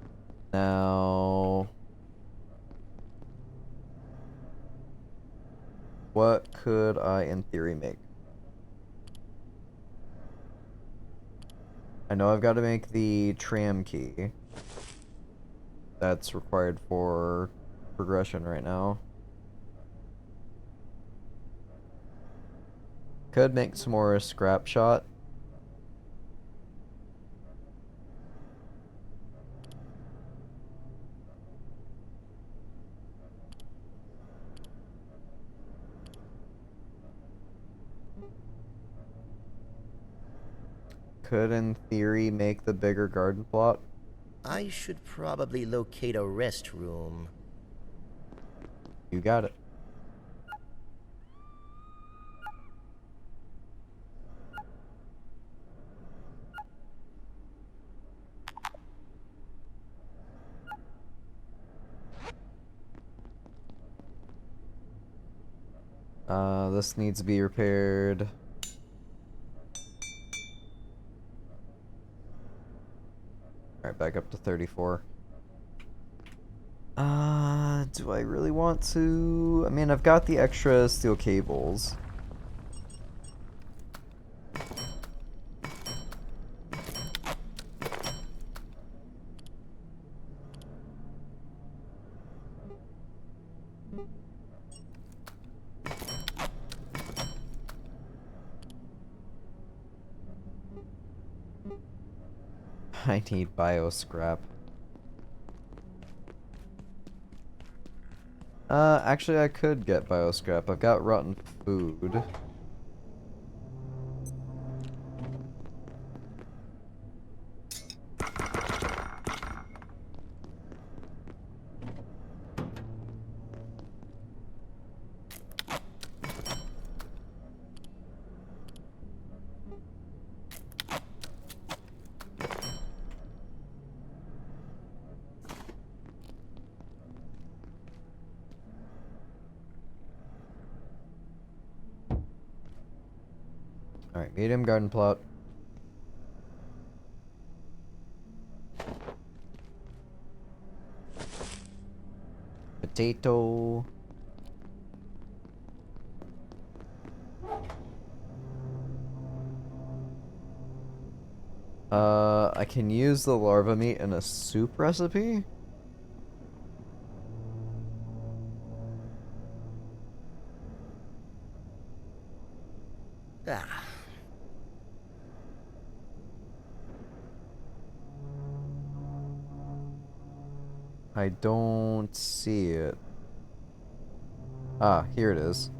Now, what could I, in theory, make? I know I've got to make the tram key. That's required for progression right now. Could make some more scrap shot. Could, in theory, make the bigger garden plot. I should probably locate a restroom. You got it. This needs to be repaired. Alright, back up to 34. Do I really want to? I mean, I've got the extra steel cables. I need bio scrap. Actually, I could get bio scrap. I've got rotten food. Alright, medium garden plot. Potato. I can use the larva meat in a soup recipe? Ah. I don't see it. Ah, here it is.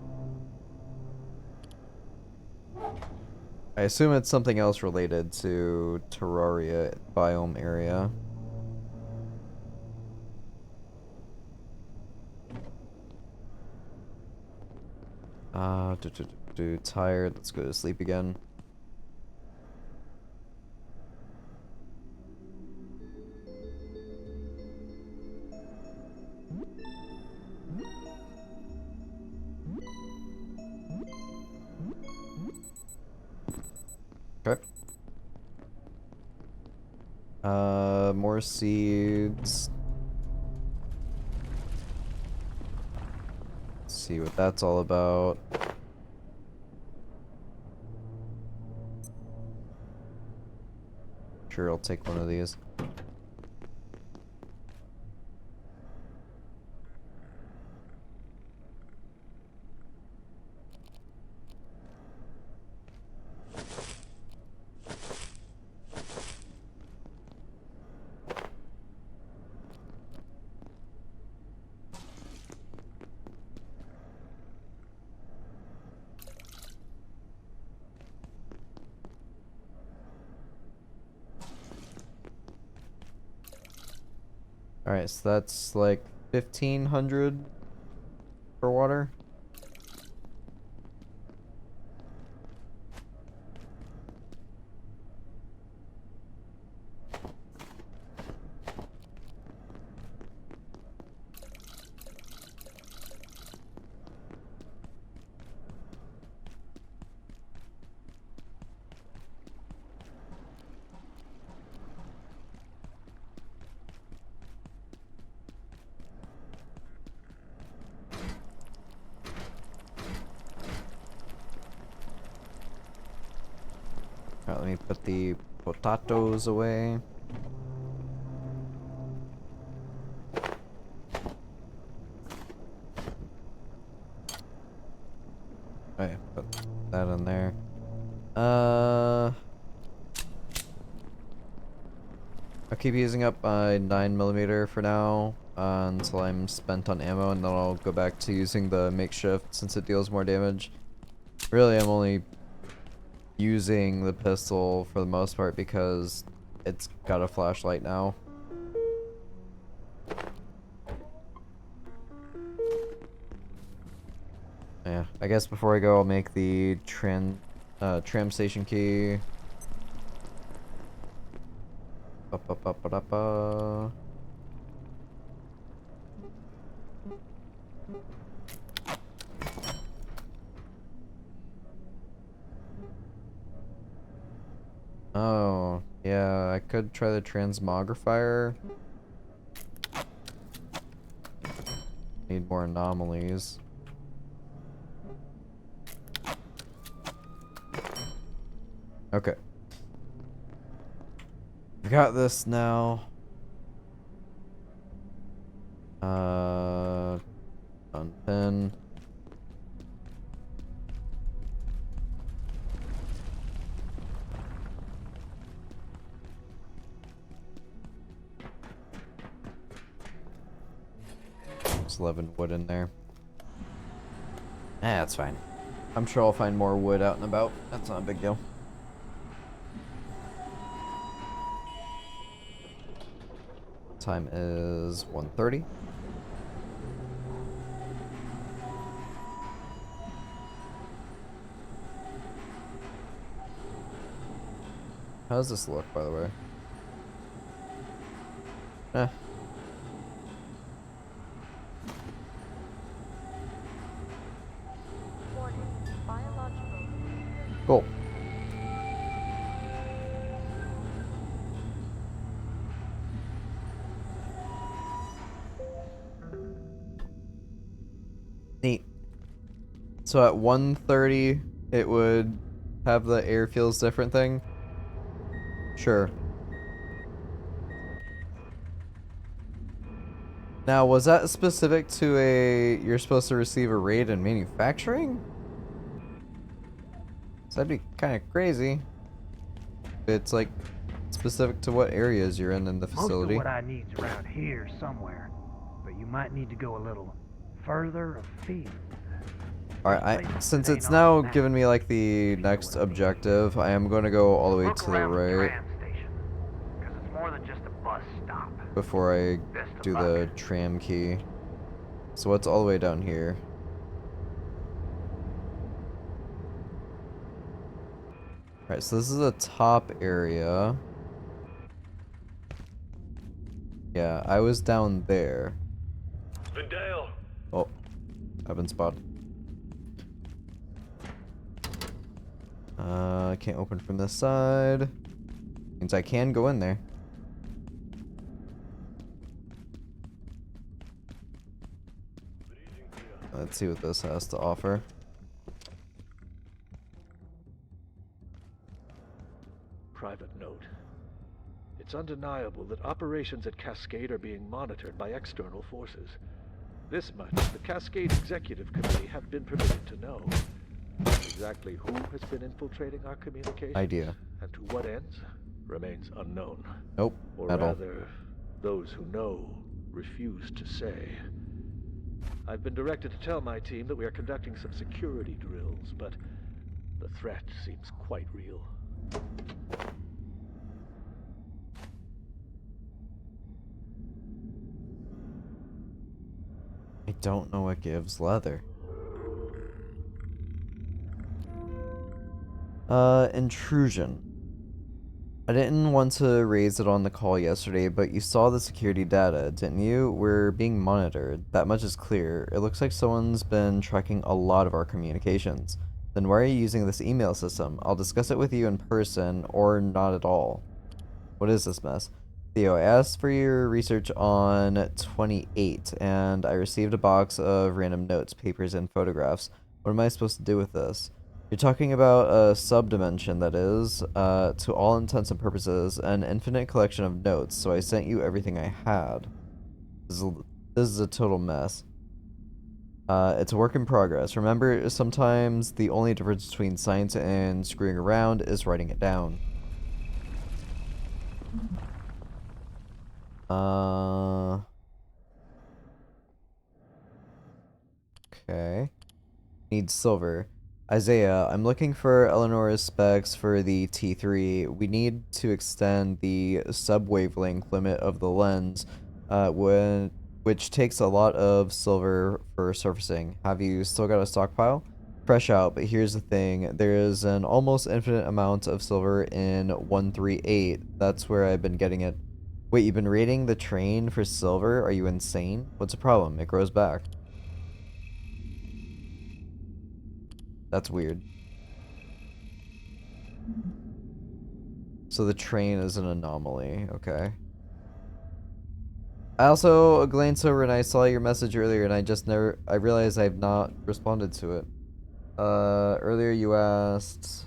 I assume it's something else related to Terraria biome area. Tired. Let's go to sleep again. Okay. More seeds. Let's see what that's all about. Sure, I'll take one of these. Alright, so that's like 1,500 for water. Alright, let me put the potatoes away. Okay, put that in there. I'll keep using up my 9mm for now until I'm spent on ammo, and then I'll go back to using the makeshift since it deals more damage. Really, I'm only using the pistol for the most part because it's got a flashlight now. Yeah, I guess before I go, I'll make the tram station key. Ba-ba-ba-ba-da-ba. Oh, yeah, I could try the transmogrifier. Need more anomalies. Okay. We got this now. Unpin. There's 11 wood in there. That's fine. I'm sure I'll find more wood out and about. That's not a big deal. Time is 1:30. How does this look, by the way? Eh. Warning, biological. Cool. Neat. So at 1:30, it would have the air feels different thing? Sure. Now, was that specific to you're supposed to receive a raid in manufacturing? So that'd be kind of crazy. It's like specific to what areas you're in the facility. Most of what I need's around here somewhere, but you might need to go a little further afield. Alright, since it's now given me like the next objective, I am going to go all the way to the right It's more than just a bus stop. before I do the tram key. So what's all the way down here? Alright, so this is the top area. Yeah, I was down there. Vindale! Oh, I've been spotted. I can't open from this side. Means I can go in there. Let's see what this has to offer. Private note. It's undeniable that operations at Cascade are being monitored by external forces. This much, the Cascade Executive Committee have been permitted to know. Exactly who has been infiltrating our communications Idea. and to what ends remains unknown. Nope, Or at all. rather, those who know refuse to say. I've been directed to tell my team that we are conducting some security drills, but the threat seems quite real. don't know what gives leather. Intrusion. I didn't want to raise it on the call yesterday, but you saw the security data, didn't you? We're being monitored. That much is clear. It looks like someone's been tracking a lot of our communications. Then why are you using this email system? I'll discuss it with you in person, or not at all. What is this mess? Theo, I asked for your research on 28, and I received a box of random notes, papers, and photographs. What am I supposed to do with this? You're talking about a subdimension that is, to all intents and purposes, an infinite collection of notes, so I sent you everything I had. This is a total mess. It's a work in progress. Remember, sometimes the only difference between science and screwing around is writing it down. Okay. Need silver. Isaiah, I'm looking for Eleanor's specs for the T3. We need to extend the sub-wavelength limit of the lens, which takes a lot of silver for surfacing. Have you still got a stockpile? Fresh out, but here's the thing. There is an almost infinite amount of silver in 138. That's where I've been getting it. Wait, you've been raiding the train for silver? Are you insane? What's the problem? It grows back. That's weird. So the train is an anomaly. Okay. I also glanced over and I saw your message earlier and I realized I've not responded to it. Earlier you asked,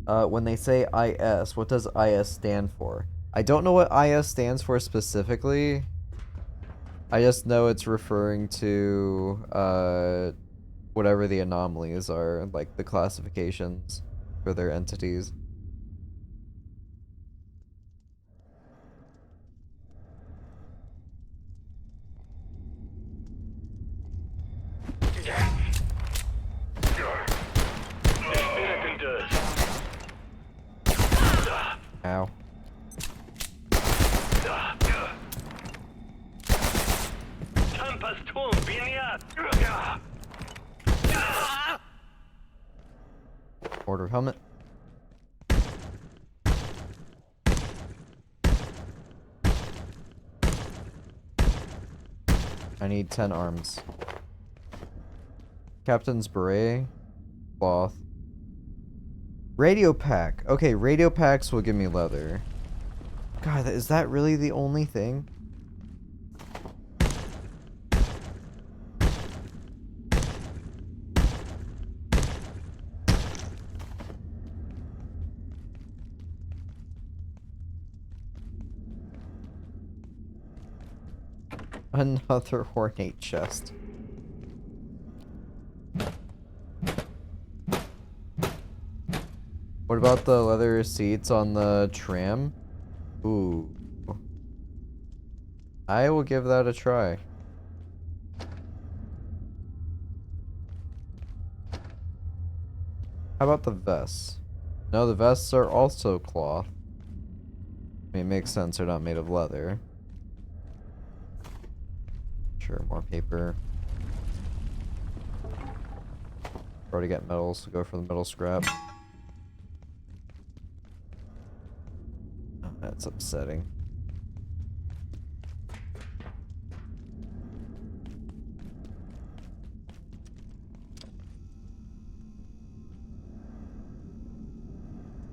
when they say IS, what does IS stand for? I don't know what IS stands for specifically. I just know it's referring to, whatever the anomalies are, like the classifications for their entities. Ow. Order helmet. I need 10 arms. Captain's beret. Cloth. Radio pack. Okay, radio packs will give me leather. God, is that really the only thing? Another ornate chest. What about the leather seats on the tram? Ooh. I will give that a try. How about the vests? No, the vests are also cloth. I mean, it makes sense, they're not made of leather. Sure, more paper. Already got metals, so go for the metal scrap. Oh, that's upsetting.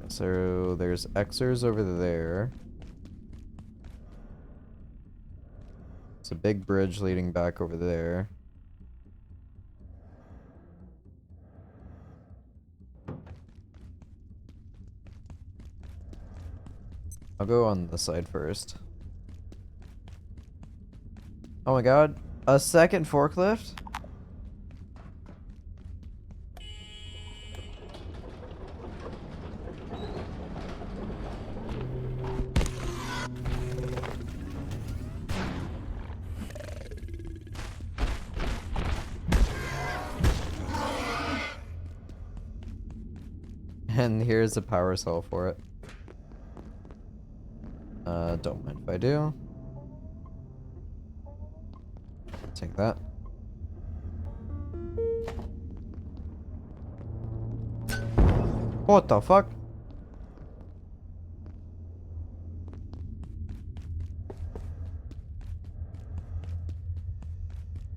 So there's Xers over there. It's a big bridge leading back over there. I'll go on the side first. Oh my god, a second forklift? And here's a power cell for it. Don't mind if I do. Take that. What the fuck?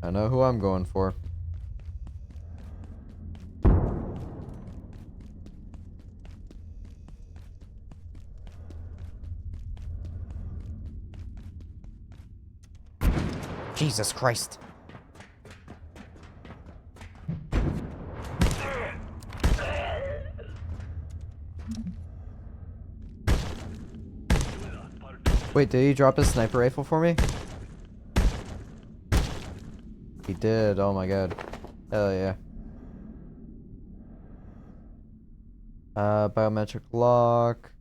I know who I'm going for. Jesus Christ. Wait, did he drop his sniper rifle for me? He did, oh my god. Hell yeah. Biometric lock.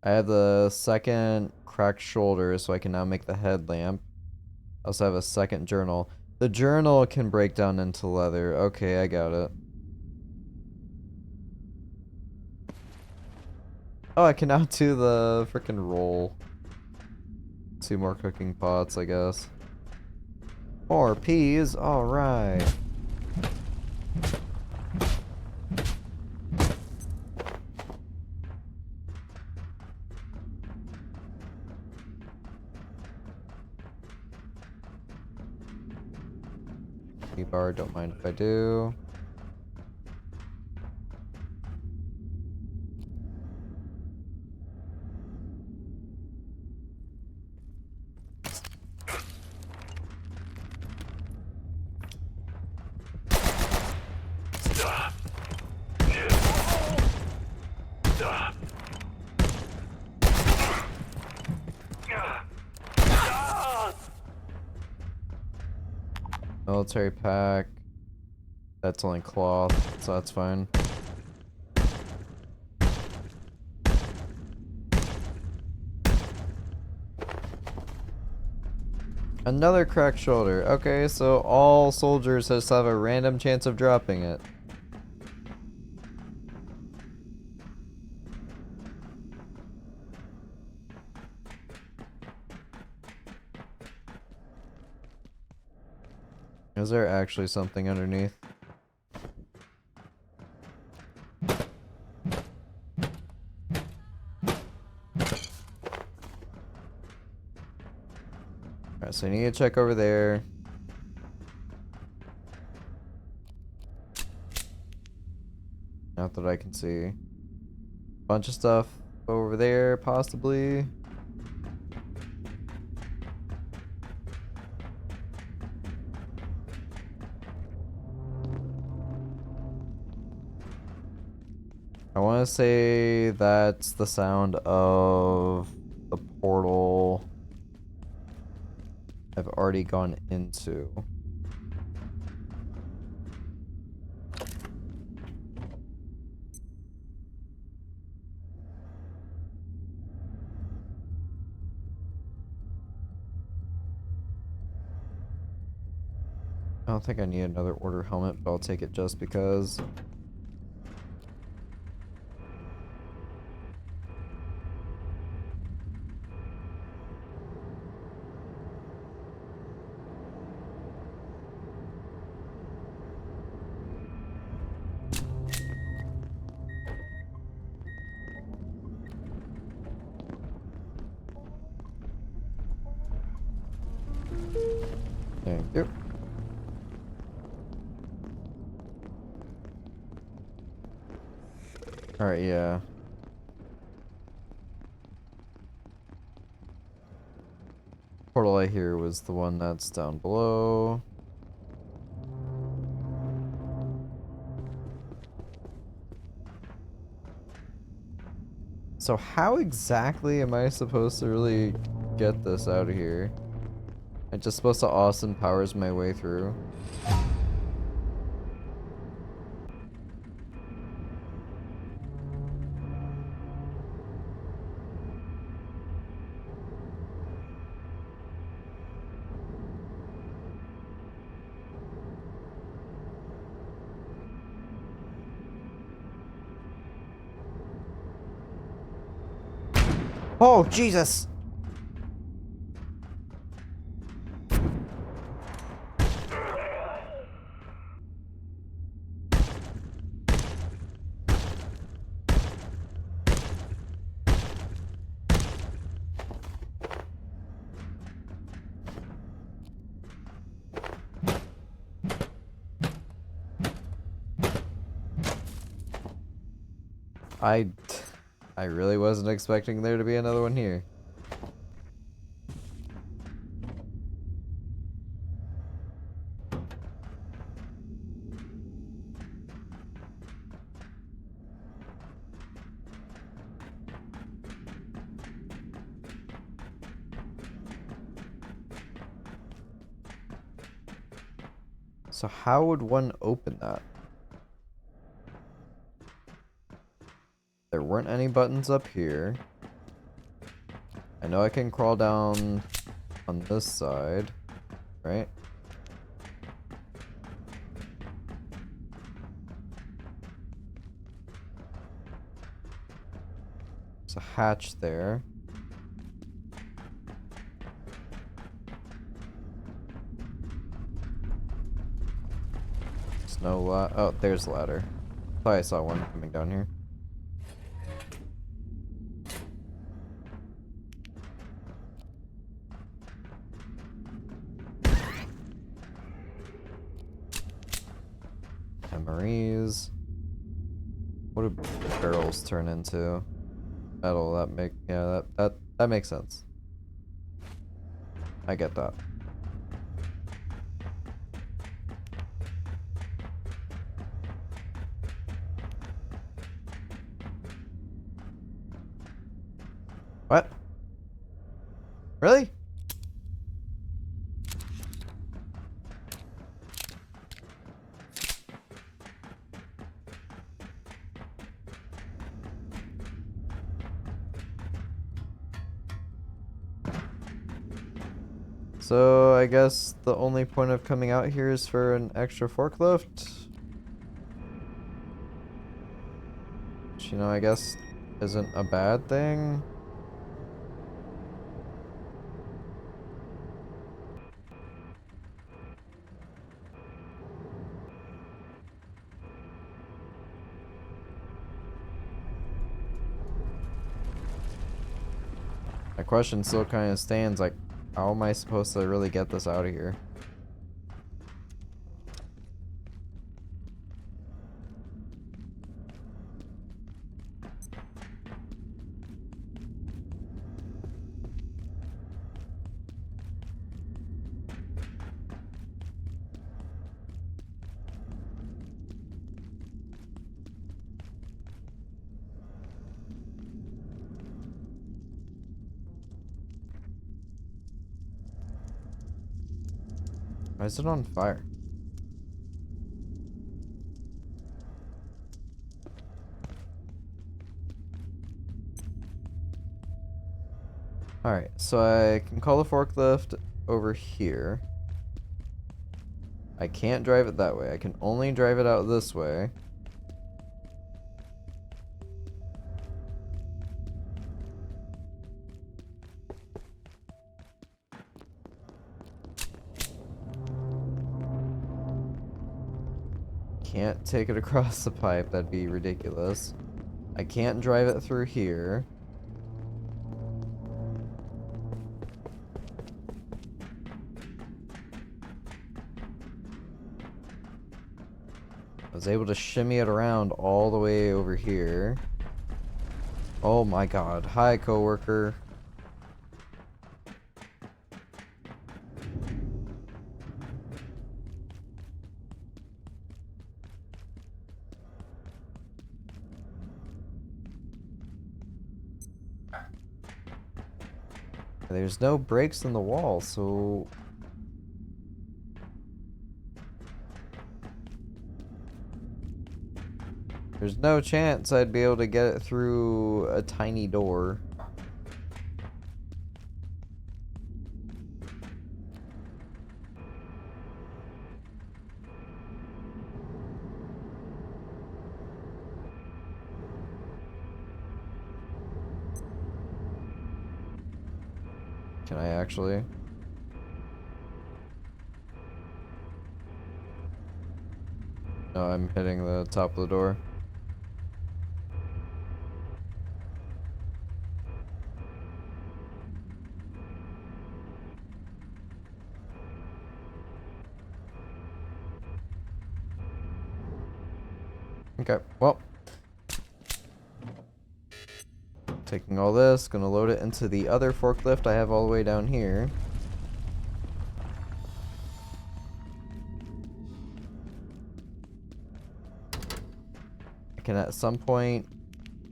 I have the second cracked shoulder, so I can now make the headlamp. I also have a second journal. The journal can break down into leather. Okay, I got it. Oh, I can now do the freaking roll. 2 more cooking pots, I guess. More peas, alright. Key bar, don't mind if I do. Military pack. That's only cloth, so that's fine. Another cracked shoulder. Okay, so all soldiers just have a random chance of dropping it. Is there actually something underneath? Alright, so I need to check over there. Not that I can see. Bunch of stuff over there, possibly. I want to say that's the sound of the portal I've already gone into. I don't think I need another order helmet, but I'll take it just because. Thank you. Alright, yeah. Portal I hear was the one that's down below. So how exactly am I supposed to really get this out of here? I'm just supposed to Austin Powers my way through. Oh, Jesus! I really wasn't expecting there to be another one here. So how would one open that? There weren't any buttons up here. I know I can crawl down on this side, right? There's a hatch there. There's no oh, there's a ladder. Thought I saw one coming down here. Memories. What do barrels turn into? Metal. That makes sense. I get that. What? Really? So I guess the only point of coming out here is for an extra forklift. Which, you know, I guess isn't a bad thing. My question still kind of stands, like, how am I supposed to really get this out of here? Why is it on fire? Alright, so I can call the forklift over here. I can't drive it that way. I can only drive it out this way. Can't take it across the pipe. That'd be ridiculous. I can't drive it through here. I was able to shimmy it around all the way over here. Oh my god. Hi, coworker. There's no breaks in the wall, so... There's no chance I'd be able to get it through a tiny door. Can I actually? No, I'm hitting the top of the door. Okay, well. Taking all this, gonna load it into the other forklift I have all the way down here. I can at some point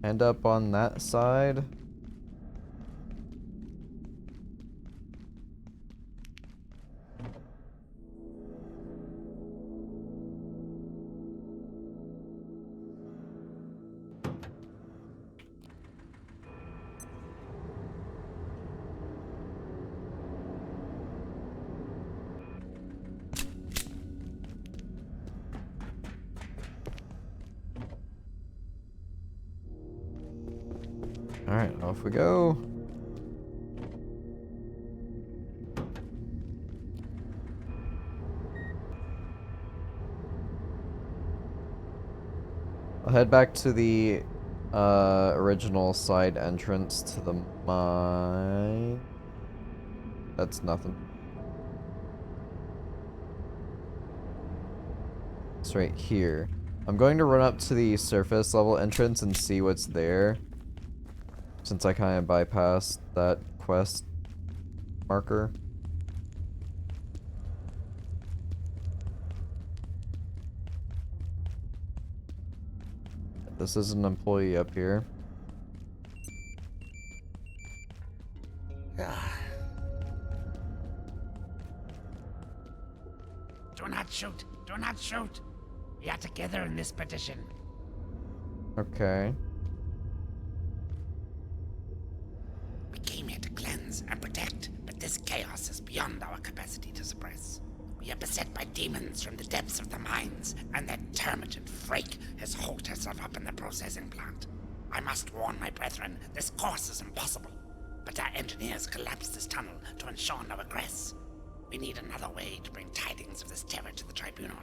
end up on that side. Alright, off we go. I'll head back to the original side entrance to the mine. That's nothing. It's right here. I'm going to run up to the surface level entrance and see what's there, since I kind of bypassed that quest marker. This is an employee up here. Do not shoot! Do not shoot! We are together in this petition. Okay. We came here to cleanse and protect, but this chaos is beyond our capacity to suppress. We are beset by demons from the depths of the mines, and that termagant Frake has holed herself up in the processing plant. I must warn my brethren, this course is impossible, but our engineers collapsed this tunnel to ensure no egress. We need another way to bring tidings of this terror to the tribunal.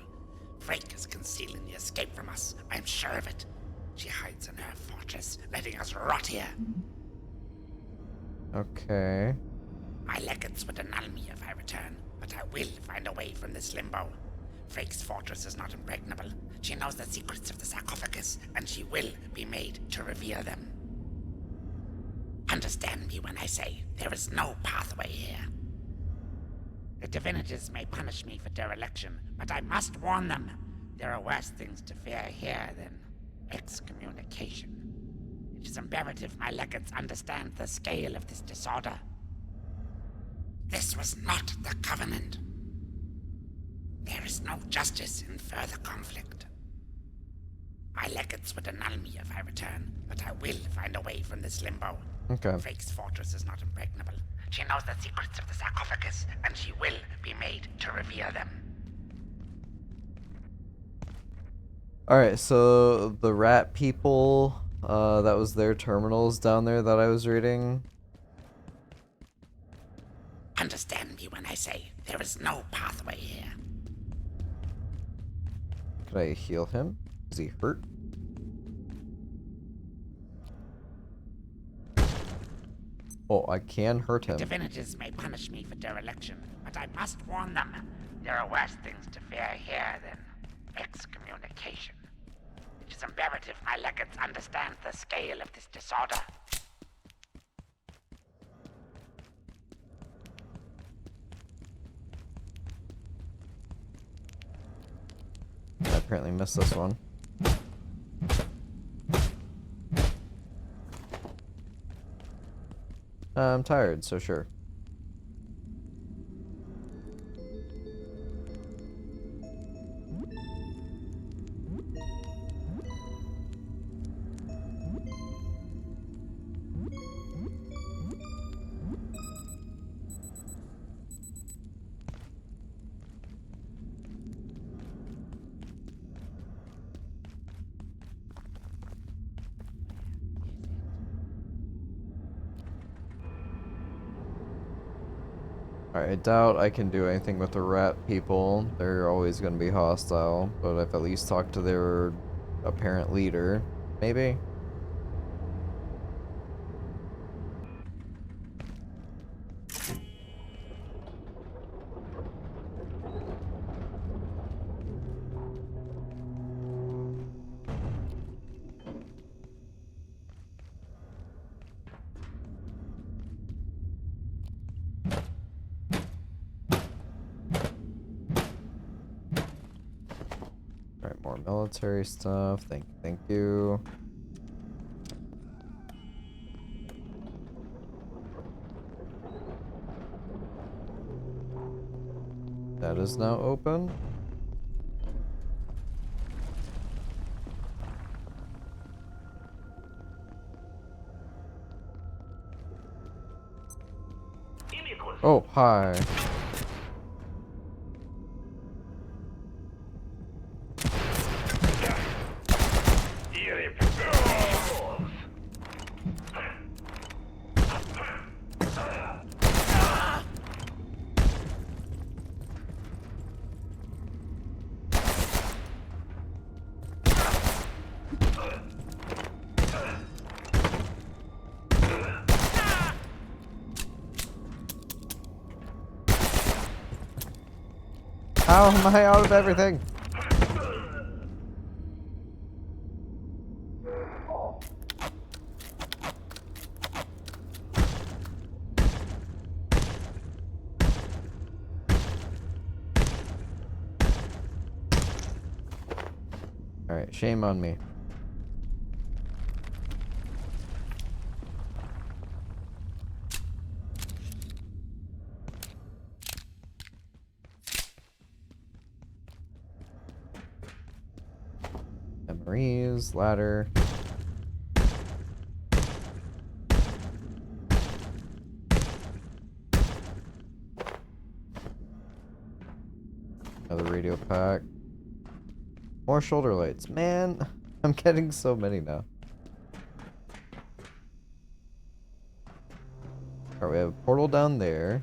Frake is concealing the escape from us, I am sure of it. She hides in her fortress, letting us rot here. Okay. My legates would annul me if I return, but I will find a way from this limbo. Frake's fortress is not impregnable. She knows the secrets of the sarcophagus, and she will be made to reveal them. Understand me when I say there is no pathway here. The divinities may punish me for dereliction, but I must warn them. There are worse things to fear here than excommunication. It is imperative my legates understand the scale of this disorder. This was not the Covenant. There is no justice in further conflict. My legates would annul me if I return, but I will find a way from this limbo. Okay. Frake's fortress is not impregnable. She knows the secrets of the sarcophagus, and she will be made to reveal them. Alright, so the rat people, that was their terminals down there that I was reading. Understand me when I say there is no pathway here. Could I heal him? Is he hurt? Oh, I can hurt him. Divinities may punish me for dereliction, but I must warn them. There are worse things to fear here than excommunication. It is imperative my legates understand the scale of this disorder. I apparently missed this one. I'm tired, so sure. Alright, I doubt I can do anything with the rat people. They're always going to be hostile, but I've at least talked to their apparent leader. Maybe? Alright, more military stuff. Thank you. That is now open. Oh, hi. How am I out of everything? Alright, shame on me. Memories, ladder. Another radio pack. More shoulder lights. Man, I'm getting so many now. Alright, we have a portal down there.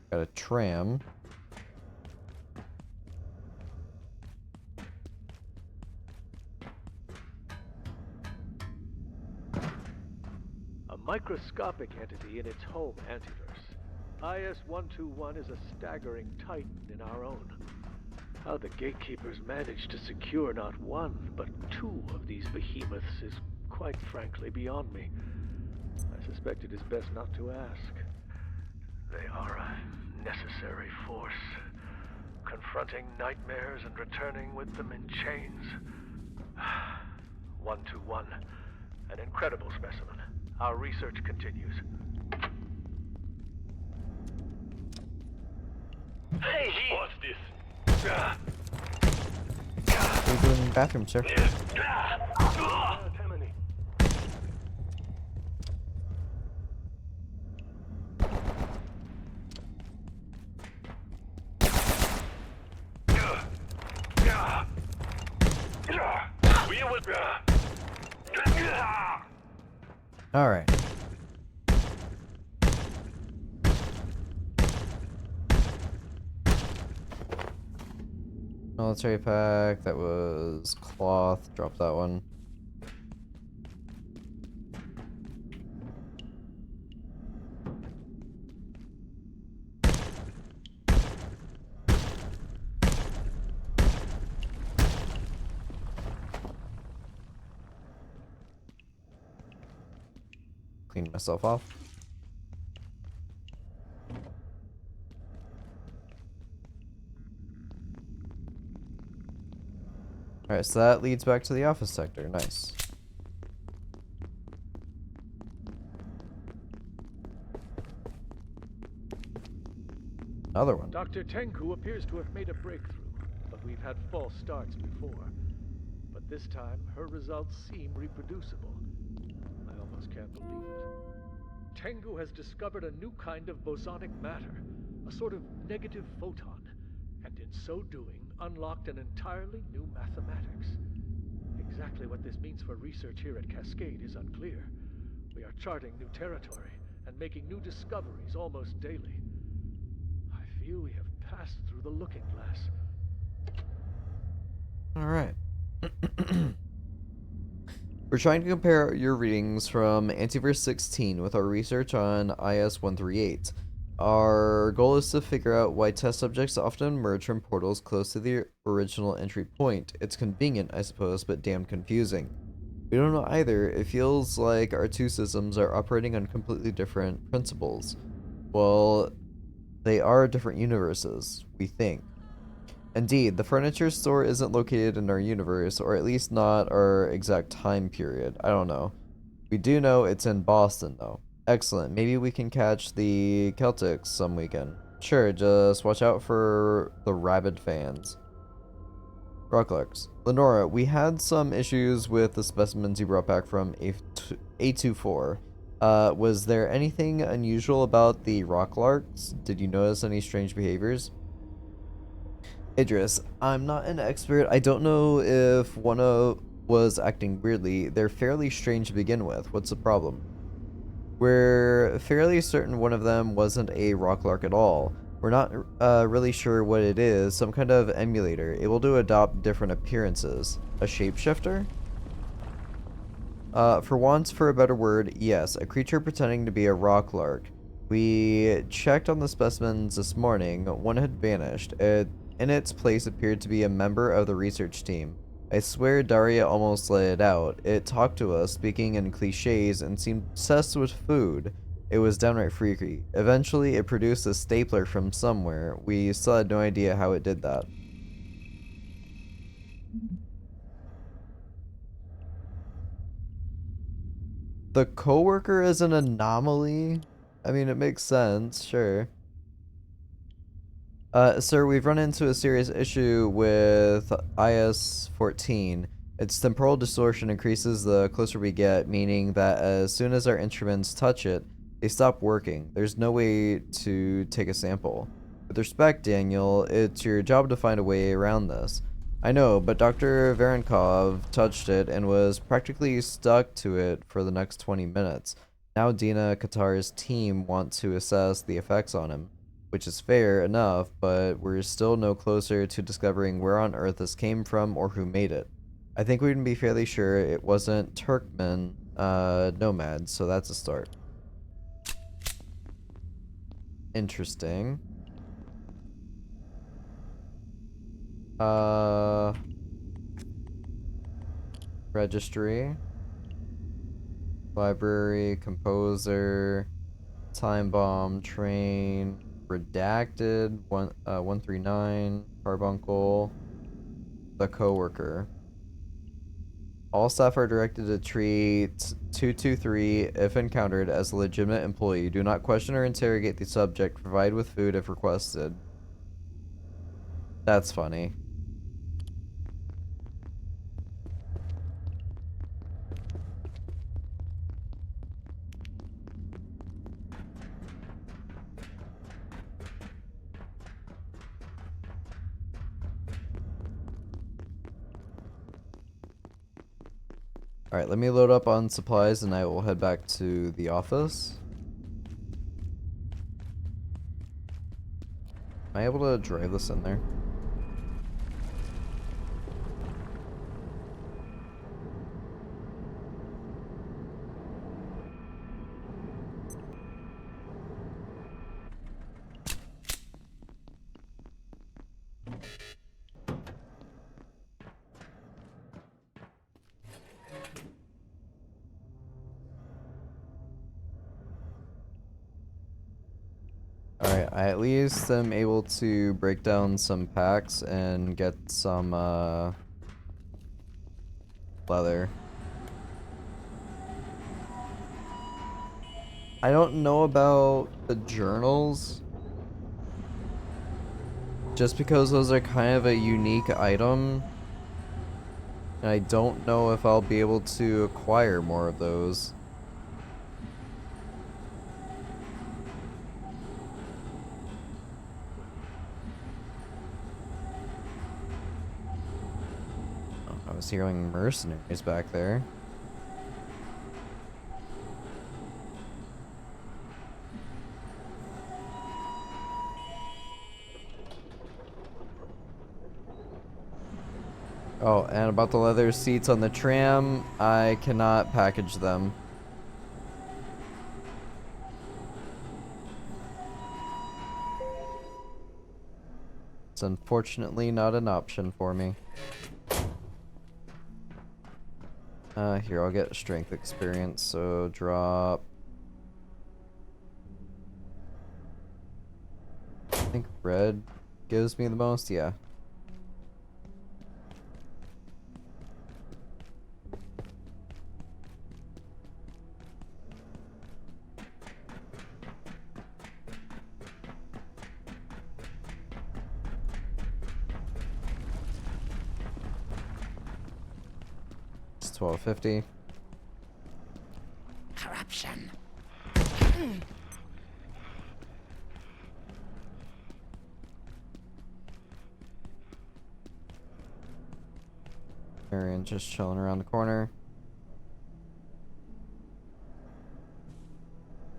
Got a tram. A microscopic entity in its home antiverse. IS-121 is a staggering titan in our own. How the gatekeepers managed to secure not one, but two of these behemoths is quite frankly beyond me. I suspect it is best not to ask. They are a necessary force, confronting nightmares and returning with them in chains. 121, an incredible specimen. Our research continues. Hey, what's this? What are you doing in the bathroom, sir? Alright. Military pack, that was cloth, drop that one. Clean myself off. Alright, so that leads back to the office sector. Nice. Another one. Dr. Tenku appears to have made a breakthrough, but we've had false starts before. But this time, her results seem reproducible. I almost can't believe it. Tengu has discovered a new kind of bosonic matter, a sort of negative photon, and in so doing, unlocked an entirely new mathematics. Exactly what this means for research here at Cascade is unclear. We are charting new territory, and making new discoveries almost daily. I feel we have passed through the looking glass. Alright. We're trying to compare your readings from Antiverse 16 with our research on IS-138. Our goal is to figure out why test subjects often emerge from portals close to the original entry point. It's convenient, I suppose, but damn confusing. We don't know either. It feels like our two systems are operating on completely different principles. Well, they are different universes, we think. Indeed, the furniture store isn't located in our universe, or at least not our exact time period. I don't know. We do know it's in Boston, though. Excellent. Maybe we can catch the Celtics some weekend. Sure, just watch out for the rabid fans. Rocklarks. Lenora, we had some issues with the specimens you brought back from A24. Was there anything unusual about the Rocklarks? Did you notice any strange behaviors? Idris, I'm not an expert. I don't know if one was acting weirdly. They're fairly strange to begin with. What's the problem? We're fairly certain one of them wasn't a Rocklark at all. We're not really sure what it is. Some kind of emulator, able to adopt different appearances. A shapeshifter? For once, for a better word, yes. A creature pretending to be a Rocklark. We checked on the specimens this morning. One had vanished. In its place appeared to be a member of the research team. I swear Daria almost let it out. It talked to us, speaking in cliches, and seemed obsessed with food. It was downright freaky. Eventually, it produced a stapler from somewhere. We still had no idea how it did that. The coworker is an anomaly? I mean, it makes sense, sure. Sir, we've run into a serious issue with IS-14. Its temporal distortion increases the closer we get, meaning that as soon as our instruments touch it, they stop working. There's no way to take a sample. With respect, Daniel, it's your job to find a way around this. I know, but Dr. Varenkov touched it and was practically stuck to it for the next 20 minutes. Now Dina Qatar's team want to assess the effects on him. Which is fair enough, but we're still no closer to discovering where on earth this came from or who made it. I think we can be fairly sure it wasn't Turkmen nomads, so that's a start. Interesting. Registry. Library, composer, time bomb, train, redacted, 139, carbuncle, the coworker. All staff are directed to treat 223 if encountered as a legitimate employee. Do not question or interrogate the subject. Provide with food if requested. That's funny. Alright, let me load up on supplies and I will head back to the office. Am I able to drive this in there? Alright, I at least am able to break down some packs and get some, leather. I don't know about the journals. Just because those are kind of a unique item. And I don't know if I'll be able to acquire more of those. I was hearing mercenaries back there. Oh, and about the leather seats on the tram, I cannot package them. It's unfortunately not an option for me. Here, I'll get strength experience, so drop... I think red gives me the most, yeah. It's 1250. Corruption. Marion just chilling around the corner.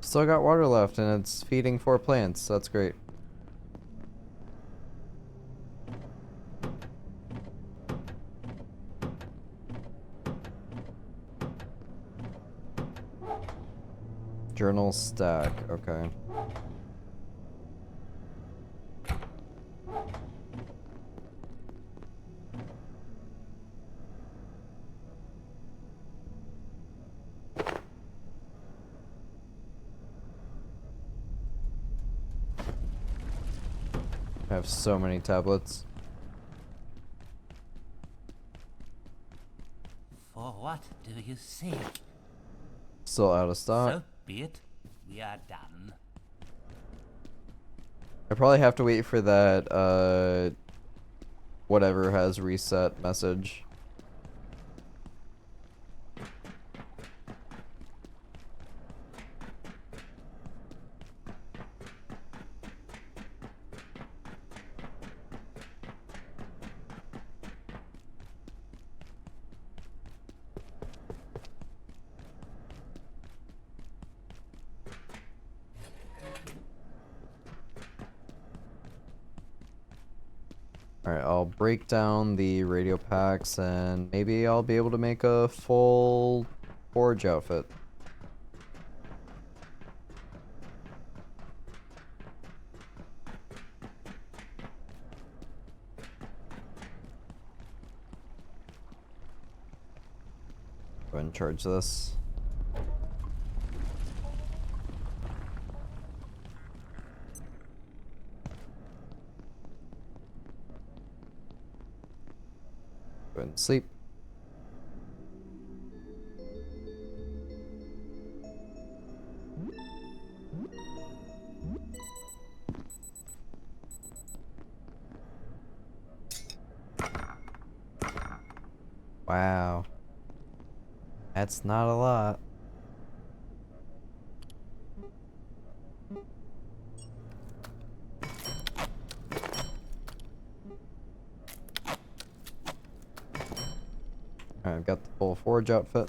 Still got water left, and it's feeding 4 plants. That's great. Journal stack, okay. I have so many tablets. For what do you seek? Still out of stock. So be it. We are done. I probably have to wait for that, whatever has reset message. Alright, I'll break down the radio packs and maybe I'll be able to make a full forge outfit. Go ahead and charge this. Go ahead and sleep. Wow. That's not a lot. Alright, I've got the full forge outfit.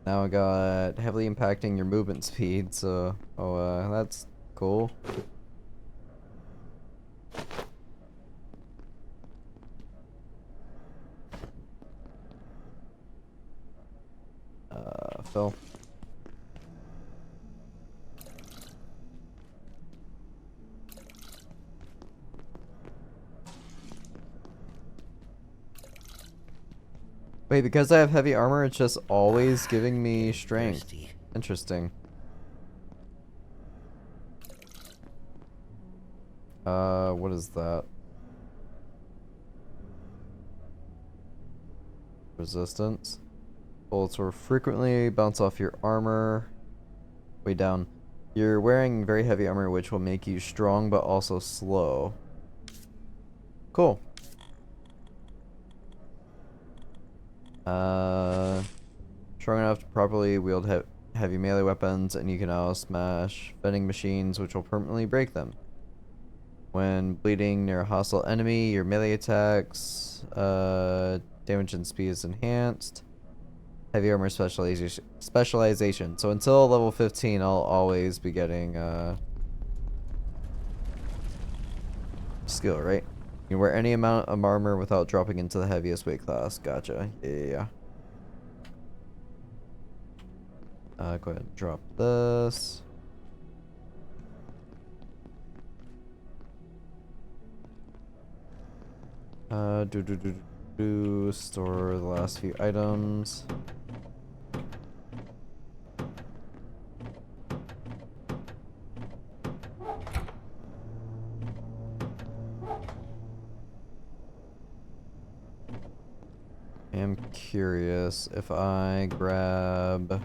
Now I got heavily impacting your movement speed, so that's cool. Phil. Wait, because I have heavy armor, it's just always giving me strength. Thirsty. Interesting. What is that? Resistance. Bullets will frequently bounce off your armor. Way down. You're wearing very heavy armor, which will make you strong but also slow. Cool. Strong enough to properly wield heavy melee weapons, and you can now smash vending machines, which will permanently break them. When bleeding near a hostile enemy, your melee attacks, damage and speed is enhanced. Heavy armor specialization. So until level 15, I'll always be getting skill, right? You can wear any amount of armor without dropping into the heaviest weight class. Gotcha. Yeah. Go ahead and drop this. Store the last few items. I'm curious if I grab...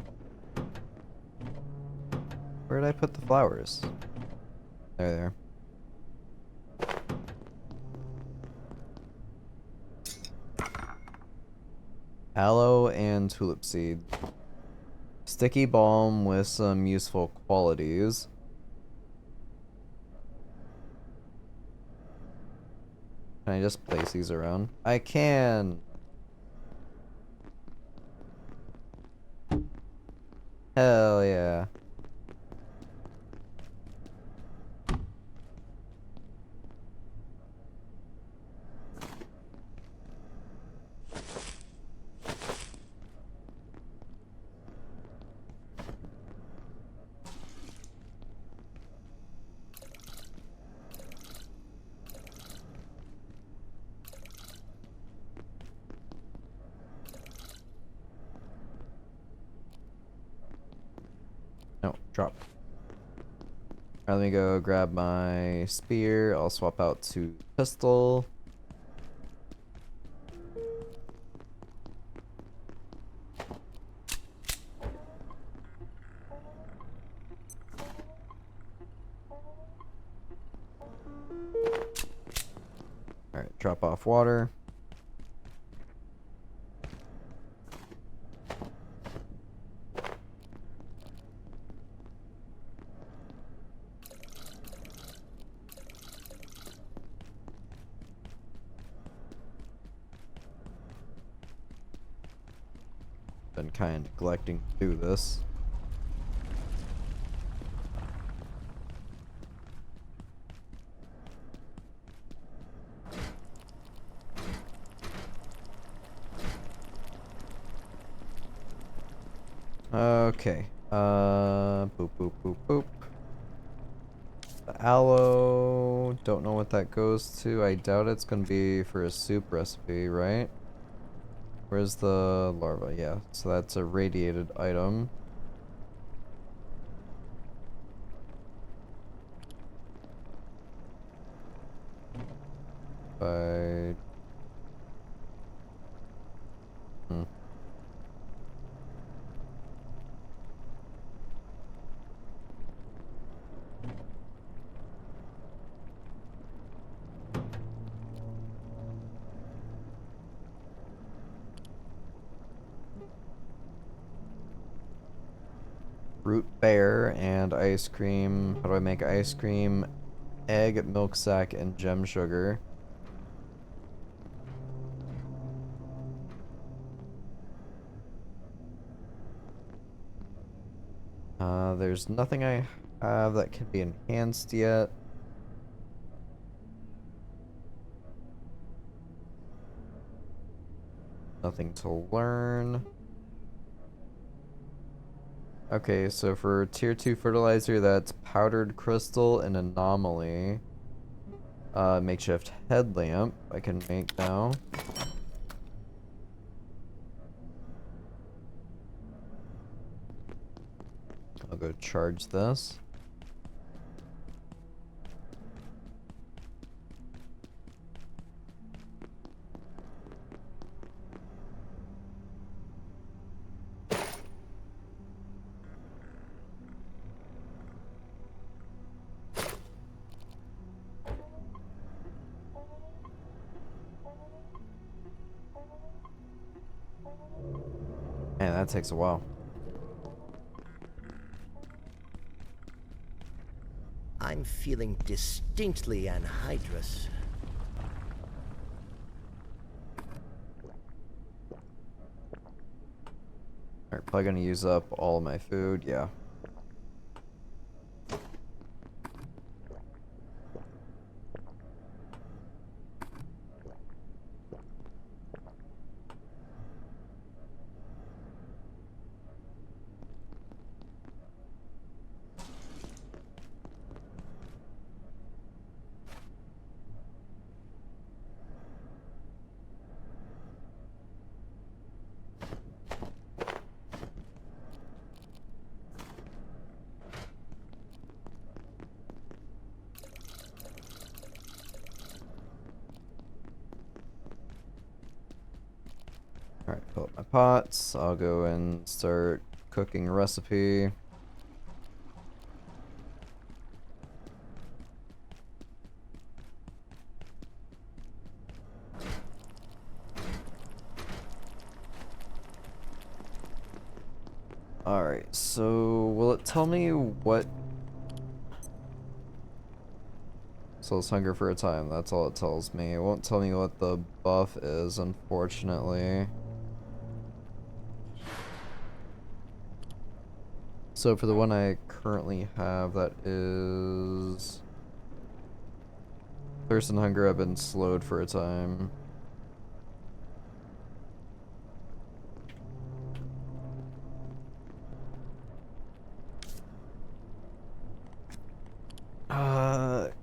Where did I put the flowers? There. Aloe and tulip seed. Sticky balm with some useful qualities. Can I just place these around? I can! Hell yeah. No, drop. Alright, let me go grab my spear. I'll swap out to pistol. Alright, drop off water. Been kind of neglecting to do this. Okay. Boop, boop, boop, boop. The aloe. Don't know what that goes to. I doubt it's gonna be for a soup recipe, right? Where's the larva? Yeah, so that's a radiated item. By... Root bear and ice cream. How do I make ice cream? Egg, milk sack, and gem sugar. There's nothing I have that can be enhanced yet. Nothing to learn. Okay, so for tier 2 fertilizer, that's powdered crystal and anomaly. Makeshift headlamp I can make now. I'll go charge this. Man, that takes a while. I'm feeling distinctly anhydrous. Alright, probably gonna use up all of my food, yeah. Alright, fill up my pots. I'll go and start cooking a recipe. Alright, so will it tell me what... Souls hunger for a time, that's all it tells me. It won't tell me what the buff is, unfortunately. So for the one I currently have, that is... Thirst and hunger have been slowed for a time.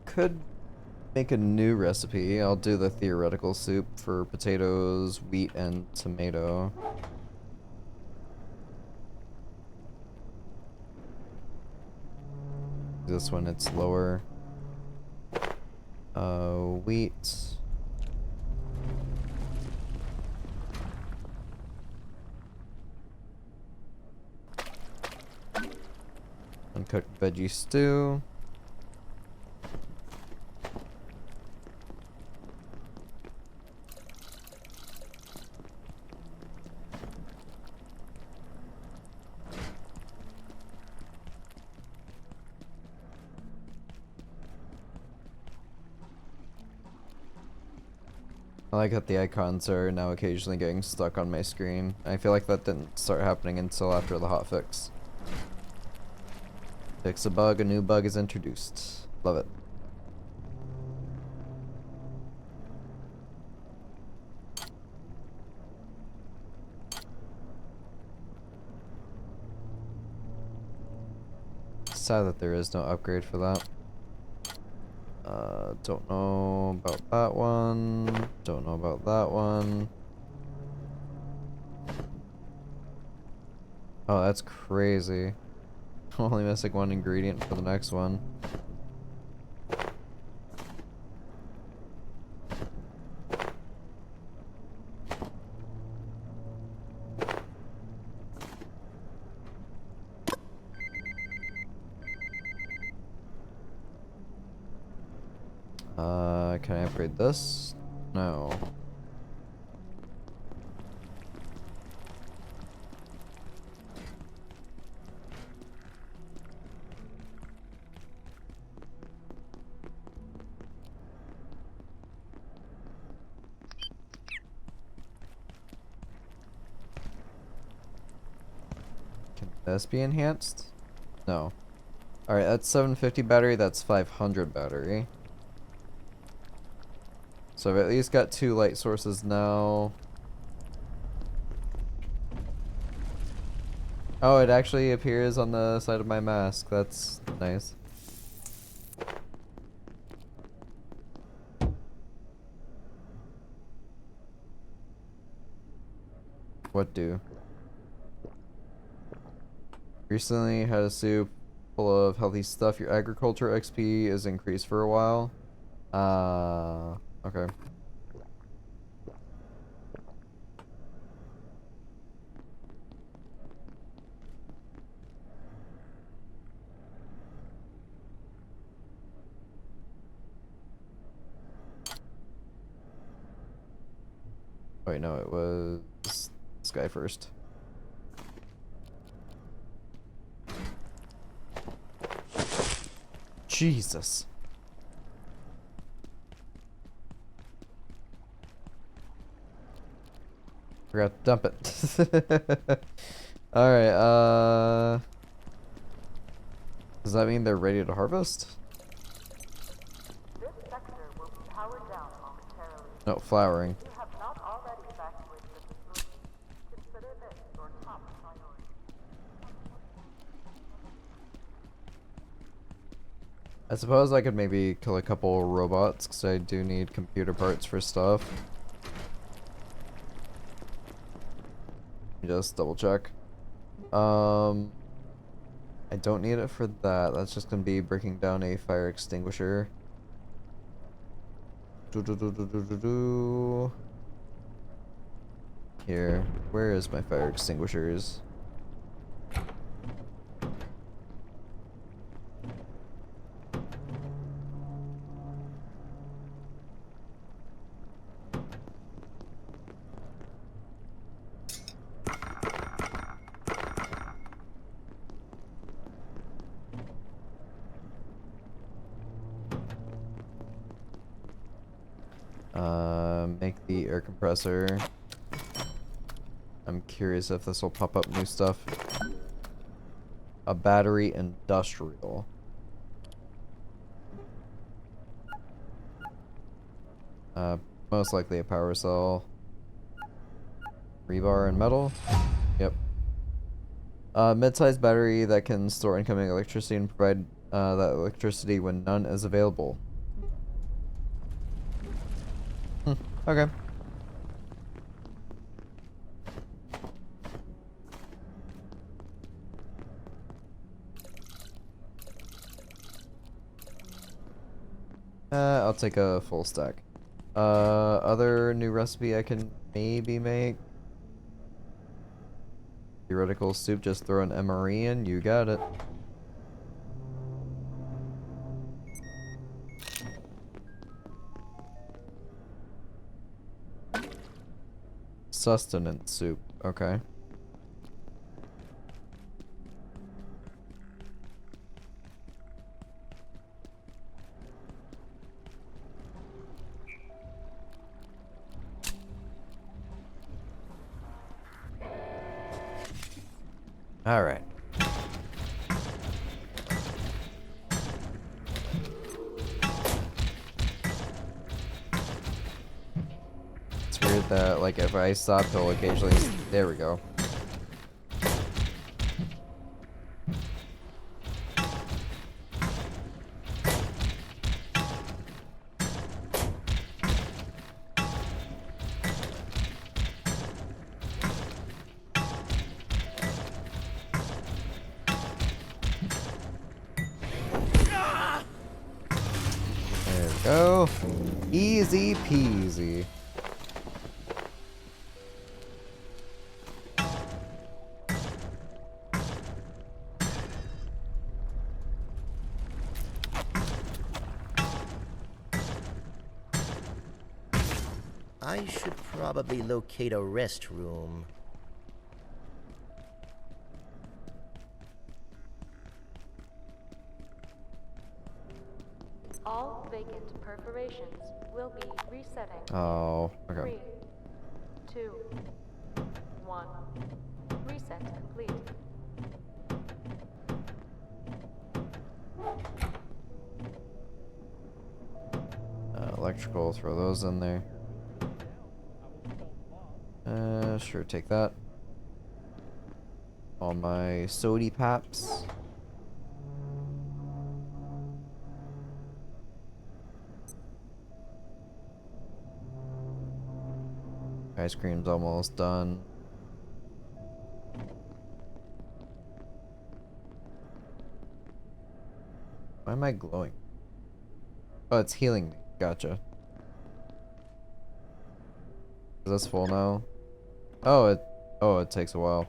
Could make a new recipe. I'll do the theoretical soup for potatoes, wheat, and tomato. This one, it's lower. Wheat. Uncooked veggie stew. I like that the icons are now occasionally getting stuck on my screen. I feel like that didn't start happening until after the hotfix. Fix a bug, a new bug is introduced. Love it. Sad that there is no upgrade for that. Don't know about that one. Don't know about that one. Oh, that's crazy. Only missing one ingredient for the next one. Can I upgrade this? No. Can this be enhanced? No. Alright, that's 750 battery, that's 500 battery. So I've at least got 2 light sources now. Oh, it actually appears on the side of my mask. That's nice. What do? Recently had a soup full of healthy stuff. Your agriculture XP is increased for a while. Okay. Wait, no, it was this guy first. Jesus. Forgot to dump it. Alright, does that mean they're ready to harvest? This sector will be powered down momentarily. No, flowering. If you have not already evacuated the facility, consider this your top priority. I suppose I could maybe kill a couple robots, because I do need computer parts for stuff. Just double check. I don't need it for that. That's just gonna be breaking down a fire extinguisher. Here, where is my fire extinguishers? Make the air compressor. I'm curious if this will pop up new stuff. A battery industrial. Most likely a power cell. Rebar and metal. Yep. Mid-sized battery that can store incoming electricity and provide that electricity when none is available. Okay. I'll take a full stack. Other new recipe I can maybe make. Theoretical soup, just throw an MRE in, you got it. Sustenance soup, okay. All right. It's weird that, like, if I stop, he'll occasionally... There we go. There we go. Easy peasy. I should probably locate a restroom. All vacant perforations will be resetting. Oh, okay. 3, 2, 1. Reset complete. Electrical, throw those in there. Sure, take that. All my sody paps. Ice cream's almost done. Why am I glowing? Oh, it's healing me. Gotcha. Is this full now? Oh, it takes a while.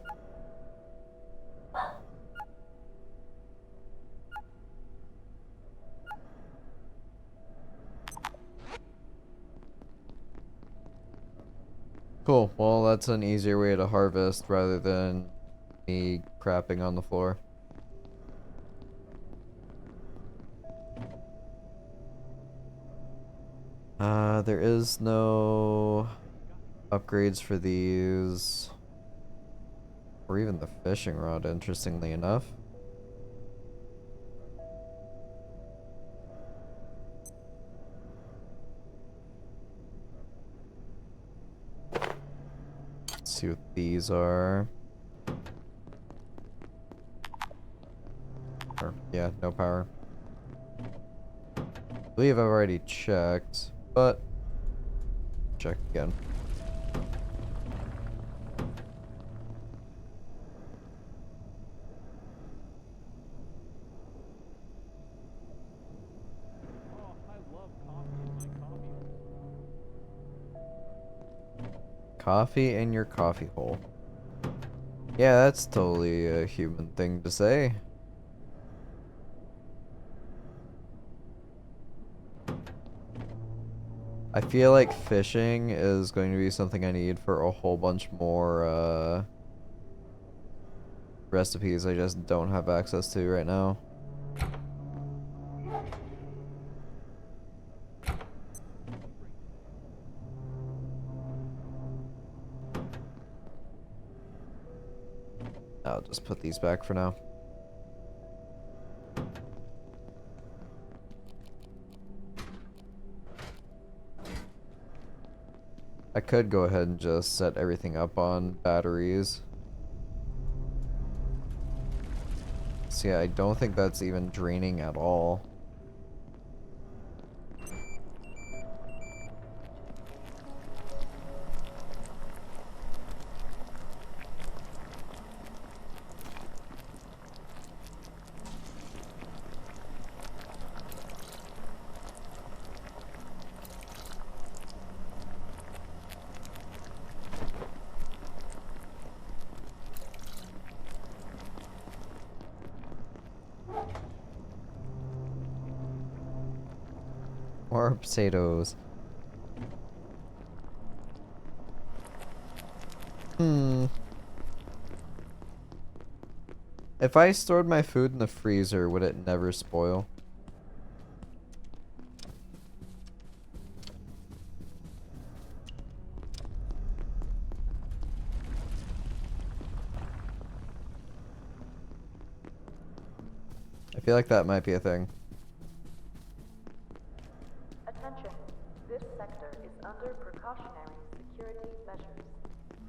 Cool. Well, that's an easier way to harvest rather than me crapping on the floor. There is no upgrades for these. Or even the fishing rod, interestingly enough. Let's see what these are. Or, yeah, no power. I believe I've already checked, but check again. Coffee in your coffee hole. Yeah, that's totally a human thing to say. I feel like fishing is going to be something I need for a whole bunch more, recipes I just don't have access to right now. I'll just put these back for now. I could go ahead and just set everything up on batteries. See, I don't think that's even draining at all. More potatoes. If I stored my food in the freezer, would it never spoil? I feel like that might be a thing. Attention. This sector is under precautionary security measures.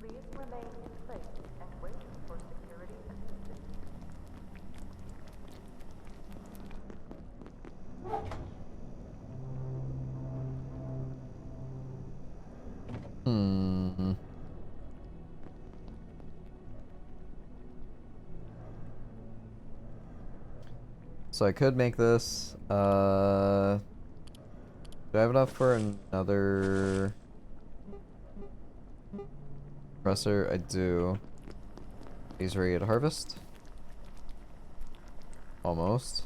Please remain in place and wait for security assistance. So I could make this, do I have enough for another compressor? I do. He's ready to harvest. Almost.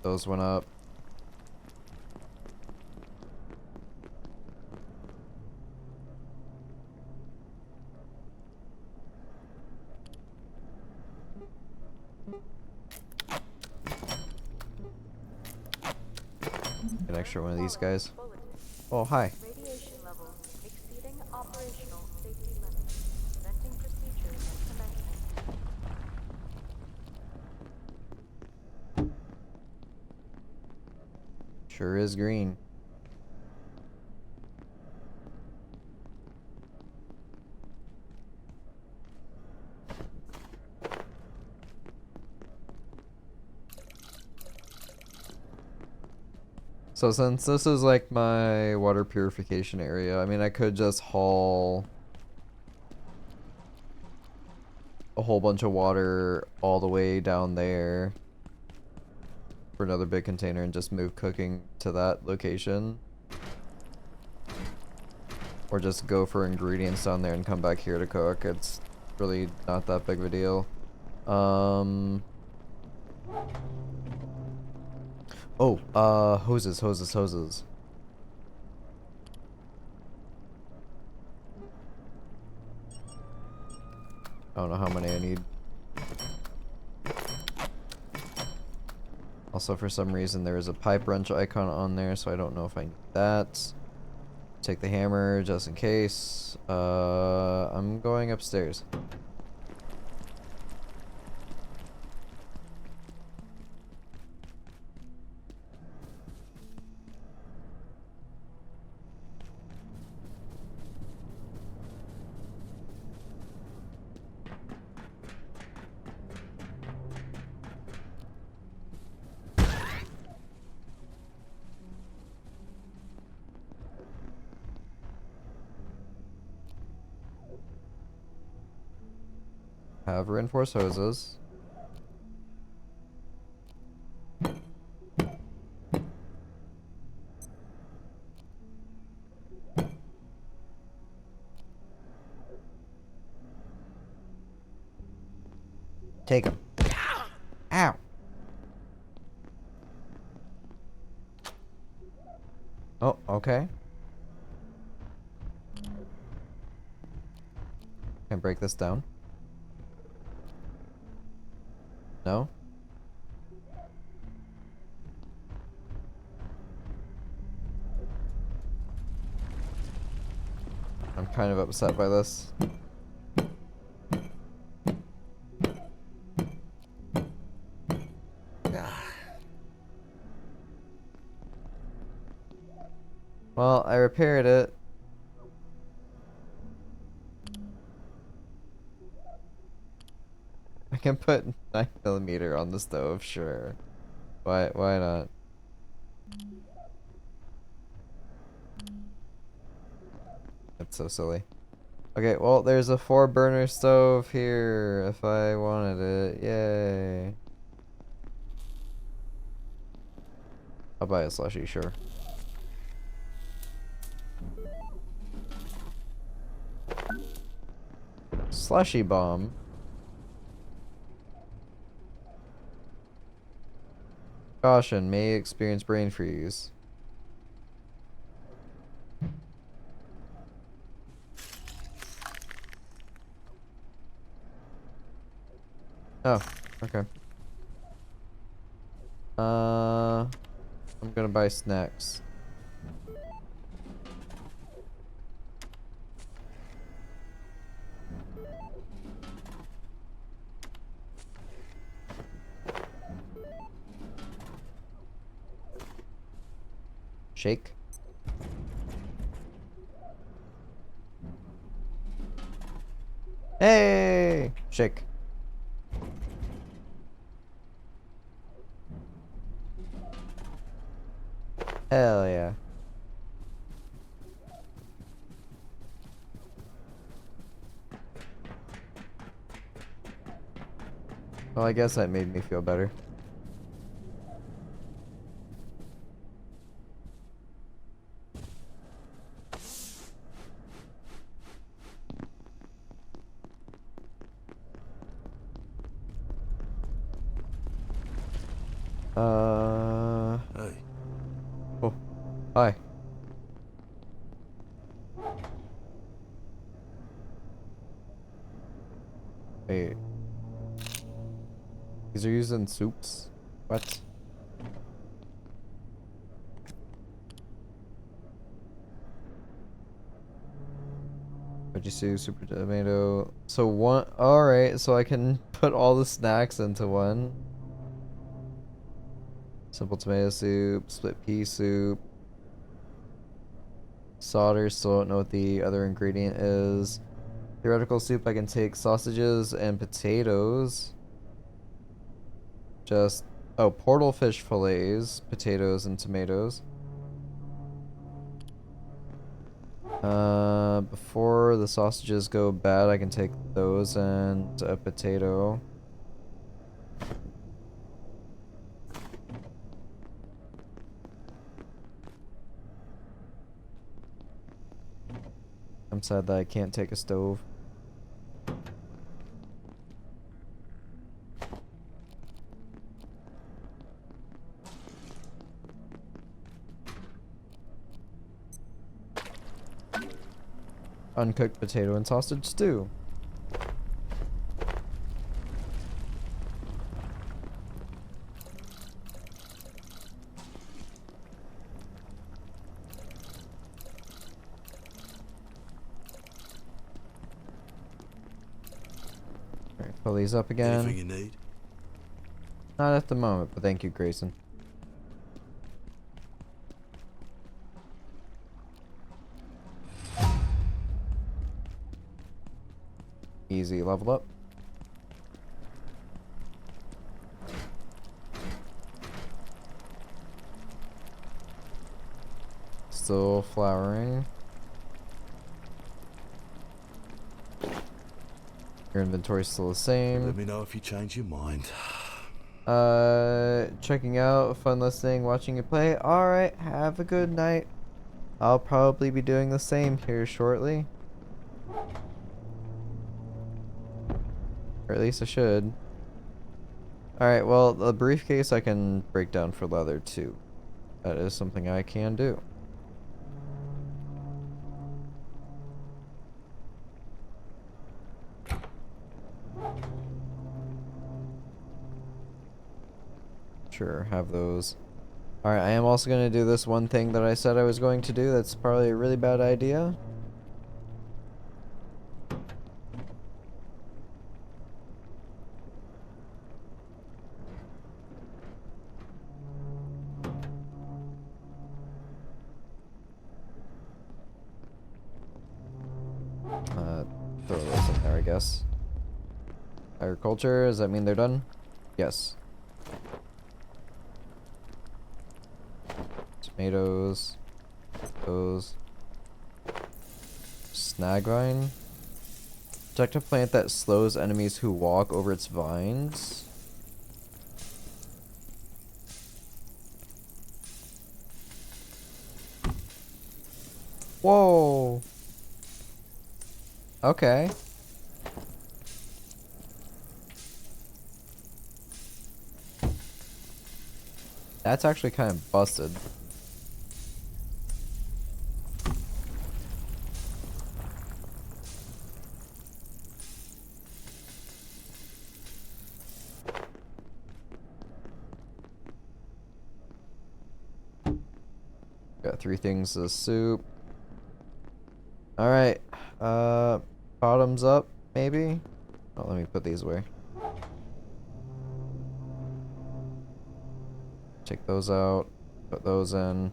Those went up. An extra one of these guys. Oh, hi. Radiation levels exceeding operational safety limits. Venting procedures commencing. Sure is green. So since this is like my water purification area, I mean I could just haul a whole bunch of water all the way down there for another big container and just move cooking to that location. Or just go for ingredients down there and come back here to cook. It's really not that big of a deal. Oh, hoses. I don't know how many I need. Also, for some reason, there is a pipe wrench icon on there, so I don't know if I need that. Take the hammer just in case. I'm going upstairs. Have reinforced hoses. Take him. Ow. Oh, okay. Can I break this down? No? I'm kind of upset by this. Well, I repaired it. I can put 9mm on the stove, sure. Why not? That's so silly. Okay, well, there's a 4-burner stove here if I wanted it. Yay. I'll buy a slushie, sure. Slushy bomb. Caution, may experience brain freeze. Oh, okay. I'm gonna buy snacks. Shake. Hey! Shake. Hell yeah. Well, I guess that made me feel better. Hey. Oh, hi. Wait. These are using soups? What? Veggie soup, super tomato. So one. Alright, so I can put all the snacks into one. Simple tomato soup, split pea soup. Solder, still don't know what the other ingredient is. Theoretical soup, I can take sausages and potatoes. Just, oh, portal fish fillets, potatoes and tomatoes. Before the sausages go bad, I can take those and a potato. I'm sad that I can't take a stove. Uncooked potato and sausage stew. Alright, fill these up again. Anything you need? Not at the moment, but thank you, Grayson. Easy level up. Still flowering. Your inventory's still the same. Let me know if you change your mind. Checking out, fun listening, watching you play. Alright, have a good night. I'll probably be doing the same here shortly. Or at least I should. Alright, well, the briefcase I can break down for leather too. That is something I can do. Sure, have those. Alright, I am also going to do this one thing that I said I was going to do that's probably a really bad idea. Throw those in there, I guess. Agriculture, does that mean they're done? Yes. Tomatoes. Those. Snagvine. Protect a plant that slows enemies who walk over its vines. Whoa. Okay. That's actually kind of busted. Got 3 things of soup. Alright. Bottoms up, maybe? Oh, let me put these away. Take those out. Put those in.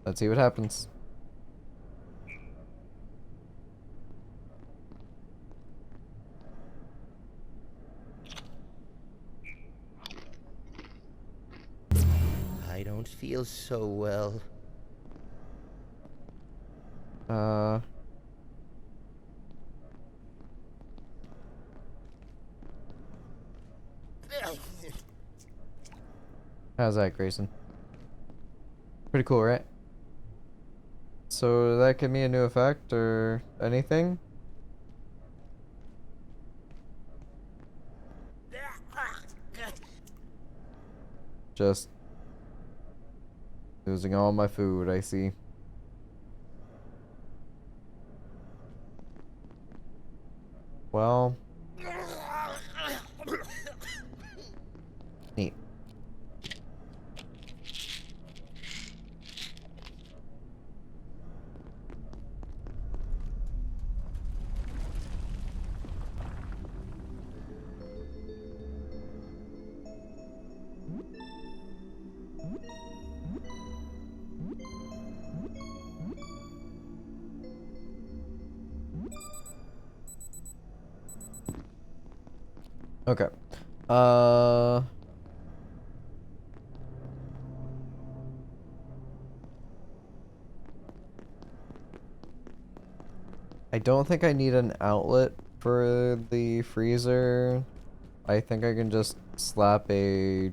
Let's see what happens. I don't feel so well. How's that, Grayson? Pretty cool, right? So that give me a new effect or anything? Just losing all my food, I see. Well, neat. Okay. I don't think I need an outlet for the freezer. I think I can just slap a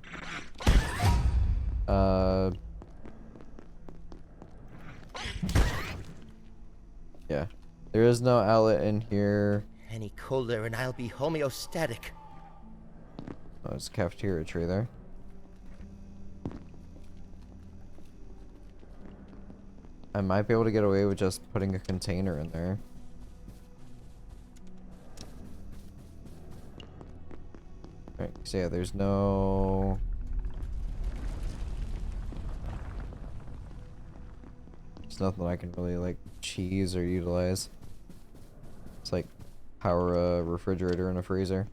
yeah. There is no outlet in here. Any colder and I'll be homeostatic. Oh, it's a cafeteria tray there. I might be able to get away with just putting a container in there. Alright, so yeah, there's no... There's nothing I can really, like, cheese or utilize. It's like power a refrigerator and a freezer.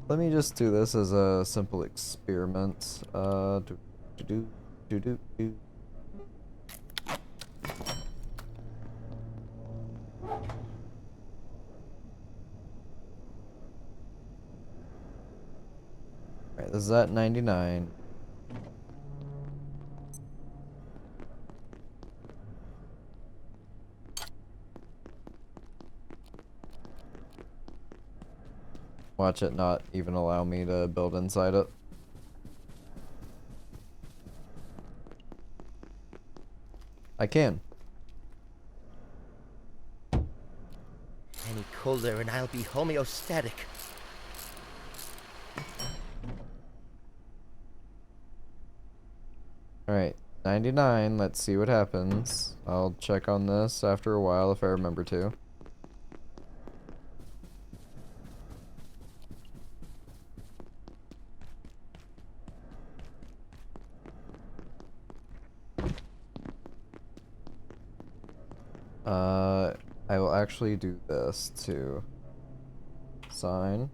Let me just do this as a simple experiment. Do. Alright, this is at 99. Watch it not even allow me to build inside it. I can. Any colder and I'll be homeostatic. Alright, 99. Let's see what happens. I'll check on this after a while if I remember to. I will actually do this too. Sign.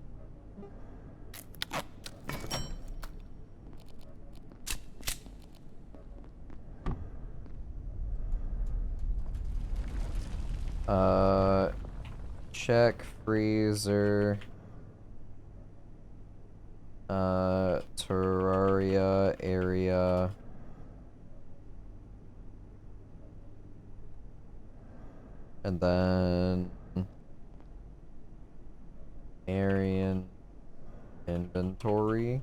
Check freezer. Terraria area. And then Aryan inventory.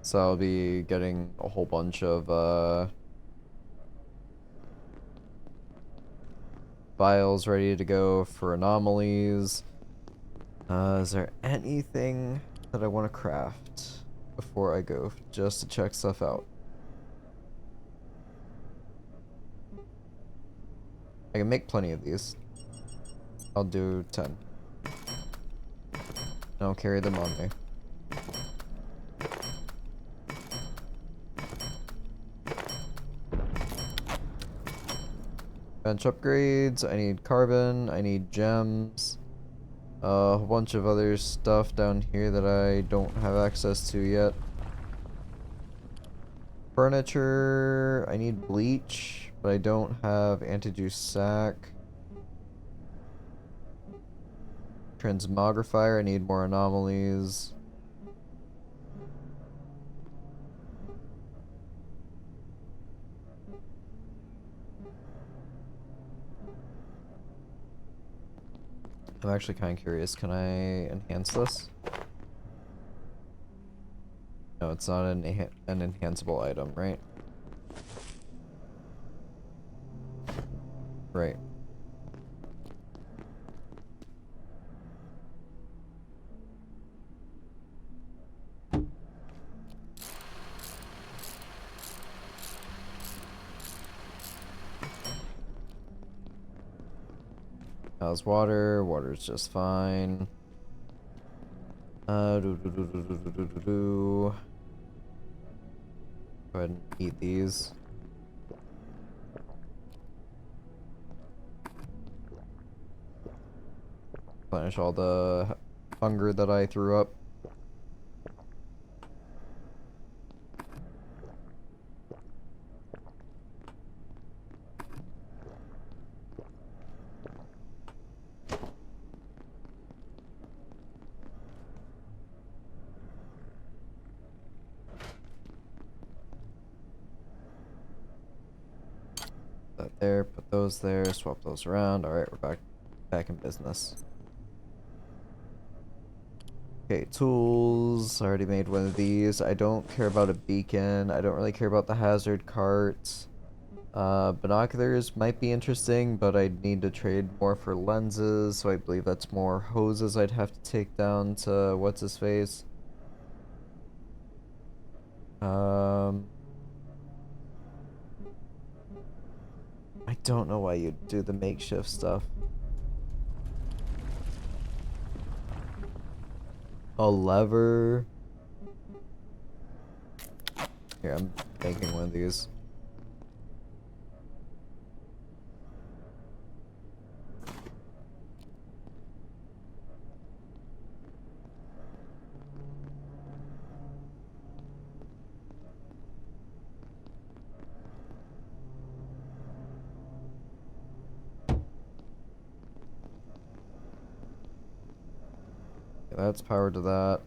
So I'll be getting a whole bunch of files ready to go for anomalies. Is there anything that I want to craft before I go, just to check stuff out? I can make plenty of these. I'll do 10. And I'll carry them on me. Bench upgrades, I need carbon, I need gems. A whole bunch of other stuff down here that I don't have access to yet. Furniture, I need bleach, but I don't have anti-juice sac. Transmogrifier, I need more anomalies. I'm actually kind of curious, can I enhance this? No, it's not an enhanceable item, right? Right. How's water? Water's just fine. Go ahead and eat these. Replenish all the hunger that I threw up. That there, put those there, swap those around. Alright, we're back in business. Okay, tools. I already made one of these. I don't care about a beacon. I don't really care about the hazard carts. Binoculars might be interesting, but I'd need to trade more for lenses, so I believe that's more hoses I'd have to take down to what's-his-face. I don't know why you'd do the makeshift stuff. A lever. Here, I'm making one of these. That's power to that.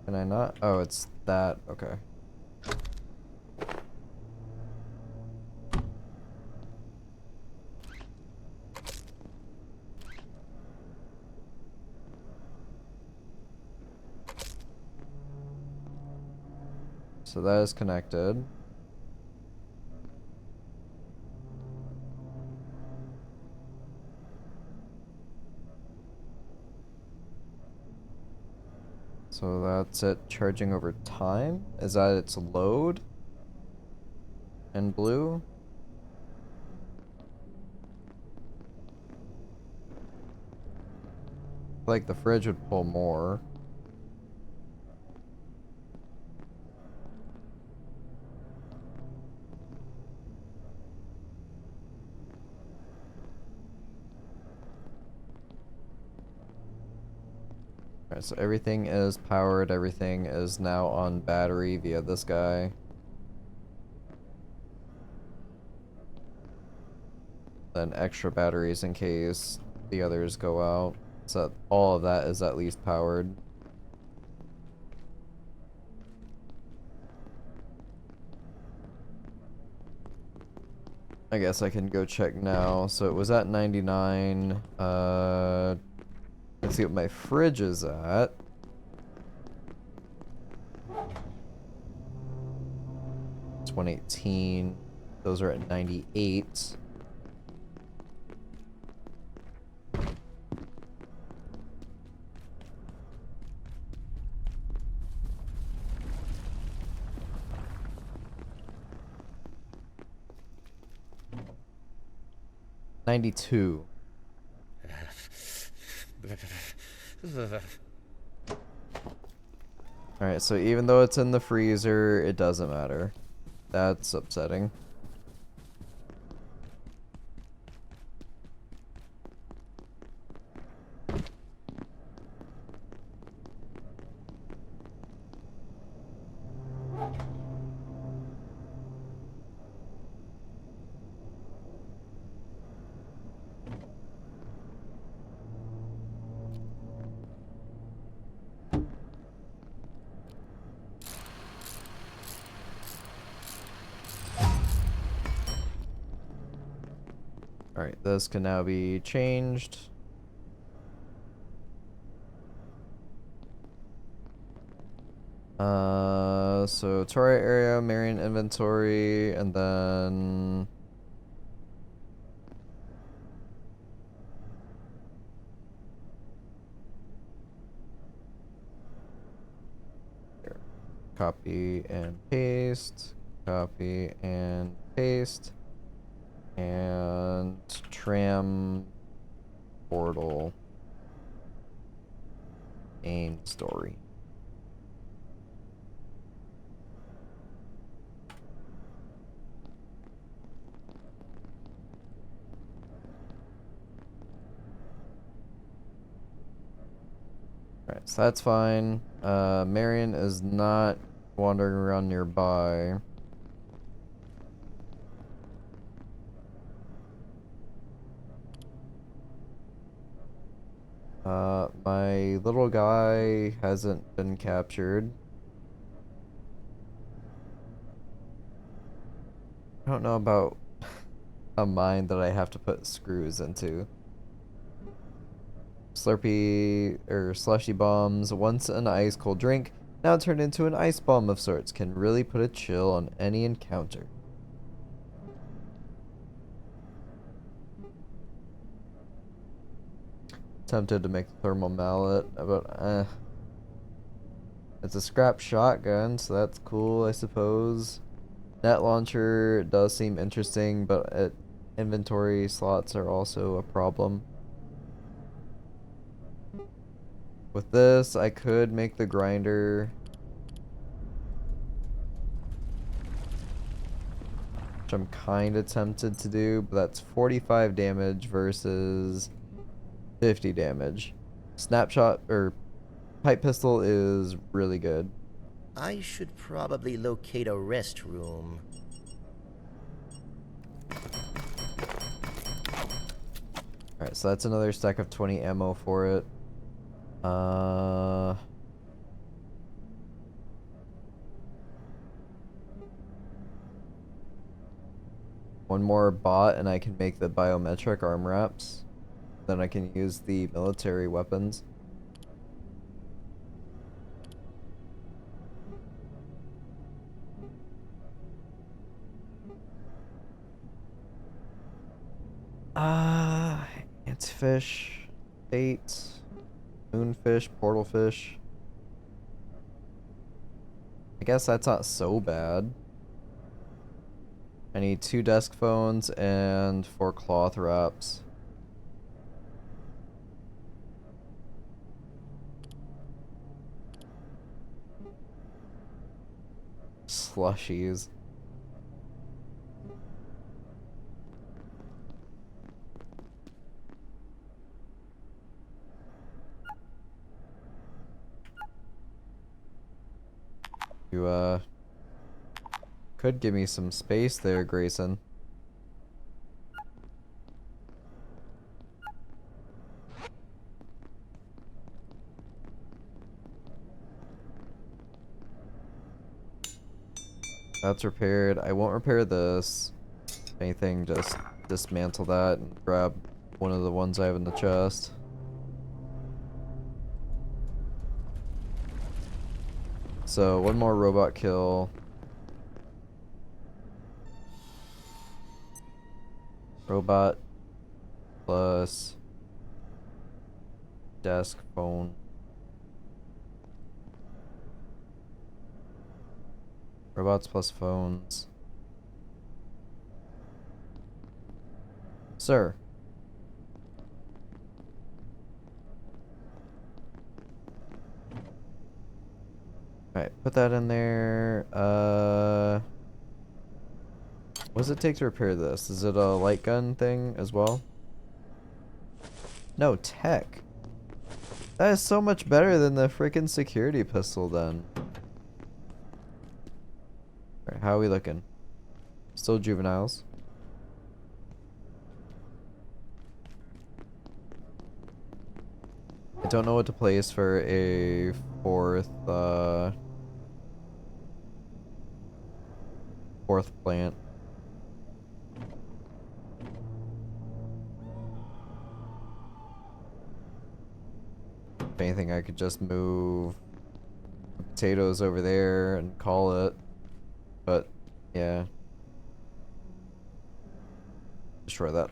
Can I not? Oh, it's that. Okay. So that is connected. So that's it charging over time? Is that its load? In blue? Like the fridge would pull more. Alright, so everything is powered, everything is now on battery via this guy. Then extra batteries in case the others go out. So all of that is at least powered. I guess I can go check now. So it was at 99. Let's see what my fridge is at. It's 118. Those are at 98. $92. Alright, so even though it's in the freezer, it doesn't matter. That's upsetting. Alright, this can now be changed. So Tori area, Marion inventory, and then here. Copy and paste, copy and paste, and tram portal main story. Alright, so that's fine. Marion is not wandering around nearby. My little guy hasn't been captured. I don't know about a mine that I have to put screws into. Slurpee or slushy bombs, once an ice cold drink, now turned into an ice bomb of sorts, can really put a chill on any encounter. Tempted to make the thermal mallet, but it's a scrap shotgun, so that's cool, I suppose. Net launcher does seem interesting, but inventory slots are also a problem. With this, I could make the grinder, which I'm kind of tempted to do, but that's 45 damage versus 50 damage. Snapshot or pipe pistol is really good. I should probably locate a restroom. Alright, so that's another stack of 20 ammo for it. one more bot and I can make the biometric arm wraps. Then I can use the military weapons. Antfish, bait, moonfish, portalfish. I guess that's not so bad. I need 2 desk phones and 4 cloth wraps. Slushies. You, could give me some space there, Grayson. That's repaired. I won't repair this. If anything, just dismantle that and grab one of the ones I have in the chest. So, one more robot kill. Robot plus desk phone. Robots plus phones. Sir. Alright, put that in there. What does it take to repair this? Is it a light gun thing as well? No, tech. That is so much better than the freaking security pistol then. Alright, how are we looking? Still juveniles. I don't know what to place for a fourth plant. If anything, I could just move potatoes over there and call it. But, yeah. Destroy that.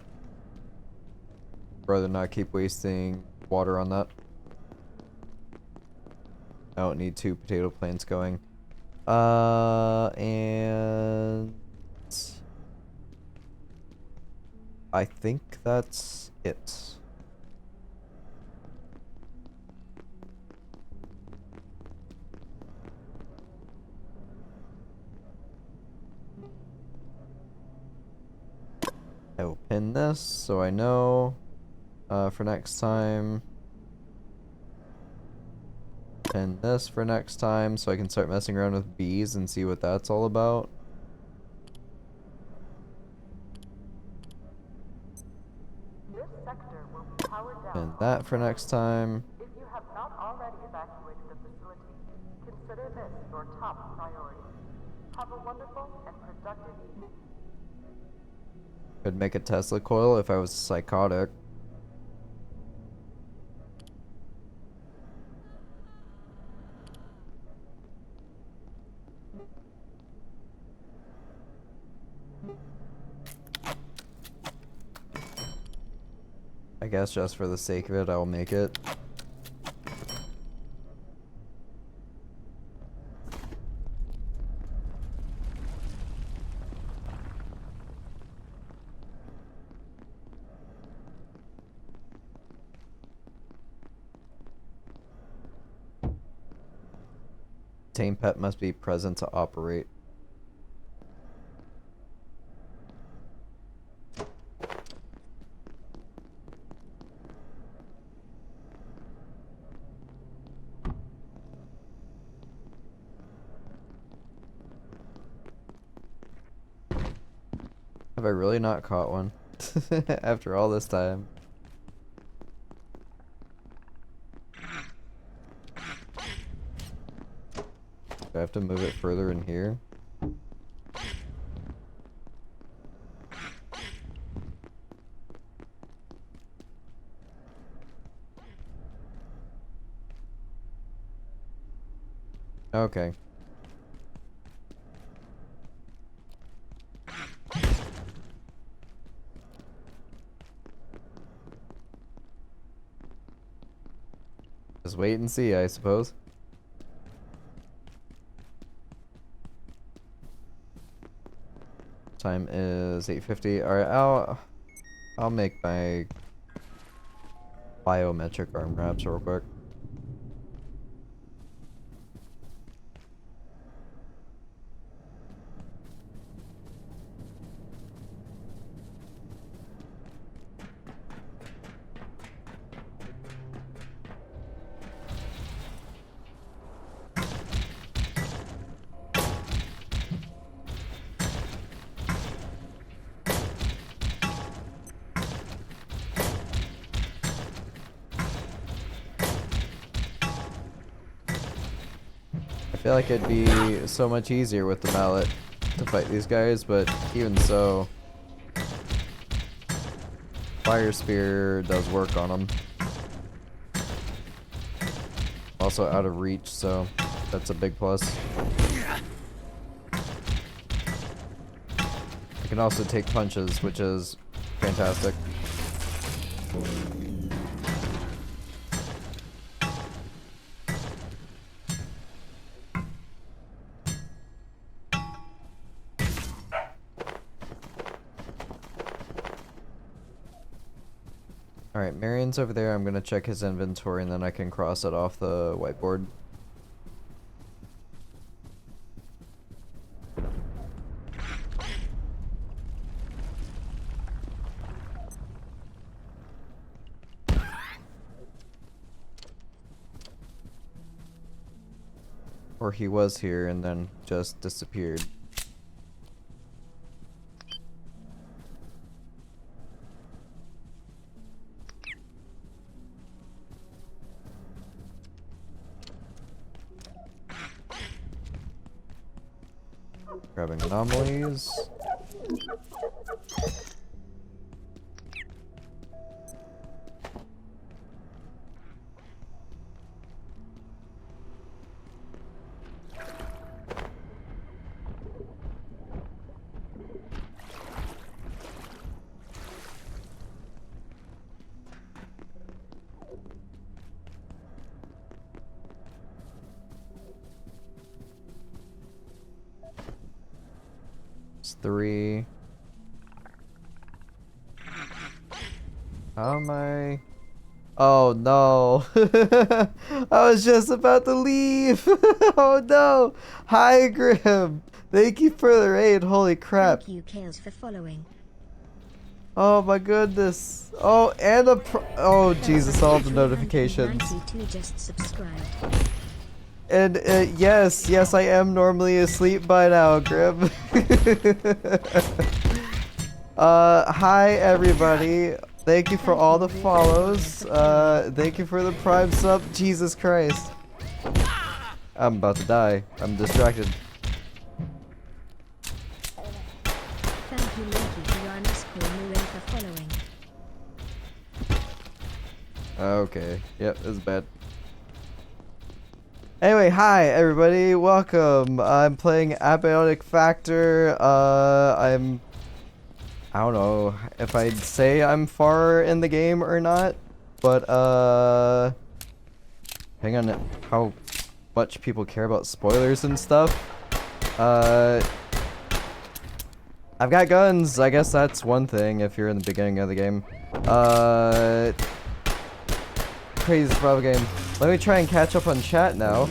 Rather not keep wasting water on that. I don't need 2 potato plants going. And I think that's it. I will pin this so I know for next time. Pin this for next time so I can start messing around with bees and see what that's all about. This sector will be powered down. And that for next time. If you have not already evacuated the facility, consider this your top priority. Have a wonderful and productive evening. Could make a Tesla coil if I was psychotic. I guess just for the sake of it, I'll make it. Tame pet must be present to operate. Have I really not caught one? After all this time. Do I have to move it further in here? Okay. Just wait and see, I suppose. Time is 8:50. All right, I'll make my biometric arm wraps real quick. I feel like it'd be so much easier with the mallet to fight these guys, but even so, Fire Spear does work on them. Also out of reach, so that's a big plus. I can also take punches, which is fantastic. Alright, Marion's over there. I'm gonna check his inventory and then I can cross it off the whiteboard. Or he was here and then just disappeared. Grabbing anomalies. It's 3. How am I? Oh no. I was just about to leave. Oh no. Hi Grim. Thank you for the raid. Holy crap. Thank you, Chaos, for following. Oh my goodness. Oh, and oh Jesus, all the notifications. 92 just subscribed. And yes, I am normally asleep by now, Grim. Hi everybody. Thank you for all the follows. Thank you for the prime sub. Jesus Christ. I'm about to die. I'm distracted. Thank you, Loki, for your underscore new for following. Okay. Yep, it's bad. Anyway, hi everybody, welcome. I'm playing Abiotic Factor. I don't know if I'd say I'm far in the game or not, but hang on how much people care about spoilers and stuff. I've got guns. I guess that's one thing if you're in the beginning of the game. Crazy Bravo game. Let me try and catch up on chat now.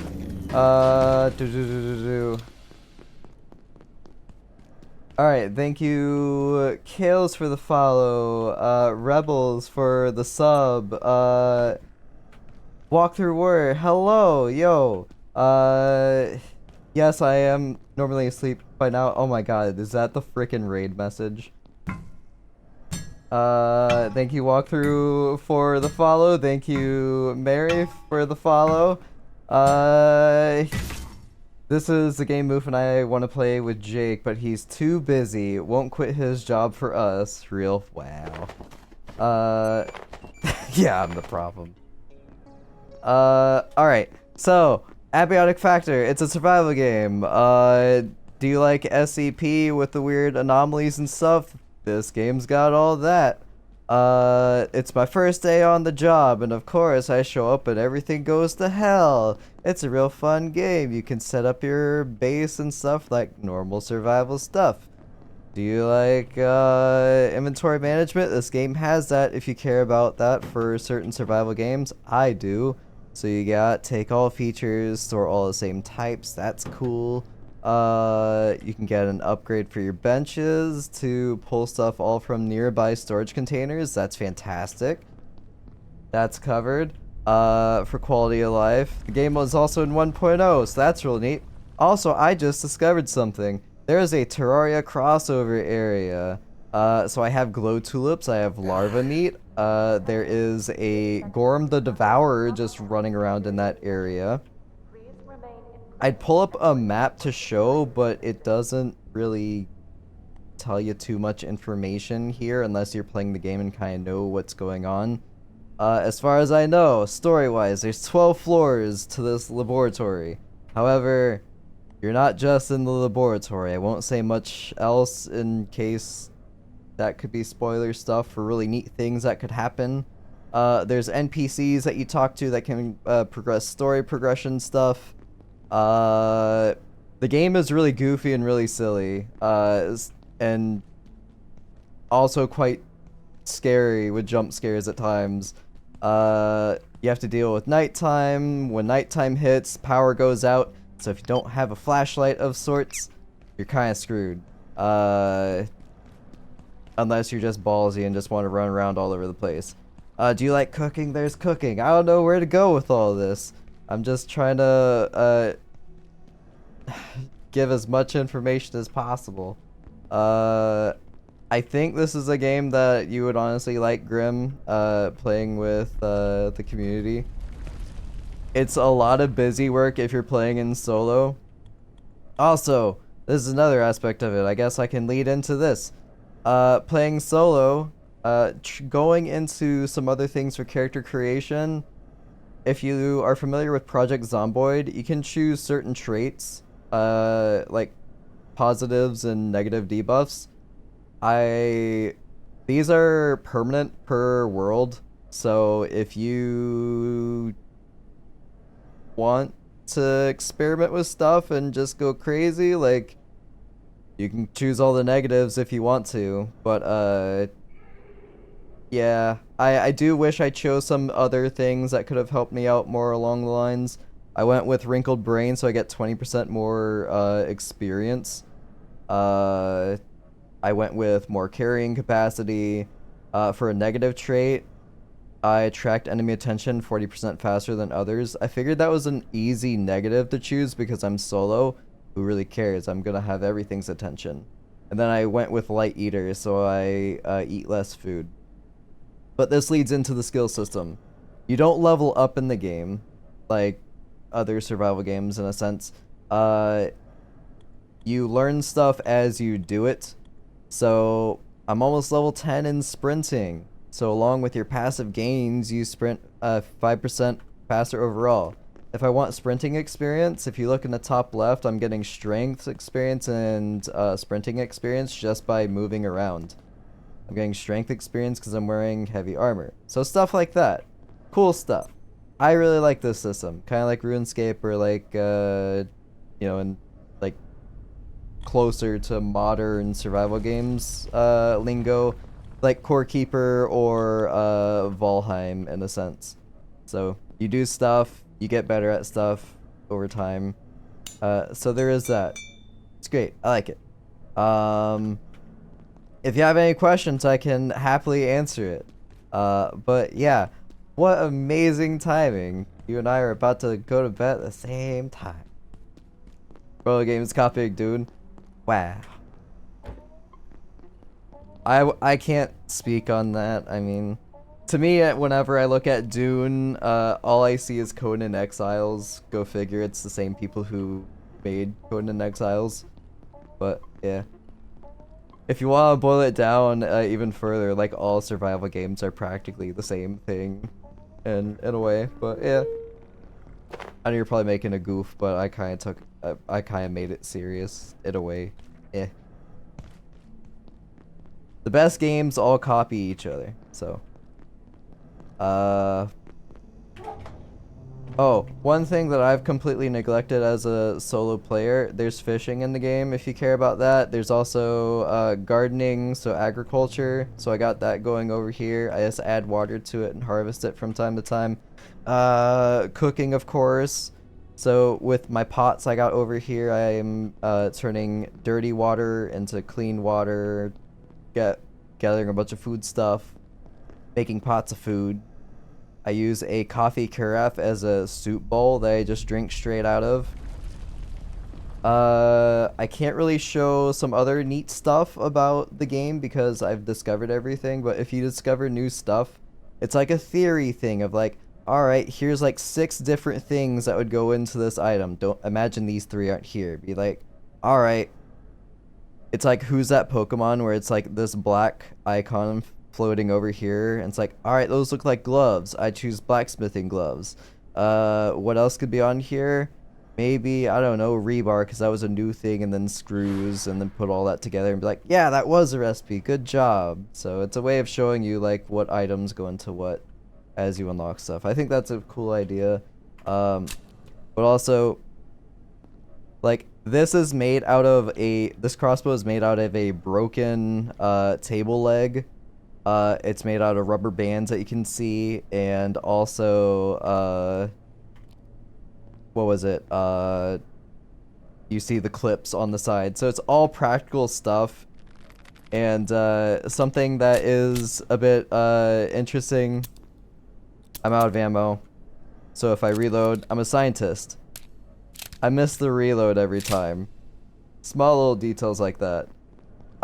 Alright, thank you, Kales, for the follow, Rebels for the sub, Walkthrough Warrior, hello, yo, yes, I am normally asleep by now. Oh my god, is that the frickin' raid message? Thank you, Walkthrough, for the follow. Thank you, Mary, for the follow. This is a game Moof and I want to play with Jake, but he's too busy. Won't quit his job for us. Real wow. Yeah, I'm the problem. Alright. So, Abiotic Factor, it's a survival game. Do you like SCP with the weird anomalies and stuff? This game's got all that. It's my first day on the job, and of course I show up and everything goes to hell. It's a real fun game. You can set up your base and stuff like normal survival stuff. Do you like, inventory management? This game has that if you care about that for certain survival games. I do. So you got take all features, store all the same types. That's cool. You can get an upgrade for your benches to pull stuff all from nearby storage containers. That's fantastic. That's covered. For quality of life. The game was also in 1.0, so that's real neat. Also, I just discovered something. There is a Terraria crossover area. So I have glow tulips, I have larva meat. There is a Gorm the Devourer just running around in that area. I'd pull up a map to show, but it doesn't really tell you too much information here unless you're playing the game and kind of know what's going on. As far as I know, story-wise, there's 12 floors to this laboratory. However, you're not just in the laboratory. I won't say much else in case that could be spoiler stuff for really neat things that could happen. There's NPCs that you talk to that can progress story progression stuff. The game is really goofy and really silly, and also quite scary with jump scares at times. You have to deal with nighttime. When nighttime hits, power goes out, so if you don't have a flashlight of sorts, you're kind of screwed. Unless you're just ballsy and just want to run around all over the place. Do you like cooking? There's cooking. I don't know where to go with all this. I'm just trying to give as much information as possible. I think this is a game that you would honestly like, Grim, playing with the community. It's a lot of busy work if you're playing in solo. Also, this is another aspect of it. I guess I can lead into this. Playing solo, going into some other things for character creation. If you are familiar with Project Zomboid, you can choose certain traits, like positives and negative debuffs. These are permanent per world, so if you want to experiment with stuff and just go crazy, like, you can choose all the negatives if you want to, but yeah, I do wish I chose some other things that could have helped me out more along the lines. I went with Wrinkled Brain, so I get 20% more experience. I went with more carrying capacity. For a negative trait, I attract enemy attention 40% faster than others. I figured that was an easy negative to choose because I'm solo. Who really cares? I'm gonna have everything's attention. And then I went with Light Eater, so I eat less food. But this leads into the skill system. You don't level up in the game, like other survival games in a sense. You learn stuff as you do it. So I'm almost level 10 in sprinting. So along with your passive gains, you sprint 5% faster overall. If I want sprinting experience, if you look in the top left, I'm getting strength experience and sprinting experience just by moving around. I'm getting strength experience because I'm wearing heavy armor. So stuff like that. Cool stuff. I really like this system. Kind of like RuneScape or like, you know, and like closer to modern survival games lingo. Like Core Keeper or Valheim in a sense. So you do stuff, you get better at stuff over time. So there is that. It's great. I like it. If you have any questions, I can happily answer it. But yeah, what amazing timing. You and I are about to go to bed at the same time. Bro, game's copying, dude. Wow. I can't speak on that. I mean, to me, whenever I look at Dune, all I see is Conan Exiles. Go figure, it's the same people who made Conan Exiles. But, yeah. If you want to boil it down even further, like, all survival games are practically the same thing in a way. But, yeah. I know you're probably making a goof, but I kind of I kind of made it serious in a way. Eh. The best games all copy each other, so. Oh, one thing that I've completely neglected as a solo player, there's fishing in the game if you care about that. There's also gardening, so agriculture. So I got that going over here. I just add water to it and harvest it from time to time. Cooking, of course. So with my pots I got over here, I am turning dirty water into clean water, gathering a bunch of food stuff, making pots of food. I use a coffee carafe as a soup bowl that I just drink straight out of. I can't really show some other neat stuff about the game because I've discovered everything, but if you discover new stuff, it's like a theory thing of like, alright, here's like 6 different things that would go into this item. Don't imagine these 3 aren't here. Be like, alright. It's like, who's that Pokemon where it's like this black icon floating over here, and it's like, alright, those look like gloves. I choose blacksmithing gloves. What else could be on here? Maybe, I don't know, rebar, because that was a new thing, and then screws, and then put all that together and be like, yeah, that was a recipe, good job. So it's a way of showing you like what items go into what as you unlock stuff. I think that's a cool idea. But also, like, this is made out of this crossbow is made out of a broken table leg. It's made out of rubber bands that you can see, and also, what was it? You see the clips on the side. So it's all practical stuff, and something that is a bit interesting. I'm out of ammo, so if I reload, I'm a scientist. I miss the reload every time. Small little details like that.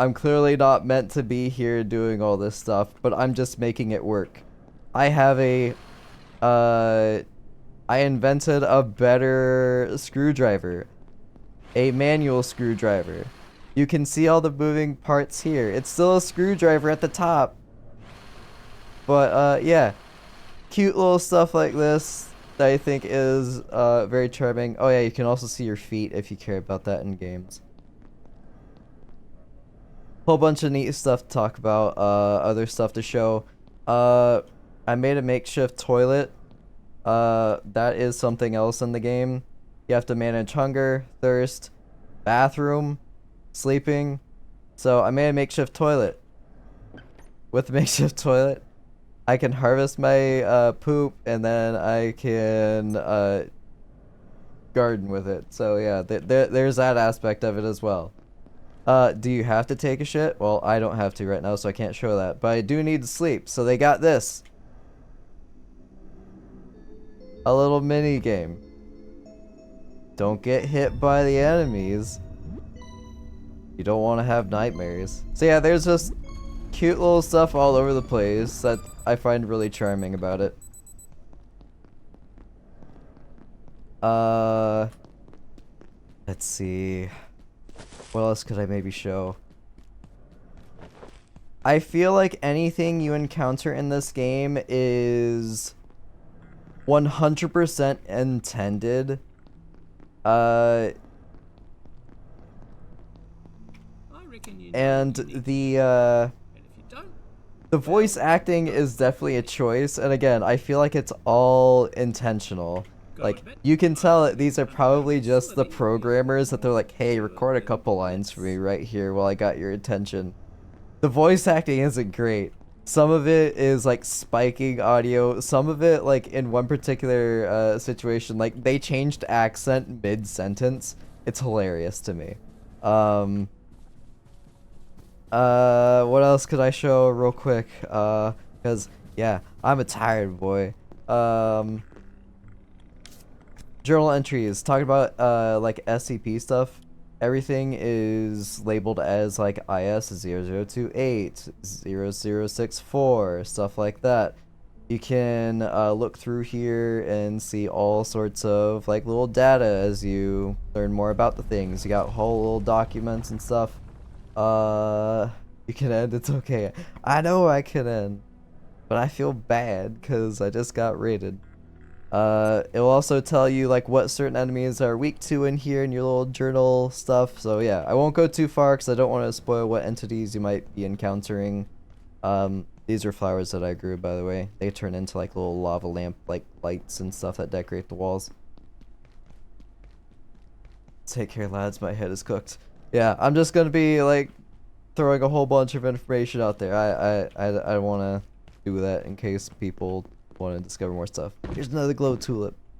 I'm clearly not meant to be here doing all this stuff, but I'm just making it work. I have I invented a better screwdriver. A manual screwdriver. You can see all the moving parts here. It's still a screwdriver at the top. But, yeah. Cute little stuff like this that I think is, very charming. Oh yeah, you can also see your feet if you care about that in games. Whole bunch of neat stuff to talk about, other stuff to show. I made a makeshift toilet. That is something else in the game. You have to manage hunger, thirst, bathroom, sleeping. So I made a makeshift toilet. With the makeshift toilet, I can harvest my poop, and then I can garden with it. So yeah, there's that aspect of it as well. Do you have to take a shit? Well, I don't have to right now, so I can't show that. But I do need to sleep, so they got this. A little mini game. Don't get hit by the enemies. You don't want to have nightmares. So yeah, there's just cute little stuff all over the place that I find really charming about it. Let's see. What else could I maybe show? I feel like anything you encounter in this game is 100% intended. And the voice acting is definitely a choice, and again, I feel like it's all intentional. Like, you can tell that these are probably just the programmers that they're like, hey, record a couple lines for me right here while I got your attention. The voice acting isn't great. Some of it is like spiking audio, some of it, like in one particular situation, like they changed accent mid-sentence. It's hilarious to me. What else could I show real quick? Cause yeah, I'm a tired boy. Journal entries, talking about like SCP stuff. Everything is labeled as like IS0028, 0064, stuff like that. You can look through here and see all sorts of like little data as you learn more about the things. You got whole little documents and stuff. You can end, it's okay. I know I can end, but I feel bad because I just got raided. It will also tell you like what certain enemies are weak to in here in your little journal stuff. So yeah, I won't go too far because I don't want to spoil what entities you might be encountering. These are flowers that I grew, by the way. They turn into like little lava lamp like lights and stuff that decorate the walls. Take care, lads. My head is cooked. Yeah, I'm just gonna be like throwing a whole bunch of information out there. I want to do that in case people want to discover more stuff. Here's another glow tulip.